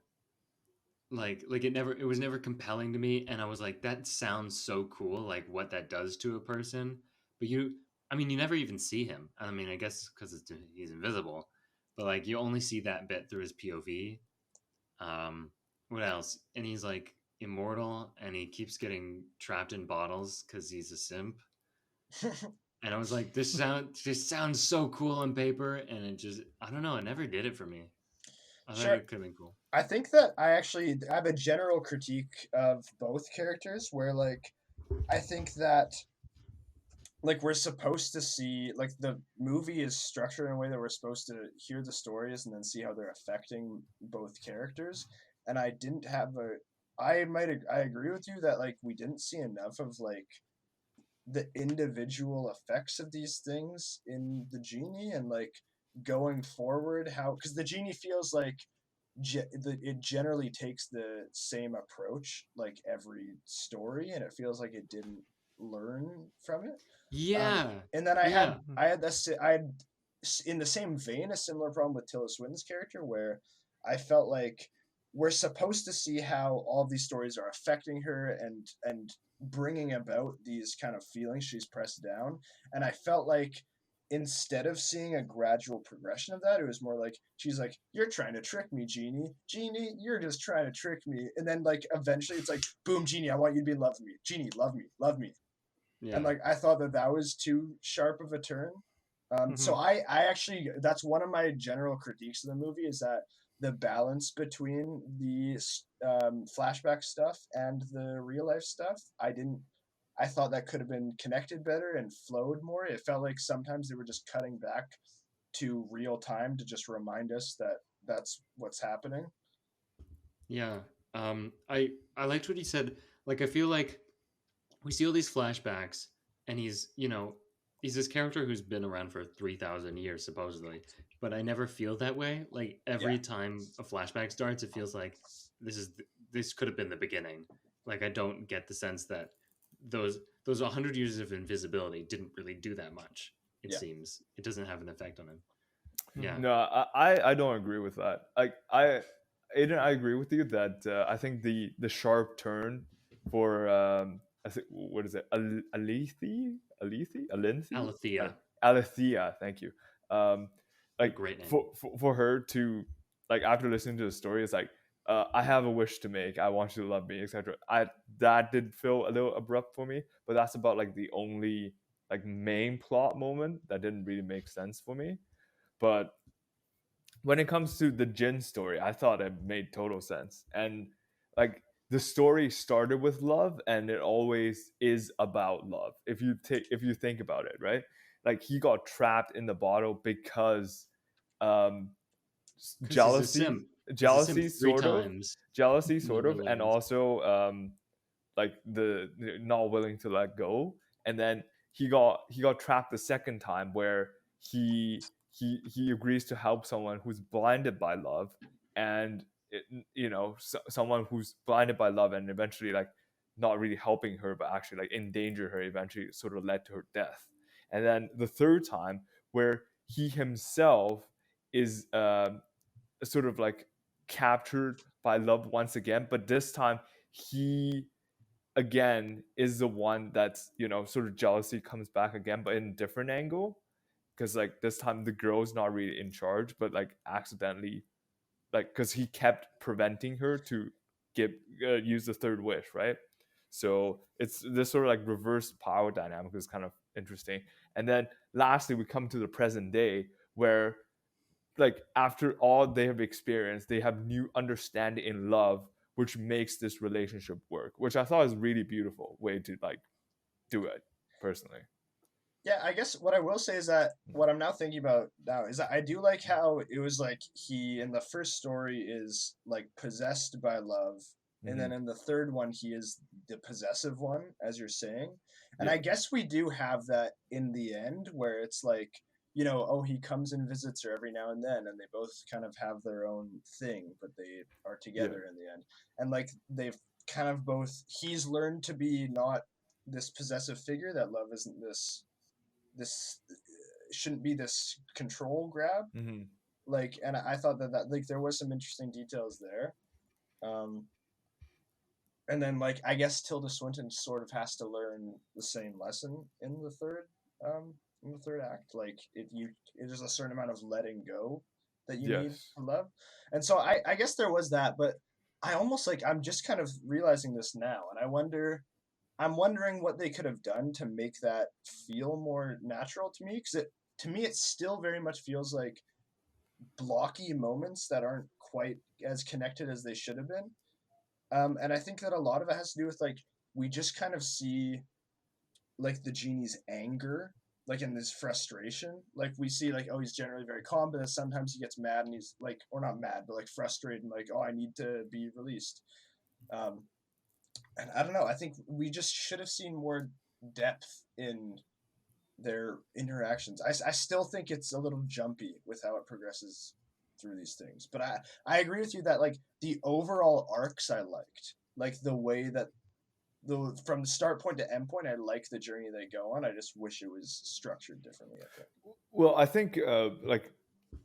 like it was never compelling to me, and I was like, that sounds so cool, like what that does to a person. But you never even see him. I mean, I guess because he's invisible, but like you only see that bit through his POV. What else? And he's like immortal, and he keeps getting trapped in bottles because he's a simp. And I was like, this sounds so cool on paper, and it just, I don't know, it never did it for me. I thought it could have been cool. I think that I have a general critique of both characters where like I think that like we're supposed to see, like the movie is structured in a way that we're supposed to hear the stories and then see how they're affecting both characters. And I didn't have I agree with you that like we didn't see enough of like the individual effects of these things in the genie, and like going forward because the genie feels like it generally takes the same approach like every story, and it feels like it didn't learn from it. And then I had in the same vein a similar problem with Tilda Swinton's character, where I felt like we're supposed to see how all of these stories are affecting her and bringing about these kind of feelings she's pressed down, and I felt like instead of seeing a gradual progression of that, it was more like she's like, you're trying to trick me, Genie, you're just trying to trick me, and then like eventually it's like, boom, Genie, I want you to be in love with me, Genie, love me. And like I thought that was too sharp of a turn. So I actually, that's one of my general critiques of the movie, is that the balance between the flashback stuff and the real life stuff, I thought that could have been connected better and flowed more. It felt like sometimes they were just cutting back to real time to just remind us that that's what's happening. Yeah. I liked what he said. Like, I feel like we see all these flashbacks, and he's this character who's been around for 3,000 years, supposedly. But I never feel that way. Like, every time a flashback starts, it feels like this could have been the beginning. Like, I don't get the sense that those 100 years of invisibility didn't really do that much. It seems it doesn't have an effect on him. Yeah. No, I don't agree with that. Like Aidan, I agree with you that I think the sharp turn for I think, what is it, Alethea. Alethea, thank you. Like Great name. For her to, like, after listening to the story, it's like, I have a wish to make. I want you to love me, etc. That did feel a little abrupt for me, but that's about like the only like main plot moment that didn't really make sense for me. But when it comes to the Jin story, I thought it made total sense. And like the story started with love and it always is about love. If you think about it, right? Like he got trapped in the bottle because um jealousy jealousy sort of jealousy sort of and also like the not willing to let go. And then he got trapped the second time where he agrees to help someone who's blinded by love. And someone who's blinded by love and eventually like not really helping her but actually like endanger her, eventually sort of led to her death. And then the third time where he himself is sort of like captured by love once again, but this time he again is the one that's sort of jealousy comes back again, but in a different angle, because like this time the girl's not really in charge, but like accidentally, like because he kept preventing her to use the third wish, right? So it's this sort of like reverse power dynamic is kind of interesting. And then lastly, we come to the present day where like after all they have experienced, they have new understanding in love, which makes this relationship work, which I thought is a really beautiful way to like do it personally. Yeah, I guess what I will say is that what I'm now thinking about now is that I do like how it was like he in the first story is like possessed by love, and then in the third one he is the possessive one, as you're saying. And I guess we do have that in the end where it's like, oh, he comes and visits her every now and then, and they both kind of have their own thing, but they are together in the end. And like they've kind of both, he's learned to be not this possessive figure, that love isn't this shouldn't be this control grab. Like, and I thought that like there was some interesting details there. And then like I guess Tilda Swinton sort of has to learn the same lesson in the third act. Like it is a certain amount of letting go that you need to love. And so I guess there was that, but I almost like I'm just kind of realizing this now, and I'm wondering what they could have done to make that feel more natural to me, because to me it still very much feels like blocky moments that aren't quite as connected as they should have been. And I think that a lot of it has to do with like we just kind of see like the genie's anger, like in this frustration. Like we see like, oh, he's generally very calm, but then sometimes he gets mad and he's like, or not mad, but like frustrated and like, oh, I need to be released. And I don't know, I think we just should have seen more depth in their interactions. I still think it's a little jumpy with how it progresses through these things. But I agree with you that like the overall arcs I liked. Like the way that from the start point to end point, I like the journey they go on. I just wish it was structured differently, I think. Well, I think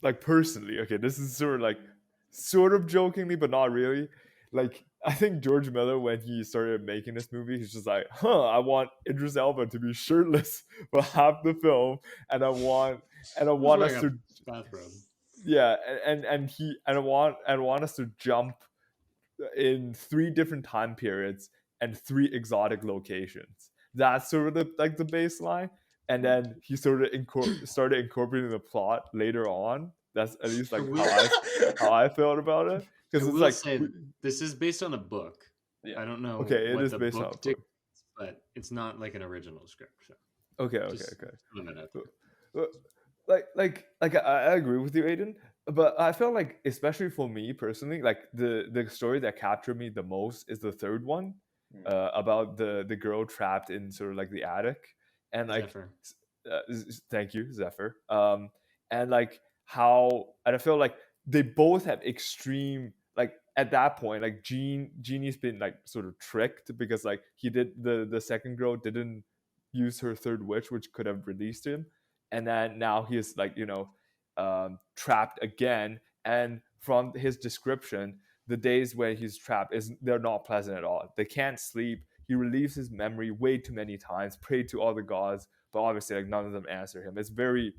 like personally, okay, this is sort of jokingly, but not really. Like I think George Miller, when he started making this movie, he's just like, I want Idris Elba to be shirtless for half the film, and I want us to bathrobe. Yeah, and I want us to jump in 3 different time periods and 3 exotic locations. That's sort of like the baseline, and then he sort of started incorporating the plot later on. That's at least like how I felt about it. Because it's like say, this is based on a book. Yeah. I don't know. Okay, it is based on a book, but it's not like an original script. So. Okay. Like I agree with you, Aidan. But I felt like, especially for me personally, like the story that captured me the most is the third one, about the girl trapped in sort of like the attic, and like thank you, Zephyr. And like how, and I feel like they both have extreme, like at that point, like Genie's been like sort of tricked, because like he did the second girl didn't use her third wish, which could have released him, and then now he is like trapped again. And from his description, the days when he's trapped they're not pleasant at all. They can't sleep. He relieves his memory way too many times, prayed to all the gods, but obviously like none of them answer him. It's very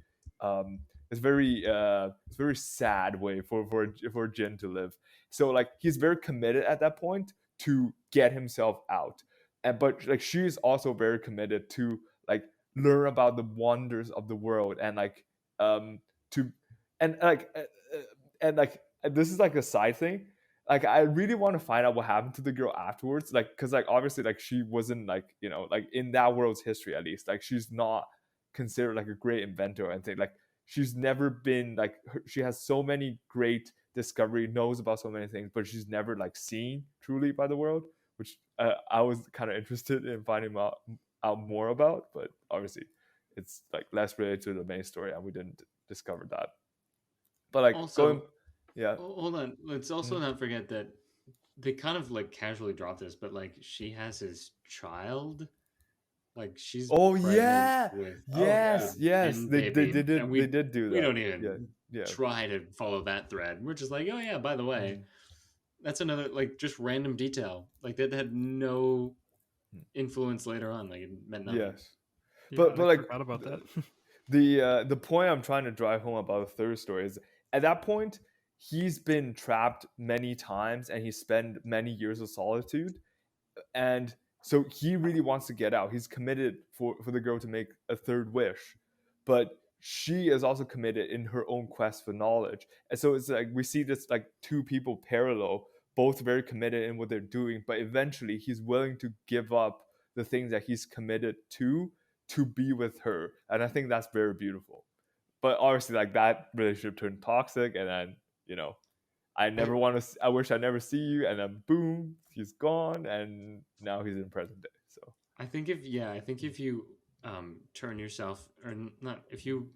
it's very sad way for Jin to live. So like he's very committed at that point to get himself out. But like she's also very committed to like learn about the wonders of the world and like to and like and like this is like a side thing. Like I really want to find out what happened to the girl afterwards, like because like obviously like she wasn't like like in that world's history at least, like she's not considered like a great inventor or anything. Like she's never been like she has so many great discovery, knows about so many things, but she's never like seen truly by the world, which I was kind of interested in finding out more about, but obviously it's like less related to the main story and we didn't discover that. But like also, yeah, hold on, let's also not forget that they kind of like casually dropped this, but like she has his child, like she's yes they did do that. We don't even try to follow that thread. We're just like, oh yeah, by the way, that's another like just random detail like that had no influence later on, like it meant nothing. Yes, but like I forgot about that. The point I'm trying to drive home about the third story is at that point he's been trapped many times and he spent many years of solitude, and so he really wants to get out. He's committed for the girl to make a third wish, but she is also committed in her own quest for knowledge. And so it's like we see this like two people parallel, both very committed in what they're doing, but eventually he's willing to give up the things that he's committed to be with her. And I think that's very beautiful. But obviously like that relationship turned toxic, and then I wish I never see you, and then boom, he's gone, and now he's in present day. So I think if you turn yourself, or not, if you,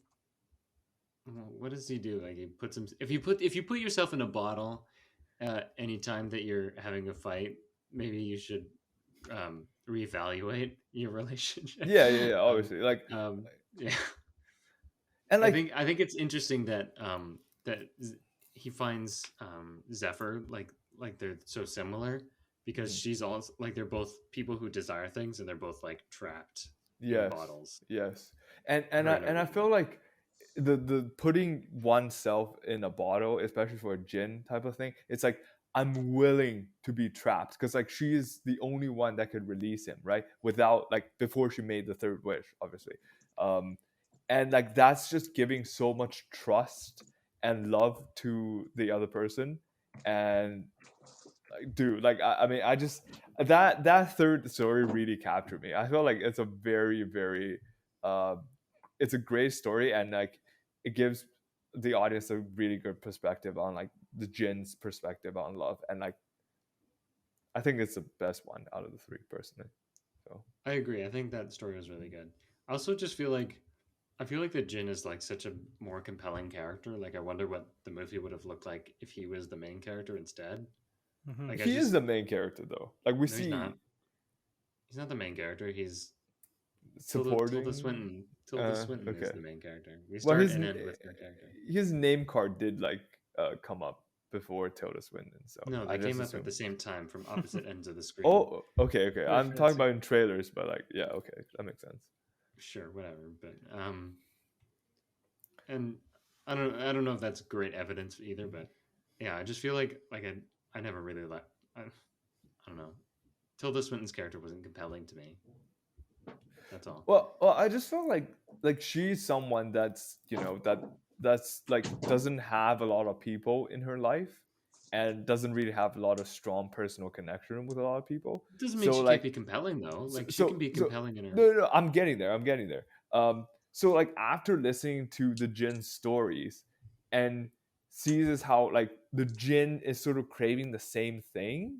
what does he do? Like he puts him, if you put yourself in a bottle anytime that you're having a fight, maybe you should reevaluate your relationship. Yeah, obviously. Yeah. And like I think it's interesting that that he finds Zephyr like they're so similar, because she's also like they're both people who desire things, and they're both like trapped in bottles. Yes. And I feel like the putting oneself in a bottle, especially for a Jin type of thing, it's like I'm willing to be trapped, because like she is the only one that could release him, right? Without like before she made the third wish, obviously. And like that's just giving so much trust and love to the other person. And like, dude, like I mean, I just that third story really captured me. I feel like it's a very, very it's a great story, and like it gives the audience a really good perspective on like the Jin's perspective on love, and like I think it's the best one out of the three personally. So I agree. I think that story was really good. I also just feel like the Jin is like such a more compelling character. Like I wonder what the movie would have looked like if he was the main character instead. Mm-hmm. Like he is the main character though. Like we see, he's not the main character. He's supporting. Tilda Swinton. Tilda Swinton is the main character. We start and end with her character. His name card did like come up before Tilda Swinton. So no, they came up at the same time from opposite ends of the screen. Oh, okay. I'm talking about in trailers, but like, yeah, okay, that makes sense. Sure, whatever. But and I don't know if that's great evidence either, but yeah, I just feel like I never really I don't know. Tilda Swinton's character wasn't compelling to me. That's all. Well, I just felt like she's someone that's that's like doesn't have a lot of people in her life, and doesn't really have a lot of strong personal connection with a lot of people. It doesn't mean she can't be compelling though. Like she can be compelling in her. No, I'm getting there. So like after listening to the Jin stories and sees how like the Jin is sort of craving the same thing,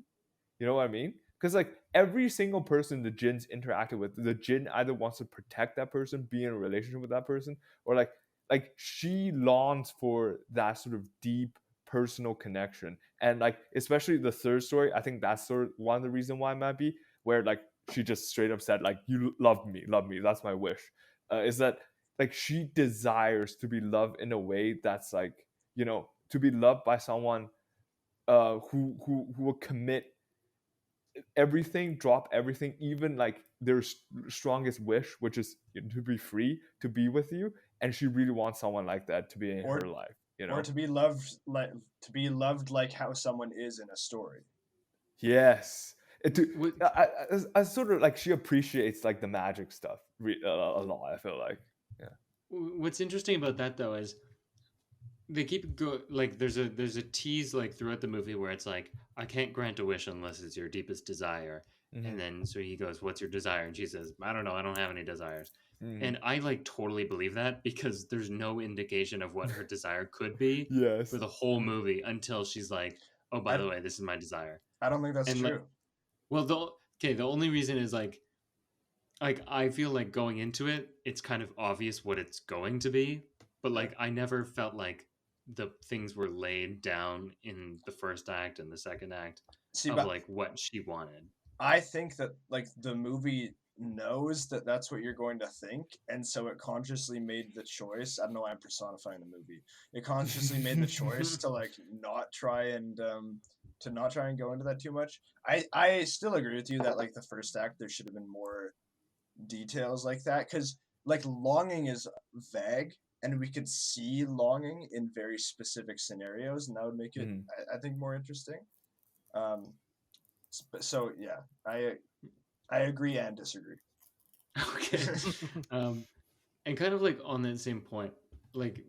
you know what I mean? Because like every single person the Jin's interacted with, the Jin either wants to protect that person, be in a relationship with that person, or like she longs for that sort of deep personal connection. And like especially the third story, I think that's sort of one of the reasons why it might be, where like she just straight up said like, you love me, that's my wish, is that like she desires to be loved in a way that's like, to be loved by someone who will commit everything, drop everything, even like their strongest wish, which is to be free, to be with you, and she really wants someone like that to be in her life, you know, or to be loved like how someone is in a story. Yes. I sort of like, she appreciates like the magic stuff a lot, I feel like. Yeah. What's interesting about that though is they keep like there's a tease like throughout the movie where it's like, I can't grant a wish unless it's your deepest desire. Mm-hmm. And then so he goes, what's your desire? And she says, I don't know, I don't have any desires. Mm-hmm. And I like totally believe that, because there's no indication of what her desire could be yes. for the whole movie until she's like, oh, by the way, this is my desire. I don't think that's true. Like, well, the only reason is like I feel like going into it, it's kind of obvious what it's going to be, but like I never felt like the things were laid down in the first act and the second act of like what she wanted. I think that like the movie knows that that's what you're going to think, and so it consciously made the choice. I don't know why I'm personifying the movie. It consciously made the choice to like not try and go into that too much. I still agree with you that like the first act there should have been more details like that, because like longing is vague, and we could see longing in very specific scenarios, and that would make it I think more interesting. So yeah, I agree and disagree. Okay. And kind of like on that same point, like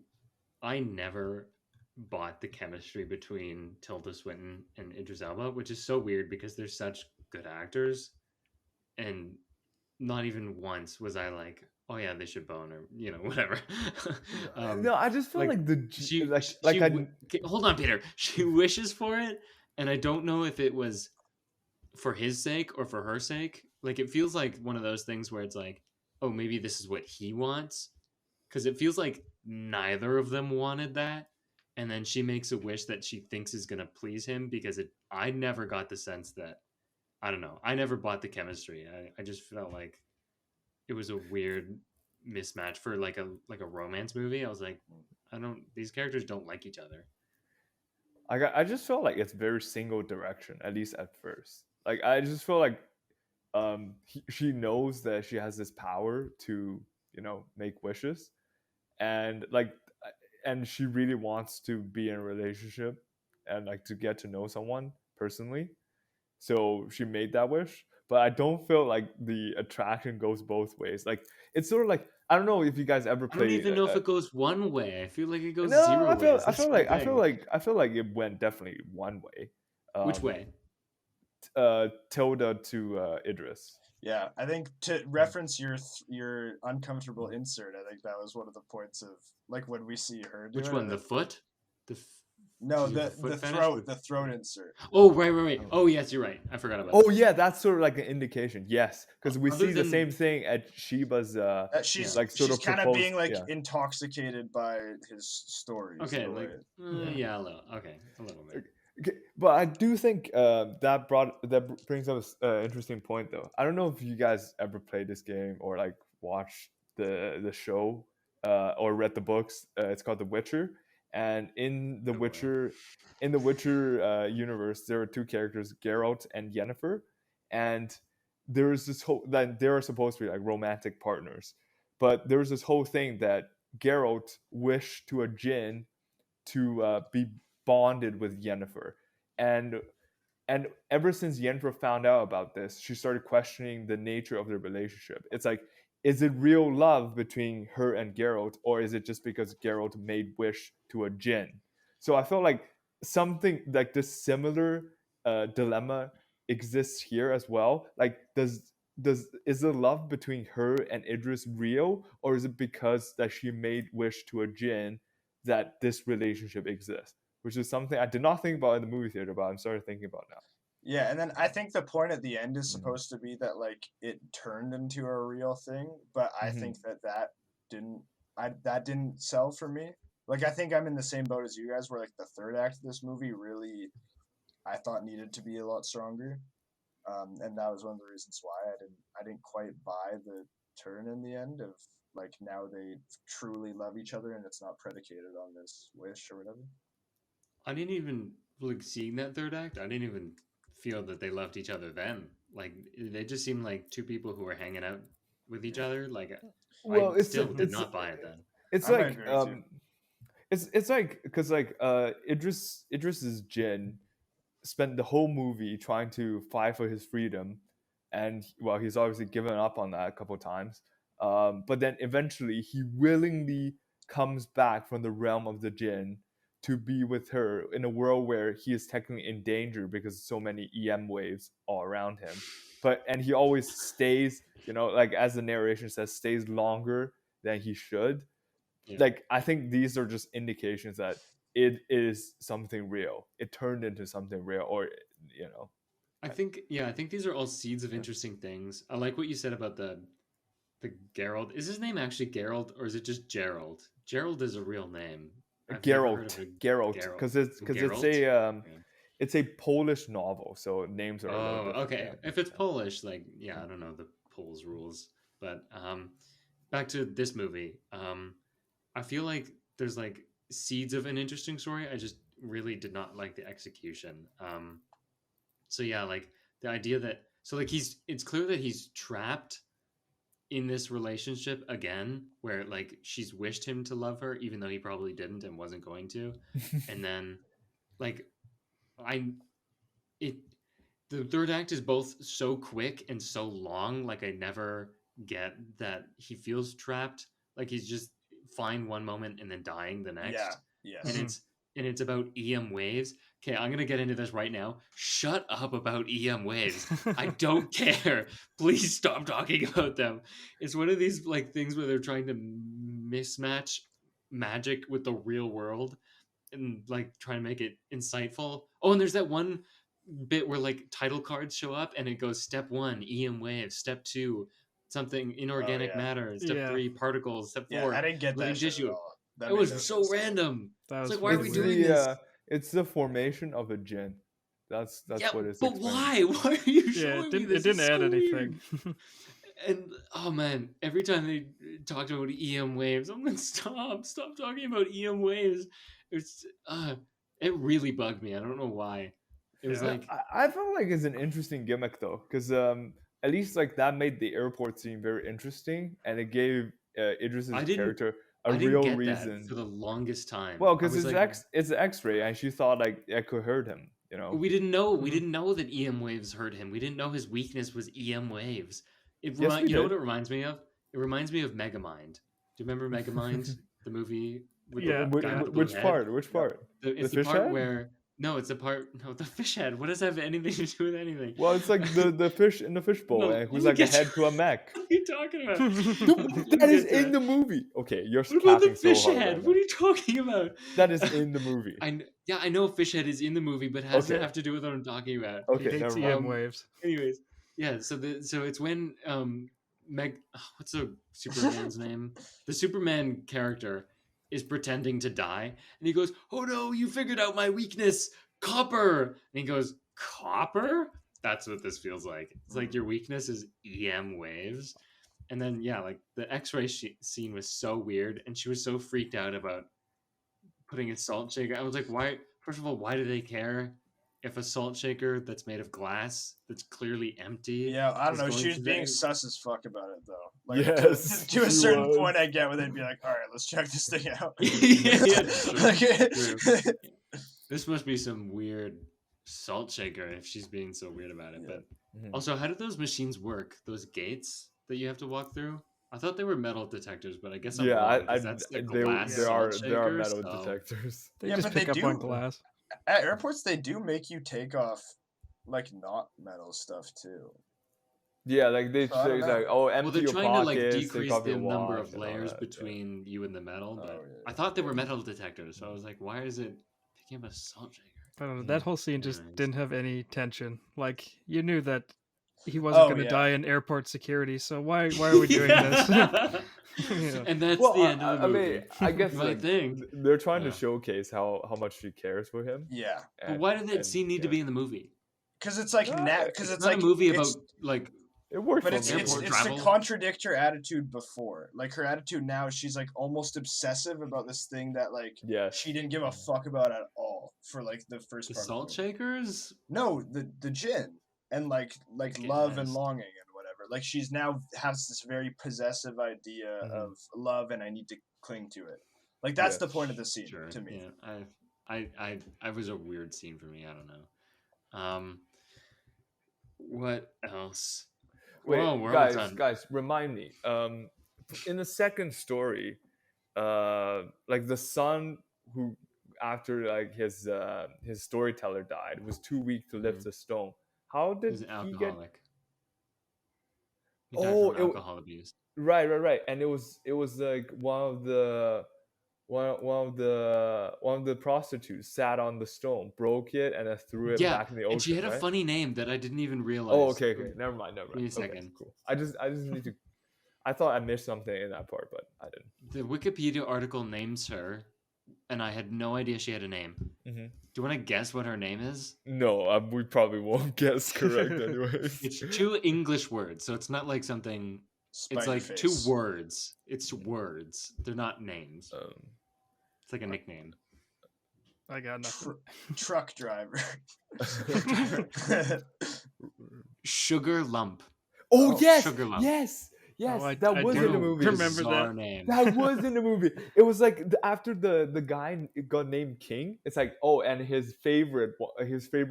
I never bought the chemistry between Tilda Swinton and Idris Elba, which is so weird because they're such good actors, and not even once was I like, oh yeah, they should bone, or you know, whatever. No, I just feel like hold on, Peter. She wishes for it, and I don't know if it was for his sake or for her sake. Like it feels like one of those things where it's like, oh, maybe this is what he wants, because it feels like neither of them wanted that, and then she makes a wish that she thinks is going to please him, because I never got the sense that, I don't know, I never bought the chemistry. I just felt like it was a weird mismatch for like a romance movie. I was like, these characters don't like each other. I just felt like it's very single direction, at least at first. Like I just feel like she knows that she has this power to, you know, make wishes, and she really wants to be in a relationship and like to get to know someone personally. So she made that wish, but I don't feel like the attraction goes both ways. Like it's sort of like, I don't know if you guys ever played. I don't even know if it goes one way. I feel like it goes zero ways. I feel like it went definitely one way. Which way? Tilda to Idris. Yeah, I think to reference your uncomfortable insert, I think that was one of the points of like when we see her. Which one? The foot? No, the throat insert. Oh, right. Oh, yes, you're right. I forgot about that. Oh, yeah, that's sort of like an indication. Yes, because we see the same thing at Sheba's. She's like she's kind of being like intoxicated by his stories. Okay, like yeah, a little. Okay, a little bit. Okay, but I do think that brings up an interesting point, though. I don't know if you guys ever played this game or like watched the show or read the books. It's called The Witcher. And in the Witcher universe, there are two characters, Geralt and Yennefer, and there's this whole that they are supposed to be like romantic partners, but there's this whole thing that Geralt wished to a djinn to be bonded with Yennefer, and ever since Yennefer found out about this, she started questioning the nature of their relationship. It's like, is it real love between her and Geralt, or is it just because Geralt made wish to a djinn? So I felt like something like this similar dilemma exists here as well. Like, is the love between her and Idris real, or is it because that she made wish to a djinn that this relationship exists? Which is something I did not think about in the movie theater, but I'm starting thinking about now. Yeah, and then I think the point at the end is supposed to be that like it turned into a real thing, but I think that didn't sell for me. Like I think I'm in the same boat as you guys, where like the third act of this movie really, I thought needed to be a lot stronger, and that was one of the reasons why I didn't quite buy the turn in the end of like now they truly love each other and it's not predicated on this wish or whatever. I didn't even like seeing that third act, I didn't even feel that they loved each other then. Like they just seemed like two people who were hanging out with each other. Like Well, I still did not buy it then. It's I might like agree with you. it's like because like Idris's Jin spent the whole movie trying to fight for his freedom, and well, he's obviously given up on that a couple of times. But then eventually, he willingly comes back from the realm of the Jinn to be with her in a world where he is technically in danger because so many EM waves all around him. And he always stays, like as the narration says, stays longer than he should. Yeah. Like I think these are just indications that it is something real. It turned into something real, or I think these are all seeds of interesting things. I like what you said about the Geralt. Is his name actually Geralt, or is it just Gerald? Gerald is a real name. Geralt, because it's a Polish novel, so names are. Okay. If it's Polish, like I don't know the Poles rules, but back to this movie. I feel like there's like seeds of an interesting story. I just really did not like the execution. So yeah, like the idea that like it's clear that he's trapped in this relationship again, where like she's wished him to love her even though he probably didn't and wasn't going to, and then like the third act is both so quick and so long. Like I never get that he feels trapped. Like he's just fine one moment and then dying the next. Yeah. Yes. And it's about EM waves. Okay, I'm gonna get into this right now. Shut up about EM waves. I don't care. Please stop talking about them. It's one of these like things where they're trying to mismatch magic with the real world and like trying to make it insightful. Oh, and there's that one bit where like title cards show up and it goes step 1 EM waves, step 2 something inorganic matter, step 3 particles, step 4 I didn't get that shit at all. It was so random. It's like, why are we doing this? It's the formation of a Jinn. That's what it's. But why? Why are you showing me this? It didn't add anything. And oh man, every time they talked about EM waves, I'm like, stop talking about EM waves. It really bugged me. I don't know why. It was like I felt like it's an interesting gimmick though, because at least like that made the airport scene very interesting, and it gave Idris's character a real reason for the longest time. Well, because it's X-ray, and she thought like it could hurt him. We didn't know. We didn't know that EM waves hurt him. We didn't know his weakness was EM waves. You know what it reminds me of? It reminds me of Megamind. Do you remember Megamind, the movie? With which part? It's the part where. No, it's the part. No, the fish head. What does that have anything to do with anything? Well, it's like the fish in the fishbowl, who's like a head to a mech. What are you talking about? That is in the movie. Okay, you're what about the fish head? What are you talking about? That is in the movie. I know fish head is in the movie, but has to have to do with what I'm talking about. Okay, never mind. Waves. Anyways, yeah. So it's when what's the Superman's name? The Superman character is pretending to die, and he goes, "Oh no, you figured out my weakness, copper." And he goes, "Copper?" That's what this feels like. It's like your weakness is EM waves. And then like the X-ray scene was so weird, and she was so freaked out about putting a salt shaker. I was like, why? First of all, why do they care if a salt shaker that's made of glass that's clearly empty? Yeah, I don't know. She was being sus as fuck about it, though. Like, yes, to a certain point, I get where they'd be like, "All right, let's check this thing out." True. This must be some weird salt shaker if she's being so weird about it. But also, how do those machines work? Those gates that you have to walk through? I thought they were metal detectors, but I guess I'm wrong, that's the glass there are shaker, metal detectors. They just pick up on glass. At airports, they do make you take off like not metal stuff too. Yeah, like they say like, oh, empty your pockets. Well, they're trying to like decrease the number of layers between you and the metal, but I thought they were metal detectors, so I was like, why is it picking up a salt shaker? I don't know. That whole scene just didn't have any tension. Like you knew that he wasn't going to die in airport security, so why are we doing this? And that's the end of the movie. I mean, I guess they're trying to showcase how much she cares for him. Yeah. But why did that scene need to be in the movie? Because it's like because it's like a movie about like It worked. But it's to contradict her attitude before. Like her attitude now, she's like almost obsessive about this thing that like she didn't give a fuck about at all for like the first part. Salt shakers? No, the gin and like love and longing and whatever. Like she's now has this very possessive idea of love and I need to cling to it. Like that's the point of the scene to me. Yeah, I was a weird scene for me. I don't know. What else? Wait, guys, remind me. In the second story, like the son who, after like his storyteller died, was too weak to lift the stone. How did he alcoholic. He died from alcohol abuse. Right. And it was like one of the prostitutes sat on the stone, broke it, and then threw it back in the ocean. And she had a funny name that I didn't even realize. Oh, okay. Never mind. Give me a second. Okay, cool. I just need to. I thought I missed something in that part, but I didn't. The Wikipedia article names her, and I had no idea she had a name. Mm-hmm. Do you want to guess what her name is? No, we probably won't guess correct anyway. It's 2 English words, so it's not like something. It's like 2 words. It's words. They're not names. It's like a nickname. I got nothing. Truck driver. Sugar Lump. Oh yes, Sugar Lump. Yes. That was in the movie. Remember that name? That was in the movie. It was like after the guy got named King. It's like and his favorite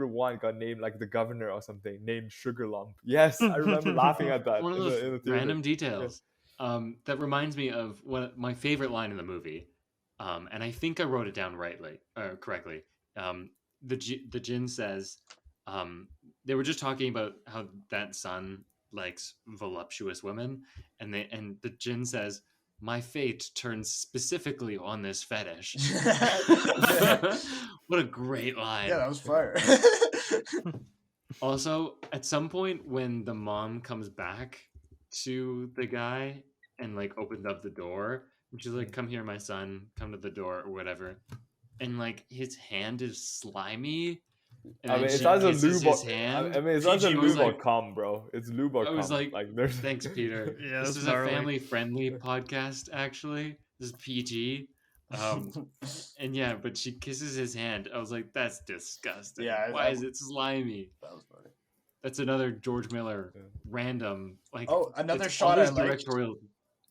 one got named like the governor or something, named Sugar Lump. Yes, I remember laughing at that. One of those random details. That reminds me of my favorite line in the movie, and I think I wrote it down correctly. The Jinn says, they were just talking about how that son likes voluptuous women, and the Jinn says, "My fate turns specifically on this fetish." What a great line! Yeah, that was fire. Also, at some point when the mom comes back to the guy and like opens up the door, and she's like, "Come here, my son. Come to the door," or whatever, and like his hand is slimy. I mean, it's not a lube. It's not a lube or cum, bro. It's lube or cum. I was like there's... Thanks, Peter. Yeah, this is a family-friendly podcast. Actually, this is PG. And yeah, but she kisses his hand. I was like, that's disgusting. Yeah, why is it slimy? That was funny. That's another George Miller random another shot I liked. Directorial.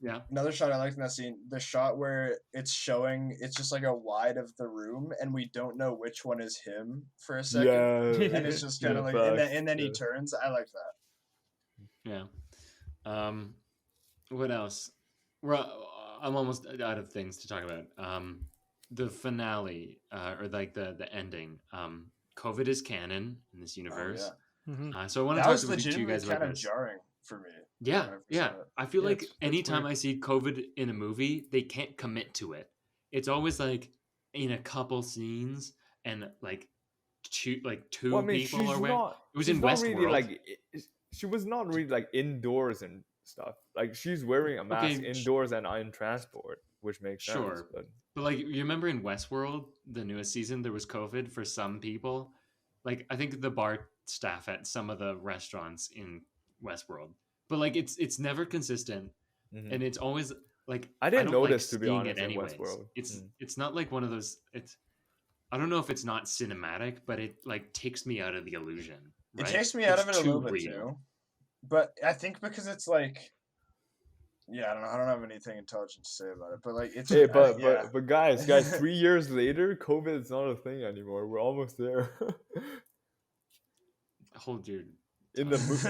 Yeah. Another shot I liked in that scene, the shot where it's just like a wide of the room and we don't know which one is him for a second. Yeah. And it's just kind of like, and then he turns. I like that. Yeah. What else? I'm almost out of things to talk about. The finale, or like the ending. COVID is canon in this universe. Oh, yeah. Mm-hmm. So I want to talk to you guys about this. Kind of jarring for me. Yeah. I feel like anytime I see COVID in a movie, they can't commit to it. It's always like in a couple scenes and like two people are wearing. It was in Westworld. Really she was not really like indoors and stuff. Like she's wearing a mask indoors and in transport, which makes sense. But like you remember in Westworld, the newest season, there was COVID for some people. Like I think the bar staff at some of the restaurants in Westworld. But like it's never consistent, and it's always like I didn't notice to be honest in Westworld. It's not like one of those. I don't know if it's not cinematic, but it like takes me out of the illusion. Right? It takes me out of it a little bit too. But I think because it's like, I don't have anything intelligent to say about it. But like it's but guys, 3 years later, COVID is not a thing anymore. We're almost there. Hold your. In the movie.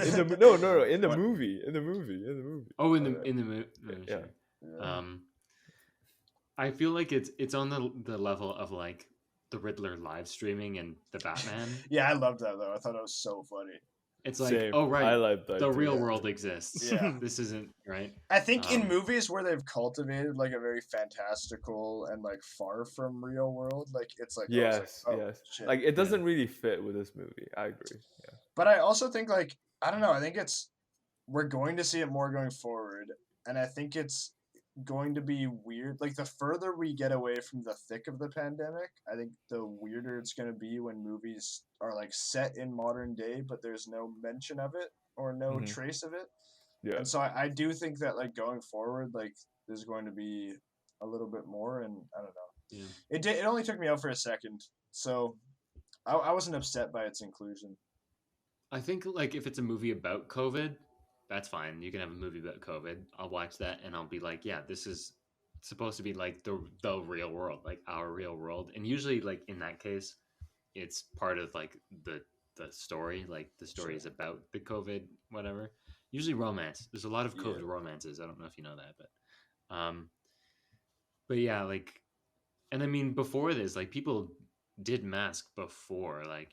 Oh, in the movie. Yeah. I feel like it's on the level of like the Riddler live streaming and the Batman. Yeah, I loved that though. I thought it was so funny. It's like, oh right, I like that the real world exists. Yeah, this isn't right. I think in movies where they've cultivated like a very fantastical and like far from real world, like it's like yes, like it doesn't really fit with this movie. I agree. Yeah. But I also think like I don't know. I think we're going to see it more going forward, and I think it's going to be weird. Like the further we get away from the thick of the pandemic, I think the weirder it's going to be when movies are like set in modern day, but there's no mention of it. or no Mhm. trace of it. Yeah. And so I do think that like going forward, like there's going to be a little bit more, and I don't know. Yeah. It only took me out for a second, so I wasn't upset by its inclusion. I think like if it's a movie about COVID, that's fine. You can have a movie about COVID. I'll watch that and I'll be like, yeah, this is supposed to be like the real world, like our real world. And usually like in that case, it's part of like the story. Like the story Sure. is about the COVID, whatever. Usually romance. There's a lot of COVID Yeah. romances. I don't know if you know that, but yeah, like, and I mean before this, like people did mask before, like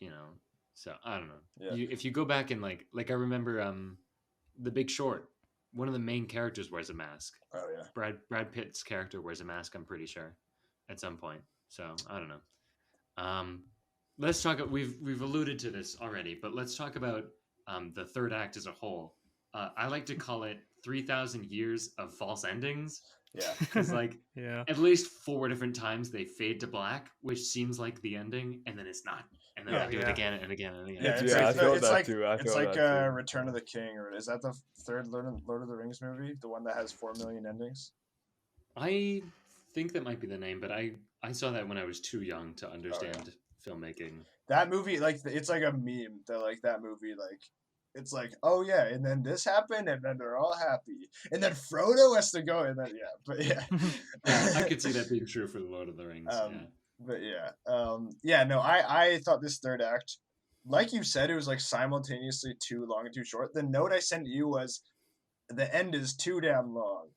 so I don't know. Yeah. If you go back and like I remember The Big Short, one of the main characters wears a mask. Oh yeah. Brad Pitt's character wears a mask, I'm pretty sure, at some point. So I don't know. Let's talk. We've alluded to this already, but let's talk about the third act as a whole. I like to call it 3,000 years of false endings. Yeah. Because like Yeah. at least 4 different times they fade to black, which seems like the ending, and then it's not, and then Yeah, they do it again and again and again. Yeah, it's Yeah, I like, feel it's that like, too. I it's feel like that too. Return of the King, or is that the third Lord of the Rings movie, the one that has 4 million endings? I think that might be the name, but I saw that when I was too young to understand filmmaking. That movie, like, it's like a meme that like that movie, like, it's like, oh yeah, and then this happened, and then they're all happy, and then Frodo has to go, and then I could see that being true for the Lord of the Rings. But no, I thought this third act, like you said, it was like simultaneously too long and too short. The note I sent you was, the end is too damn long.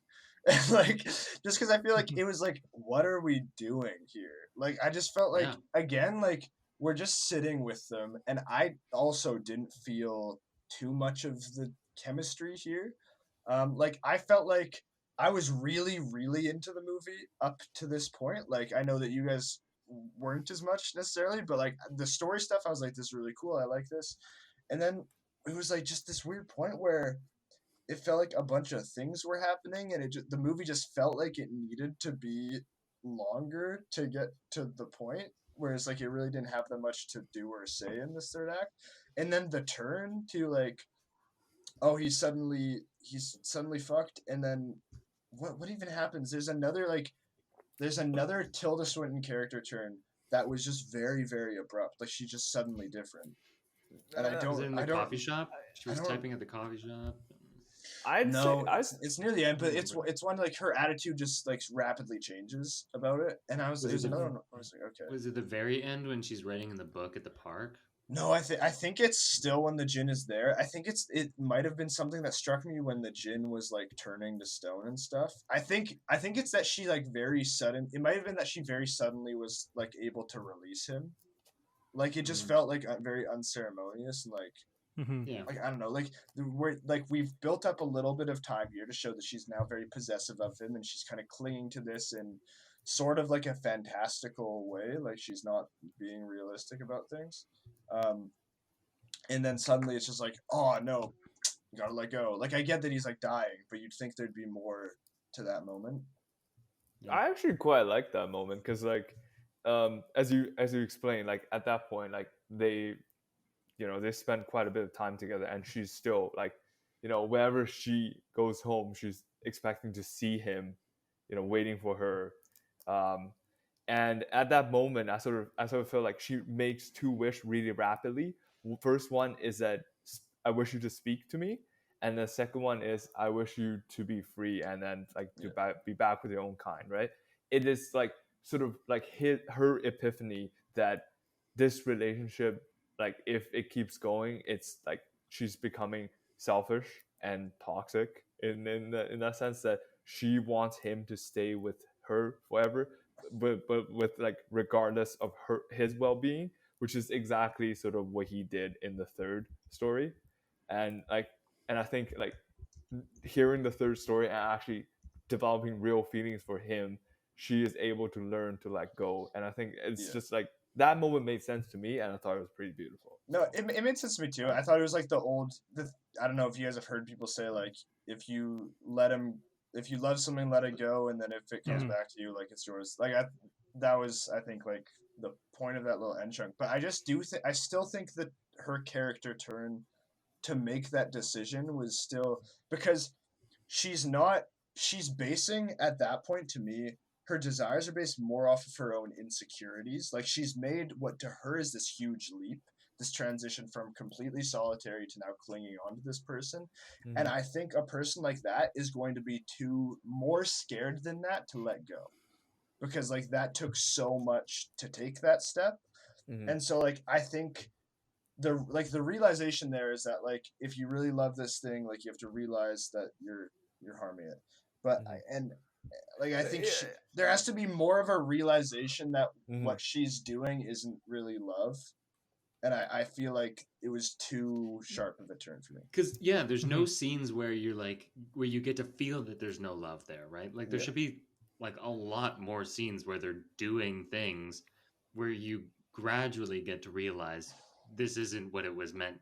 Like, just because I feel like it was like, what are we doing here? Like, I just felt like, again, like, we're just sitting with them, and I also didn't feel too much of the chemistry here. Like, I felt like I was really, really into the movie up to this point. Like, I know that you guys weren't as much necessarily, but like the story stuff, I was like, this is really cool. I like this. And then it was like just this weird point where it felt like a bunch of things were happening, and the movie just felt like it needed to be longer to get to the point. Whereas like it really didn't have that much to do or say in this third act. And then the turn to like, oh, he's suddenly fucked, and then what even happens? There's another Tilda Swinton character turn that was just very, very abrupt. Like she's just suddenly different. And Was it in the coffee shop? She was typing at the coffee shop. It's near the end, but it's one like her attitude just like rapidly changes about it, and I was like, okay. Was it the very end when she's writing in the book at the park? No, I think it's still when the djinn is there. I think it might have been something that struck me when the djinn was like turning to stone and stuff. I think it's that she like very sudden. It might have been that she very suddenly was like able to release him. Like it just felt like very unceremonious and like. Yeah. Like I don't know, we've built up a little bit of time here to show that she's now very possessive of him, and she's kind of clinging to this in sort of like a fantastical way, like she's not being realistic about things. And then suddenly it's just like, oh no, you gotta let go. Like I get that he's like dying, but you'd think there'd be more to that moment. I actually quite like that moment because like as you explained, like at that point, like they spend quite a bit of time together, and she's still like, whenever she goes home, she's expecting to see him, waiting for her. And at that moment, I sort of feel like she makes 2 wishes really rapidly. First one is that I wish you to speak to me, and the second one is I wish you to be free, and then like to be back with your own kind. Right? It is like sort of like her epiphany that this relationship, like if it keeps going, it's like she's becoming selfish and toxic in that sense, that she wants him to stay with her forever, but with like regardless of his well-being, which is exactly sort of what he did in the third story. And I think like hearing the third story and actually developing real feelings for him, she is able to learn to let go. And I think it's just like that moment made sense to me, and I thought it was pretty beautiful. No, it made sense to me too. I thought it was like I don't know if you guys have heard people say like, if you love something, let it go, and then if it comes back to you, like it's yours. Like that was, I think, like the point of that little end chunk. But I just I still think that her character turn to make that decision was still because she's basing at that point, to me, her desires are based more off of her own insecurities. Like, she's made what to her is this huge leap, this transition from completely solitary to now clinging on to this person. Mm-hmm. And I think a person like that is going to be more scared than that to let go, because like that took so much to take that step. Mm-hmm. And so like I think the realization there is that like if you really love this thing, like you have to realize that you're harming it. But I think there has to be more of a realization that what she's doing isn't really love. And I feel like it was too sharp of a turn for me. Because there's no scenes where where you get to feel that there's no love there, right? Like there should be like a lot more scenes where they're doing things where you gradually get to realize this isn't what it was meant.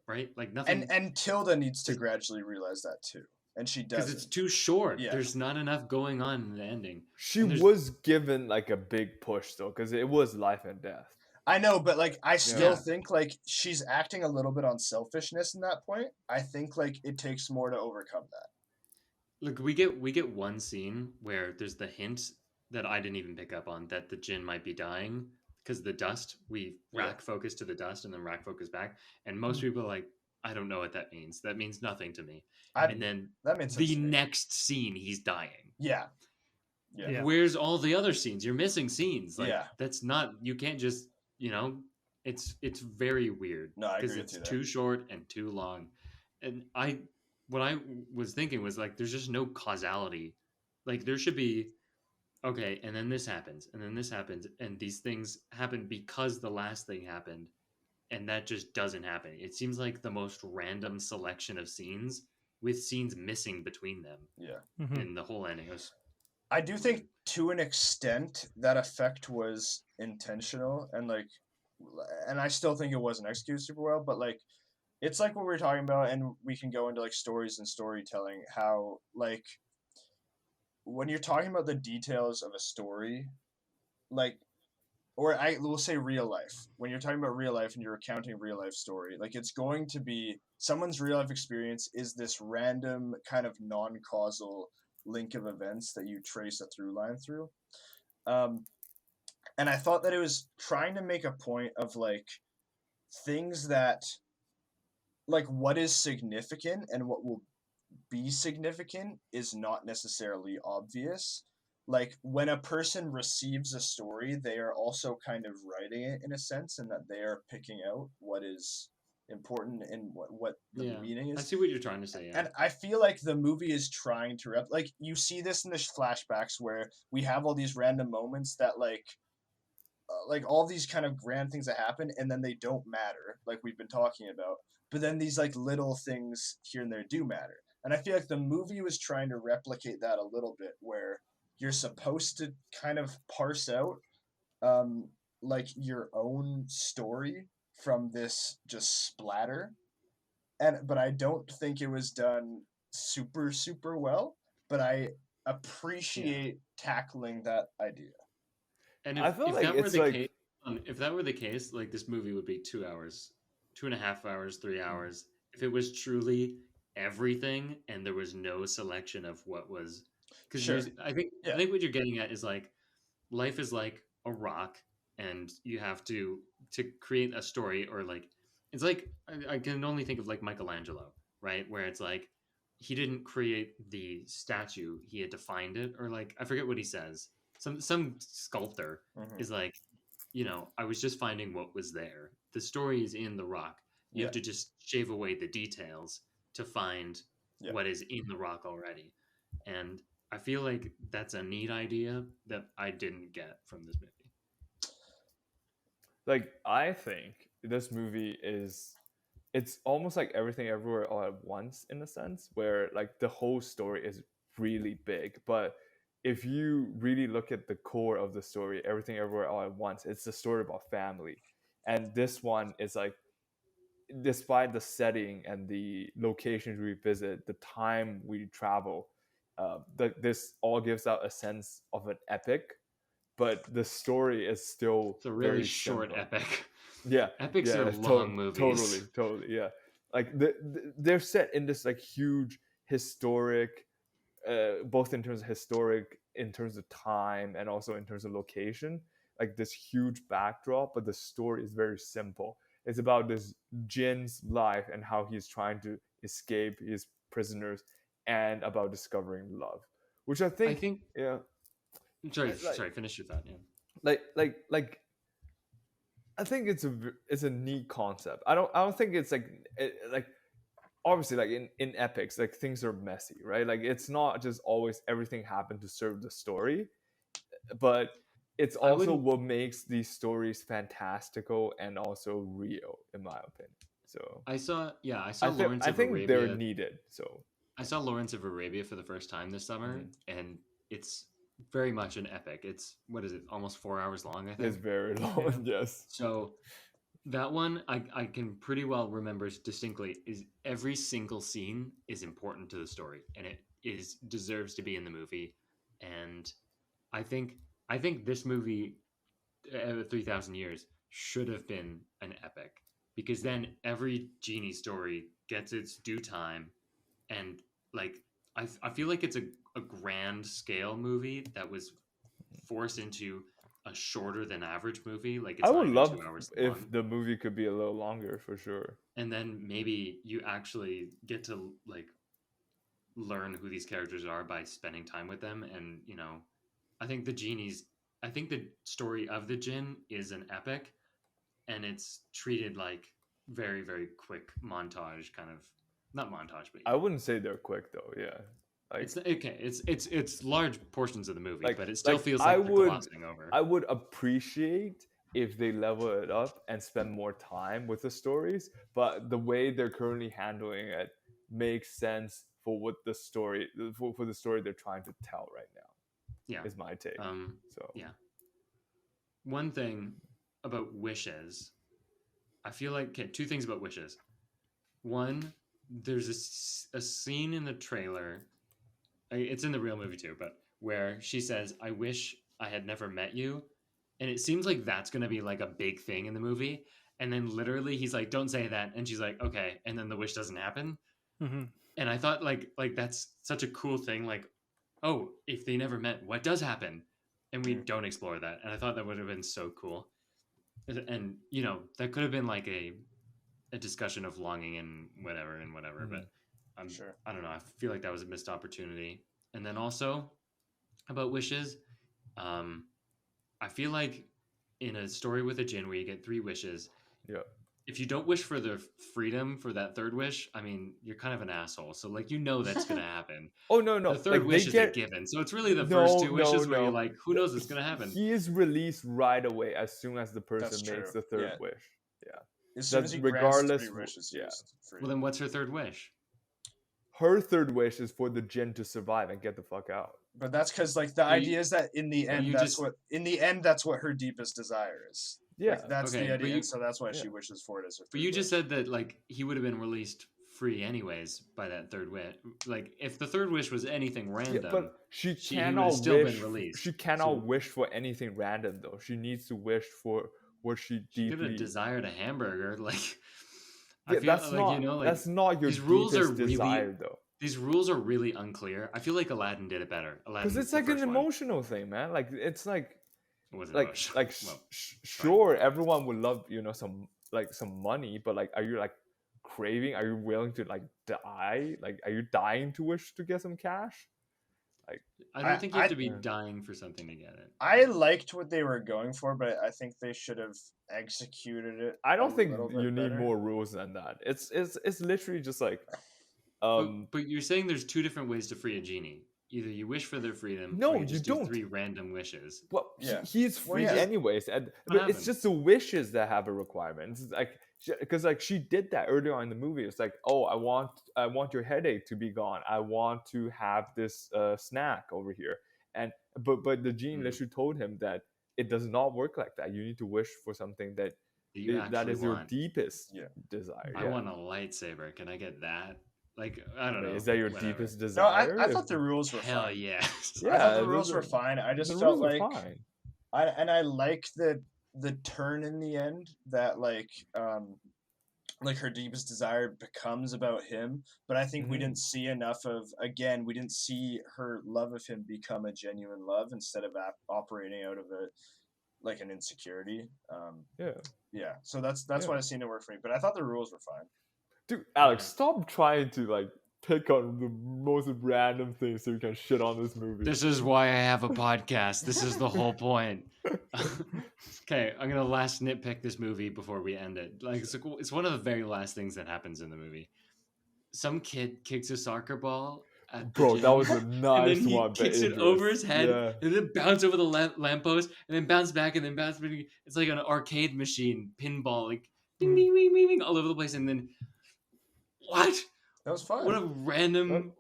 Right? Like nothing. And Tilda needs to gradually realize that too. And she does, because it's too short. There's not enough going on in the ending. She was given like a big push though, because it was life and death. I know, but like I still think like she's acting a little bit on selfishness in that point. I think like it takes more to overcome that. Look, we get one scene where there's the hint that I didn't even pick up on that the Jinn might be dying because the dust. We rack focus to the dust and then rack focus back, and most people are like, I don't know what that means. That means nothing to me. And then that means the next scene he's dying. Yeah. Where's all the other scenes? You're missing scenes. Like that's not. You can't just. It's very weird. No, I agree because it's too short and too long. And what I was thinking was like, there's just no causality. Like there should be, okay, and then this happens, and then this happens, and these things happen because the last thing happened, and that just doesn't happen. It seems like the most random selection of scenes with scenes missing between them. Yeah. In the whole ending. I do think to an extent that effect was intentional and I still think it wasn't executed super well, but like it's like what we were talking about, and we can go into like stories and storytelling, how like when you're talking about the details of a story, like, or I will say real life, when you're talking about real life and you're recounting a real life story, like it's going to be someone's real life experience is this random kind of non-causal link of events that you trace a through line through. And I thought that it was trying to make a point of like things that like what is significant and what will be significant is not necessarily obvious. Like when a person receives a story, they are also kind of writing it in a sense, and that they are picking out what is important and what the meaning is. I see what you're trying to say. Yeah. And I feel like the movie is trying to like you see this in the flashbacks where we have all these random moments that like all these kind of grand things that happen, and then they don't matter, like we've been talking about. But then these like little things here and there do matter. And I feel like the movie was trying to replicate that a little bit, where you're supposed to kind of parse out like your own story from this just splatter. But I don't think it was done super, super well. But I appreciate tackling that idea. And if that were the case, like this movie would be 2 hours, 2.5 hours, 3 hours. If it was truly everything and there was no selection of what was, because I think what you're getting at is like life is like a rock, and you have to create a story, or like it's like I can only think of like Michelangelo, right? Where it's like he didn't create the statue, he had to find it, or like I forget what he says. Some sculptor is like, I was just finding what was there. The story is in the rock. You have to just shave away the details to find what is in the rock already. And I feel like that's a neat idea that I didn't get from this movie. Like, I think this movie it's almost like Everything Everywhere All at Once, in a sense, where like the whole story is really big, but if you really look at the core of the story, Everything Everywhere All at Once, it's the story about family. And this one is like, despite the setting and the locations we visit, the time we travel, this all gives out a sense of an epic, but the story is still it's a really short simple. Epic. Yeah. Epics are long movies. Totally. Yeah. like they're set in this like huge historic, both in terms of historic, in terms of time, and also in terms of location, like this huge backdrop, but the story is very simple. It's about this Jin's life and how he's trying to escape his prisoners, and about discovering love, which I think yeah. Sorry, finish your thought. Yeah. Like I think it's a neat concept. I don't think it's like obviously like in epics, like things are messy, right? Like it's not just always everything happened to serve the story, but it's also what makes these stories fantastical and also real, in my opinion. So I saw Lawrence of Arabia. I think they're needed. So I saw Lawrence of Arabia for the first time this summer, and it's very much an epic. It's, what is it, almost 4 hours long, I think. It's very long. Yes. So that one I can pretty well remember distinctly. Is every single scene is important to the story, and it deserves to be in the movie. And I think this movie, 3,000 Years, should have been an epic, because then every genie story gets its due time, and like I feel like it's a grand scale movie that was forced into a shorter than average movie. Like it's I would love 2 hours if long. the movie could be a little longer, for sure. And then maybe you actually get to like learn who these characters are by spending time with them. And I think the story of the Jinn is an epic, and it's treated like very, very quick montage, kind of, not montage, but I wouldn't say they're quick though. Yeah. Like, it's okay. It's large portions of the movie, but it still like feels like they're glossing over. I would appreciate if they level it up and spend more time with the stories, but the way they're currently handling it makes sense for what the story for the story they're trying to tell right now. Yeah, is my take. So yeah, one thing about wishes, I feel like, okay, two things about wishes. One, there's a scene in the trailer. It's in the real movie too, but where she says, "I wish I had never met you," and it seems like that's gonna be like a big thing in the movie. And then literally he's like, "Don't say that," and she's like, "Okay," and then the wish doesn't happen. Mm-hmm. And I thought like that's such a cool thing. Like, oh, if they never met, what does happen? And we don't explore that. And I thought that would have been so cool. And that could have been like a discussion of longing and whatever. Mm-hmm. But I'm sure, I don't know. I feel like that was a missed opportunity. And then also about wishes, I feel like in a story with a Jinn where you get 3 wishes, if you don't wish for the freedom for that third wish, I mean, you're kind of an asshole. So like, that's gonna happen. Oh no, the third wish is a given. So it's really the first 2 wishes where you're like, who knows what's gonna happen? He is released right away as soon as the person makes the third wish. Yeah. As soon as he regardless, 3 wishes, well, then what's her third wish? Her third wish is for the Jinn to survive and get the fuck out. But that's because like the idea is that in the end, that's what her deepest desire is. Yeah, like, that's the idea. So that's why she wishes for it as her. But you just said that like he would have been released free anyways by that third wish. Like if the third wish was anything random, but she cannot wish. She cannot wish for anything random though. She needs to wish for what she deeply. Could have desired a hamburger, like. Yeah, that's not your these rules are desire, really, though. These rules are really unclear. I feel like Aladdin did it better. Because it's like an emotional thing, man. Like it's like, sure, everyone would love some money, but like, are you like craving? Are you willing to like die? Like, are you dying to wish to get some cash? Like, I don't think you have to be dying for something to get it. I liked what they were going for, but I think they should have executed it. I don't think you need more rules than that. It's literally just like. But you're saying there's 2 different ways to free a genie. Either you wish for their freedom, no, or you just don't. Do 3 random wishes. Well, he's free anyways, but it's just the wishes that have a requirement. It's like because like she did that earlier on in the movie. It's like, oh, I want your headache to be gone. I want to have this snack over here. And but the genie literally told him that it does not work like that. You need to wish for something that is your deepest desire. I want a lightsaber. Can I get that? Like, I don't know. Is that your deepest desire? No, I thought the rules were Hell fine. yeah. I thought the rules were fine. I just felt like I like the turn in the end that like like her deepest desire becomes about him, but I think we didn't see enough of, again, we didn't see her love of him become a genuine love instead of operating out of a like an insecurity. Yeah, so that's why it seemed to work for me, but I thought the rules were fine. Dude, Alex, stop trying to like pick on the most random things so you can shit on this movie. This is why I have a podcast. This is the whole point. Okay, I'm gonna last nitpick this movie before we end it. Like it's one of the very last things that happens in the movie. Some kid kicks a soccer ball at the gym, that was a nice and then one. He kicks it over his head, and then bounce over the lamppost, and then bounce back, and then bounce back. It's like an arcade machine, pinball, like ding, ding, ding, ding, ding, all over the place. And then what? That was fun. What a random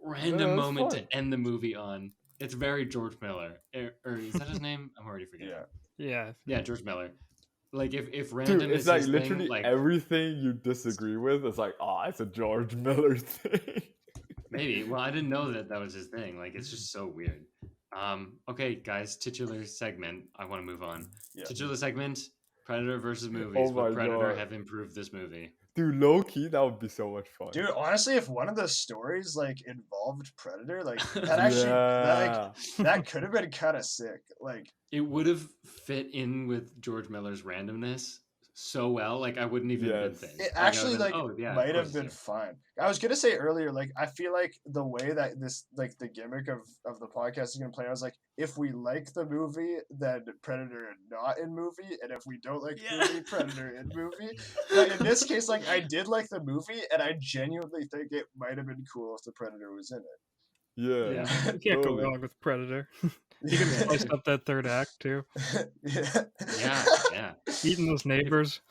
moment to end the movie on. It's very George Miller. Or is that his name? I'm already forgetting. Yeah, George Miller. Like if random Dude, it's is like his literally thing, like everything you disagree with. It's like, it's a George Miller thing. Maybe. Well, I didn't know that was his thing. Like it's just so weird. Okay, guys, titular segment. I want to move on. Yeah. Titular segment: Predator versus movies. Would Predator have improved this movie? Dude, low key, that would be so much fun. Dude, honestly, if one of the stories like involved Predator, like that actually that could have been kind of sick. Like it would have fit in with George Miller's randomness so well. Like I wouldn't even been thinking. It actually might have been fine. I was gonna say earlier, like I feel like the way that this like the gimmick of the podcast is gonna play, I was like, if we like the movie, then Predator not in movie, and if we don't like the movie, Predator in movie. But in this case, like I did like the movie, and I genuinely think it might have been cool if the Predator was in it. Yeah. You can't go wrong with Predator. You can spice up that third act too. Yeah. Eating those neighbors.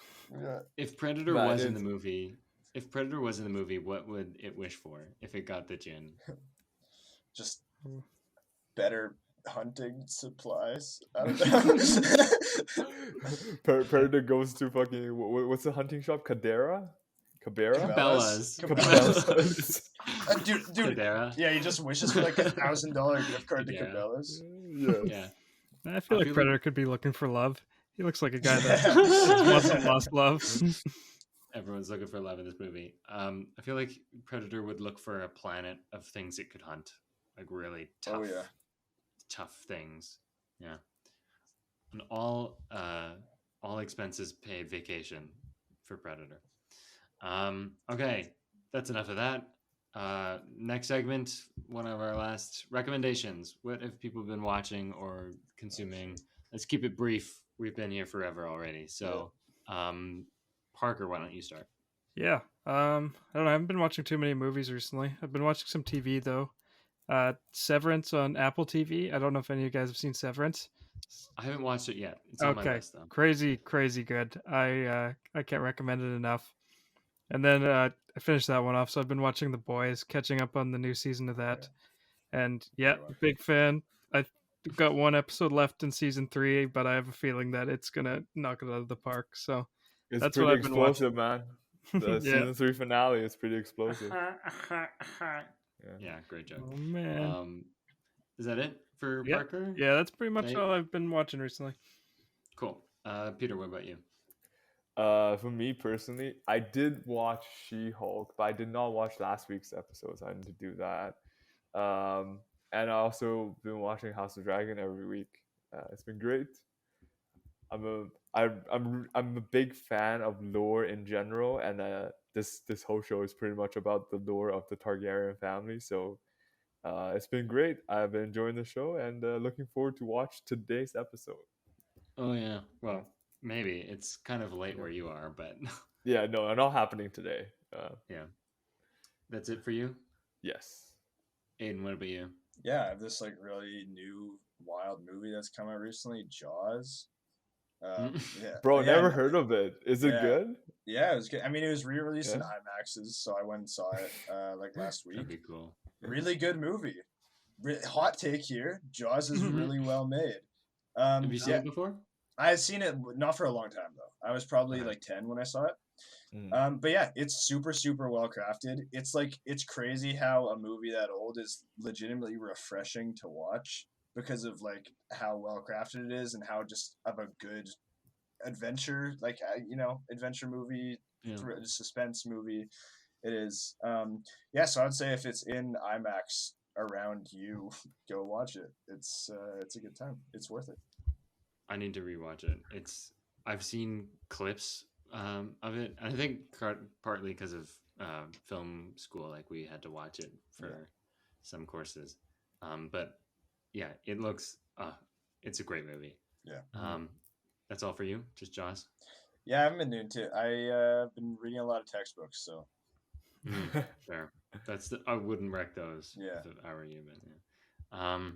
If Predator was in the movie, what would it wish for if it got the gin? Just better hunting supplies. I don't know. Predator goes to fucking what's the hunting shop? Cabela's. Dude, Cadera. Yeah, he just wishes for like $1,000 gift card to Cabela's. Yeah. I feel like Predator could be looking for love. He looks like a guy that wasn't lost love. Everyone's looking for love in this movie. I feel like Predator would look for a planet of things it could hunt, like really tough things. Yeah, and all expenses paid vacation for Predator. Okay, that's enough of that. Next segment, one of our last recommendations. What have people been watching or consuming? Let's keep it brief. We've been here forever already. So, Parker, why don't you start? Yeah. I don't know. I haven't been watching too many movies recently. I've been watching some TV though. Severance on Apple TV. I don't know if any of you guys have seen Severance. I haven't watched it yet. It's on my list though. Crazy good. I can't recommend it enough. And then I finished that one off, so I've been watching The Boys, catching up on the new season of that. And big fan. I've got one episode left in season 3, but I have a feeling that it's gonna knock it out of the park. So that's what I've been watching, man. The season 3 finale is pretty explosive. Yeah, great joke. Oh man. Is that it for Parker? Yeah, that's pretty much all I've been watching recently. Cool. Peter, what about you? For me personally, I did watch She-Hulk, but I did not watch last week's episodes. I need to do that. And I also been watching House of Dragon every week. It's been great. I'm a big fan of lore in general, and this whole show is pretty much about the lore of the Targaryen family. So it's been great. I've been enjoying the show and looking forward to watch today's episode. Oh yeah, well. Maybe it's kind of late where you are, but yeah, no, not happening today. Yeah, that's it for you. Yes. Aidan, what about you? Yeah, I have this like really new wild movie that's come out recently, Jaws. Bro, never heard of it. Is it good? Yeah, it was good. I mean, it was re-released in IMAXs, so I went and saw it like last week. That'd be cool. Really good movie. Hot take here: Jaws is really well made. Have you seen it before? I had seen it not for a long time though. I was probably like 10 when I saw it. But yeah, it's super, super well crafted. It's crazy how a movie that old is legitimately refreshing to watch because of like how well crafted it is and how just of a good adventure, like adventure movie, suspense movie. It is. So I'd say if it's in IMAX around you, go watch it. It's a good time. It's worth it. I need to rewatch it. I've seen clips of it. I think partly because of film school, like we had to watch it for some courses. But yeah, it looks. It's a great movie. Yeah. That's all for you, just Joss. Yeah, I haven't been into it. I've been reading a lot of textbooks, so. Fair. I wouldn't wreck those. Yeah. If I were you, but yeah.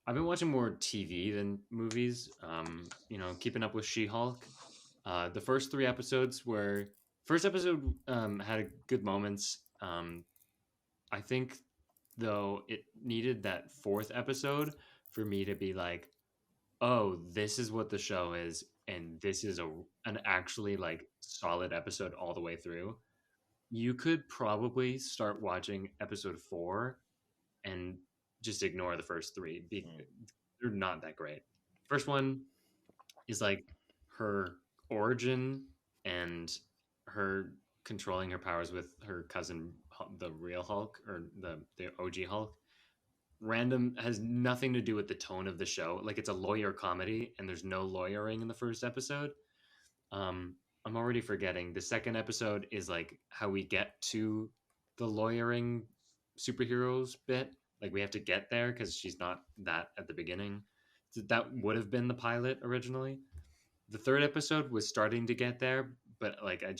I've been watching more TV than movies. Keeping up with She-Hulk. The first 3 episodes first episode had good moments. I think though it needed that 4th episode for me to be like, oh, this is what the show is, and this is an actually like solid episode all the way through. You could probably start watching episode 4 and just ignore the first 3. They're not that great. First one is like her origin and her controlling her powers with her cousin, the real Hulk, or the OG Hulk. Random, has nothing to do with the tone of the show. Like, it's a lawyer comedy and there's no lawyering in the first episode. I'm already forgetting. The second episode is like how we get to the lawyering superheroes bit. Like, we have to get there because she's not that at the beginning. That would have been the pilot originally. The third episode was starting to get there, but like I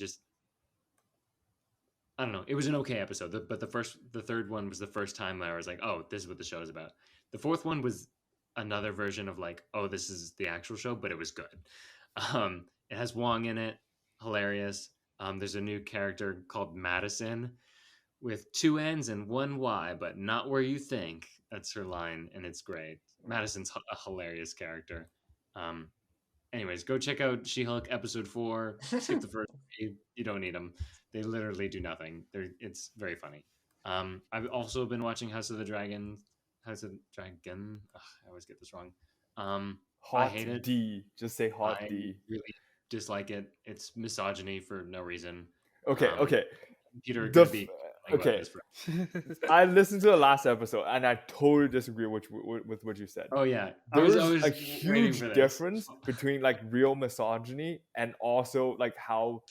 don't know. It was an okay episode, but the third one was the first time I was like, oh, this is what the show is about. The fourth one was another version of like, oh, this is the actual show, but it was good. It has Wong in it, hilarious. There's a new character called Madison with 2 N's and 1 Y, but not where you think. That's her line, and it's great. Madison's a hilarious character. Anyways, go check out She-Hulk episode 4. Skip the first 3. You don't need them. They literally do nothing. It's very funny. I've also been watching House of the Dragon. I always get this wrong. I hate it. D. Just say hot I D. really dislike it. It's misogyny for no reason. Okay. Peter could be okay. I listened to the last episode and I totally disagree with what you said. Oh yeah, there's a huge difference between like real misogyny and also like how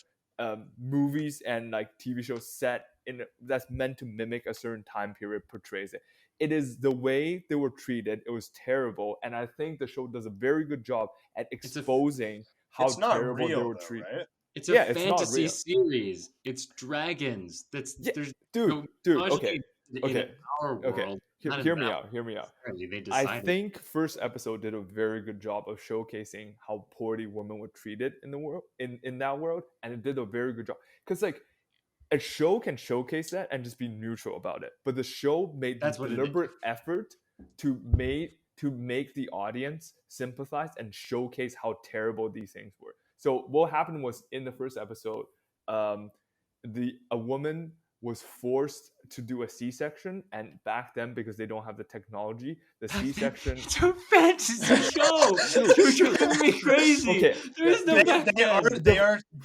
movies and like TV shows set in that's meant to mimic a certain time period portrays it. It is the way they were treated. It was terrible, and I think the show does a very good job at exposing how terrible they were treated. Right? It's a fantasy series. It's dragons. Dude. Okay. Our world. Hear me out. They I think first episode did a very good job of showcasing how poorly women were treated in the world, in that world, and it did a very good job. Because like a show can showcase that and just be neutral about it, but the show made the deliberate effort to make the audience sympathize and showcase how terrible these things were. So what happened was in the first episode, a woman was forced to do a C-section, and back then, because they don't have the technology, the C-section. It's a fantasy show. You're driving me crazy. Okay. There's no.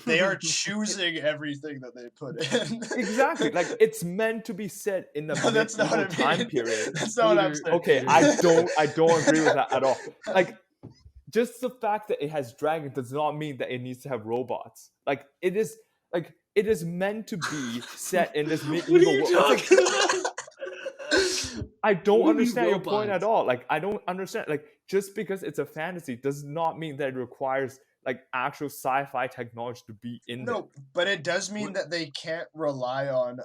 They are choosing everything that they put in. Exactly, like it's meant to be set in the medieval time period. That's not what I'm saying. Okay, I don't agree with that at all. Like, just the fact that it has dragons does not mean that it needs to have robots. Like, it is meant to be set in this medieval world. I don't understand your point at all. Like, I don't understand. Like, just because it's a fantasy does not mean that it requires like actual sci-fi technology to be in there. No, but it does mean that they can't rely on,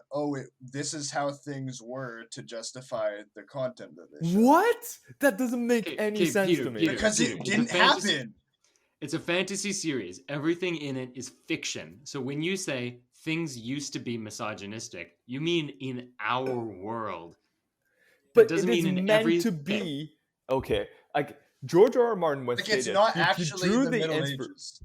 this is how things were to justify the content of this show. What? That doesn't make any sense to me. Because it didn't happen. It's a fantasy series. Everything in it is fiction. So when you say things used to be misogynistic, you mean in our world. But it is meant to be. Okay, like George R. R. Martin was it's not actually the Middle Ages.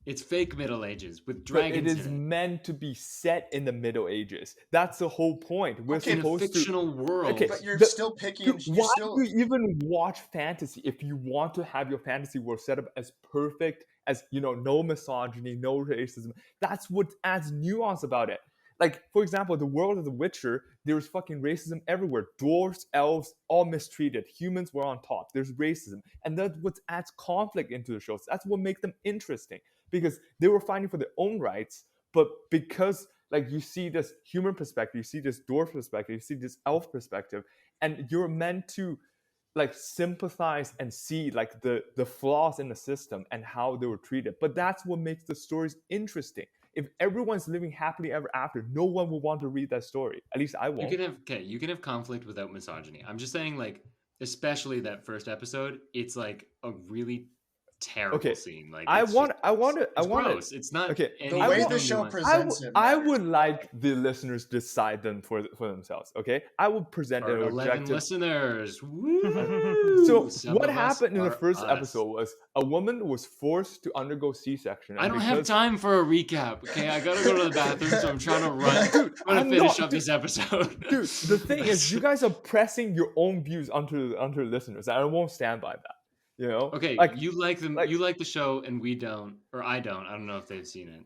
It's fake Middle Ages with dragons. But it is meant to be set in the Middle Ages. That's the whole point. We're supposed in a fictional world. Okay, but you're still picking. Why do you even watch fantasy if you want to have your fantasy world set up as perfect as, no misogyny, no racism. That's what adds nuance about it. Like, for example, the world of The Witcher, there's fucking racism everywhere. Dwarves, elves, all mistreated. Humans were on top. There's racism. And that's what adds conflict into the shows. That's what makes them interesting. Because they were fighting for their own rights, but because, like, you see this human perspective, you see this dwarf perspective, you see this elf perspective, and you're meant to, like, sympathize and see, like, the flaws in the system and how they were treated. But that's what makes the stories interesting. If everyone's living happily ever after, no one will want to read that story. At least I won't. You can have conflict without misogyny. I'm just saying, like, especially that first episode, it's like a really terrible scene. Like, I want gross. It's not okay. The way the show presents it. I would like the listeners decide them for themselves. Okay, I will present Our an 11 objective. listeners. Woo! So Some what of us happened in the are first us. episode was a woman was forced to undergo C-section. I don't have time for a recap. Okay, I gotta go to the bathroom, so I'm trying to run. I'm gonna finish up this episode. Dude, the thing is, you guys are pressing your own views onto listeners, and I won't stand by that. Okay, like, you like the show, and we don't, or I don't. I don't know if they've seen it.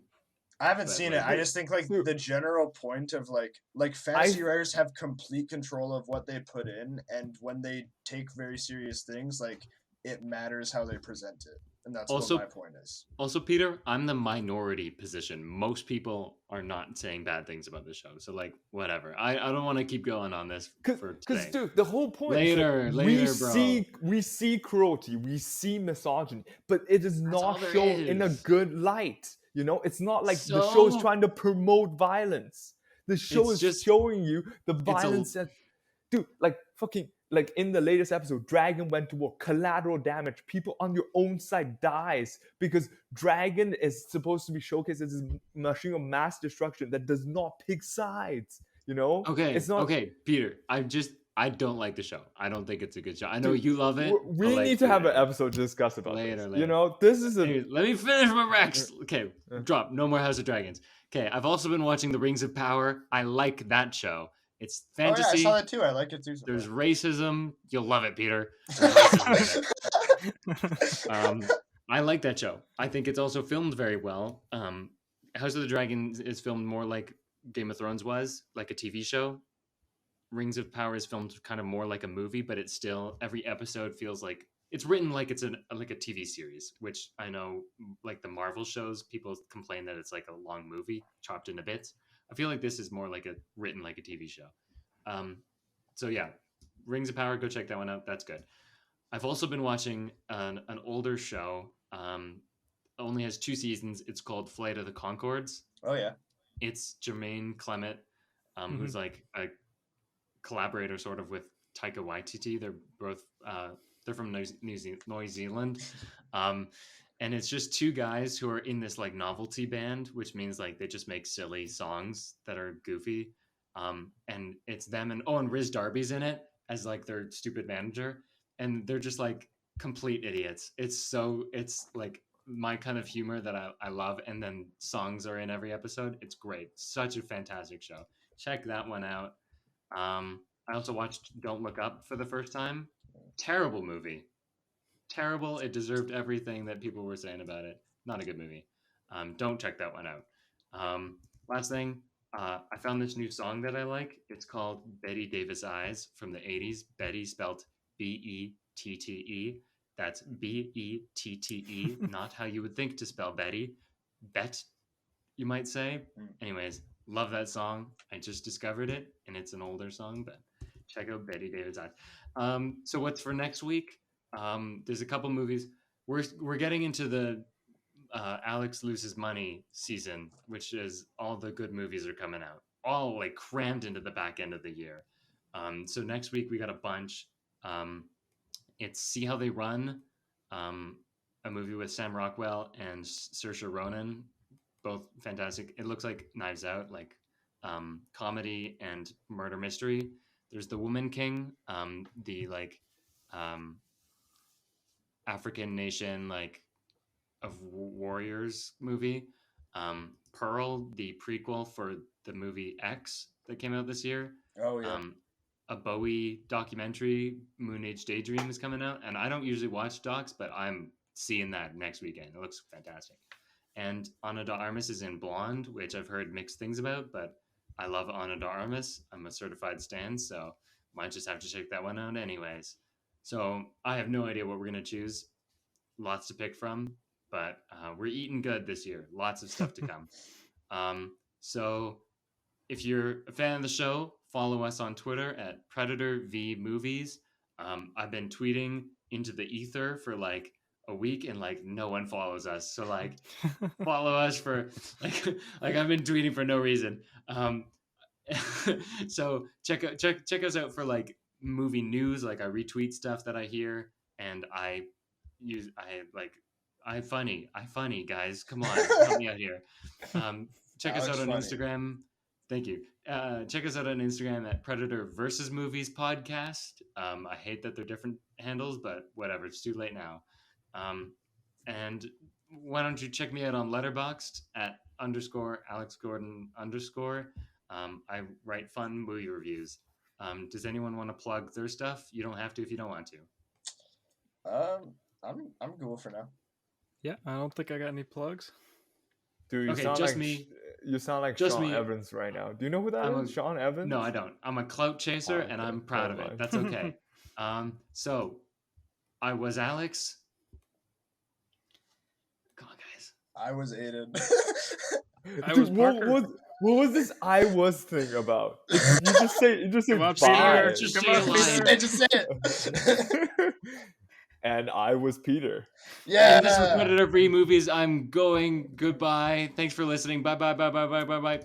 I haven't seen it. I just think, like, the general point of, like fantasy writers have complete control of what they put in, and when they take very serious things, like, it matters how they present it. And that's also, what my point is. Also, Peter, I'm the minority position. Most people are not saying bad things about the show. So, like, whatever. I don't want to keep going on this for today. Because, dude, the whole point later, is we see cruelty, we see misogyny, but it is not shown in a good light. It's not like the show is trying to promote violence. The show is just showing you the violence that, dude, like, fucking, like, in the latest episode, Dragon went to war, collateral damage. People on your own side dies because Dragon is supposed to be showcased as this machine of mass destruction that does not pick sides. Okay, it's not. Okay, Peter, I don't like the show. I don't think it's a good show. I know you love it. We need to have an episode to discuss about later. this. This is Anyway, let me finish my Rex. Okay, drop. No more House of Dragons. Okay, I've also been watching The Rings of Power. I like that show. It's fantasy. Oh, yeah, I saw that too. I like it too. There's racism. You'll love it, Peter. I like that show. I think it's also filmed very well. House of the Dragon is filmed more like Game of Thrones was, like a TV show. Rings of Power is filmed kind of more like a movie, but it's still, every episode feels like it's written like it's like a TV series, which I know, like the Marvel shows, people complain that it's like a long movie chopped into bits. I feel like this is more like written like a TV show. So yeah, Rings of Power, go check that one out. That's good. I've also been watching an older show. Only has 2 seasons. It's called Flight of the Conchords. Oh yeah. It's Jermaine Clement, who's like a collaborator sort of with Taika Waititi. They're both they're from New Zealand. And it's just 2 guys who are in this like novelty band, which means like they just make silly songs that are goofy. And it's them and Riz Darby's in it as like their stupid manager. And they're just like complete idiots. It's like my kind of humor that I love. And then songs are in every episode. It's great. Such a fantastic show. Check that one out. I also watched Don't Look Up for the first time. Terrible movie. Terrible. It deserved everything that people were saying about it. Not a good movie. Don't check that one out. Last thing, I found this new song that I like. It's called Betty Davis Eyes from the 80s. Betty spelled Bette. That's Bette, not how you would think to spell Betty. Bet, you might say. Anyways, love that song. I just discovered it, and it's an older song, but check out Betty Davis Eyes. So what's for next week? There's a couple movies. We're getting into the Alex Loses Money season, which is all the good movies are coming out, all like crammed into the back end of the year. So next week we got a bunch. It's See How They Run, a movie with Sam Rockwell and Saoirse Ronan, both fantastic. It looks like Knives Out, like comedy and murder mystery. There's The Woman King, the like African nation like of warriors movie. Pearl, the prequel for the movie X that came out this year. Oh yeah. A Bowie documentary, Moon Age Daydream, is coming out, and I don't usually watch docs, but I'm seeing that next weekend. It looks fantastic. And Ana de Armas is in Blonde, which I've heard mixed things about, but I love Ana de Armas. I'm a certified stan, so might just have to check that one out anyways. So I have no idea what we're going to choose. Lots to pick from, but we're eating good this year. Lots of stuff to come. So if you're a fan of the show, follow us on Twitter at PredatorVMovies. I've been tweeting into the ether for like a week and like no one follows us. So like follow us for like I've been tweeting for no reason. So check us out for like movie news. Like I retweet stuff that I hear and I funny guys. Come on, help me out here. Check us out on Instagram. Thank you. Check us out on Instagram at Predator versus Movies Podcast. I hate that they're different handles, but whatever. It's too late now. And why don't you check me out on Letterboxd at _AlexGordon_. I write fun movie reviews. Does anyone want to plug their stuff? You don't have to if you don't want to. I'm cool for now. Yeah, I don't think I got any plugs. Dude, you sound like me. You sound like just Sean me. Evans right now. Do you know who that is? Sean Evans? No, I don't. I'm a clout chaser, and I'm proud of it. That's okay. So I was Alex. Come on, guys. I was Aidan. I was Parker. What was this I was thing about? You just say bye. Just say it. And I was Peter. Yeah. And this is Predator V Movies. I'm going. Goodbye. Thanks for listening. Bye.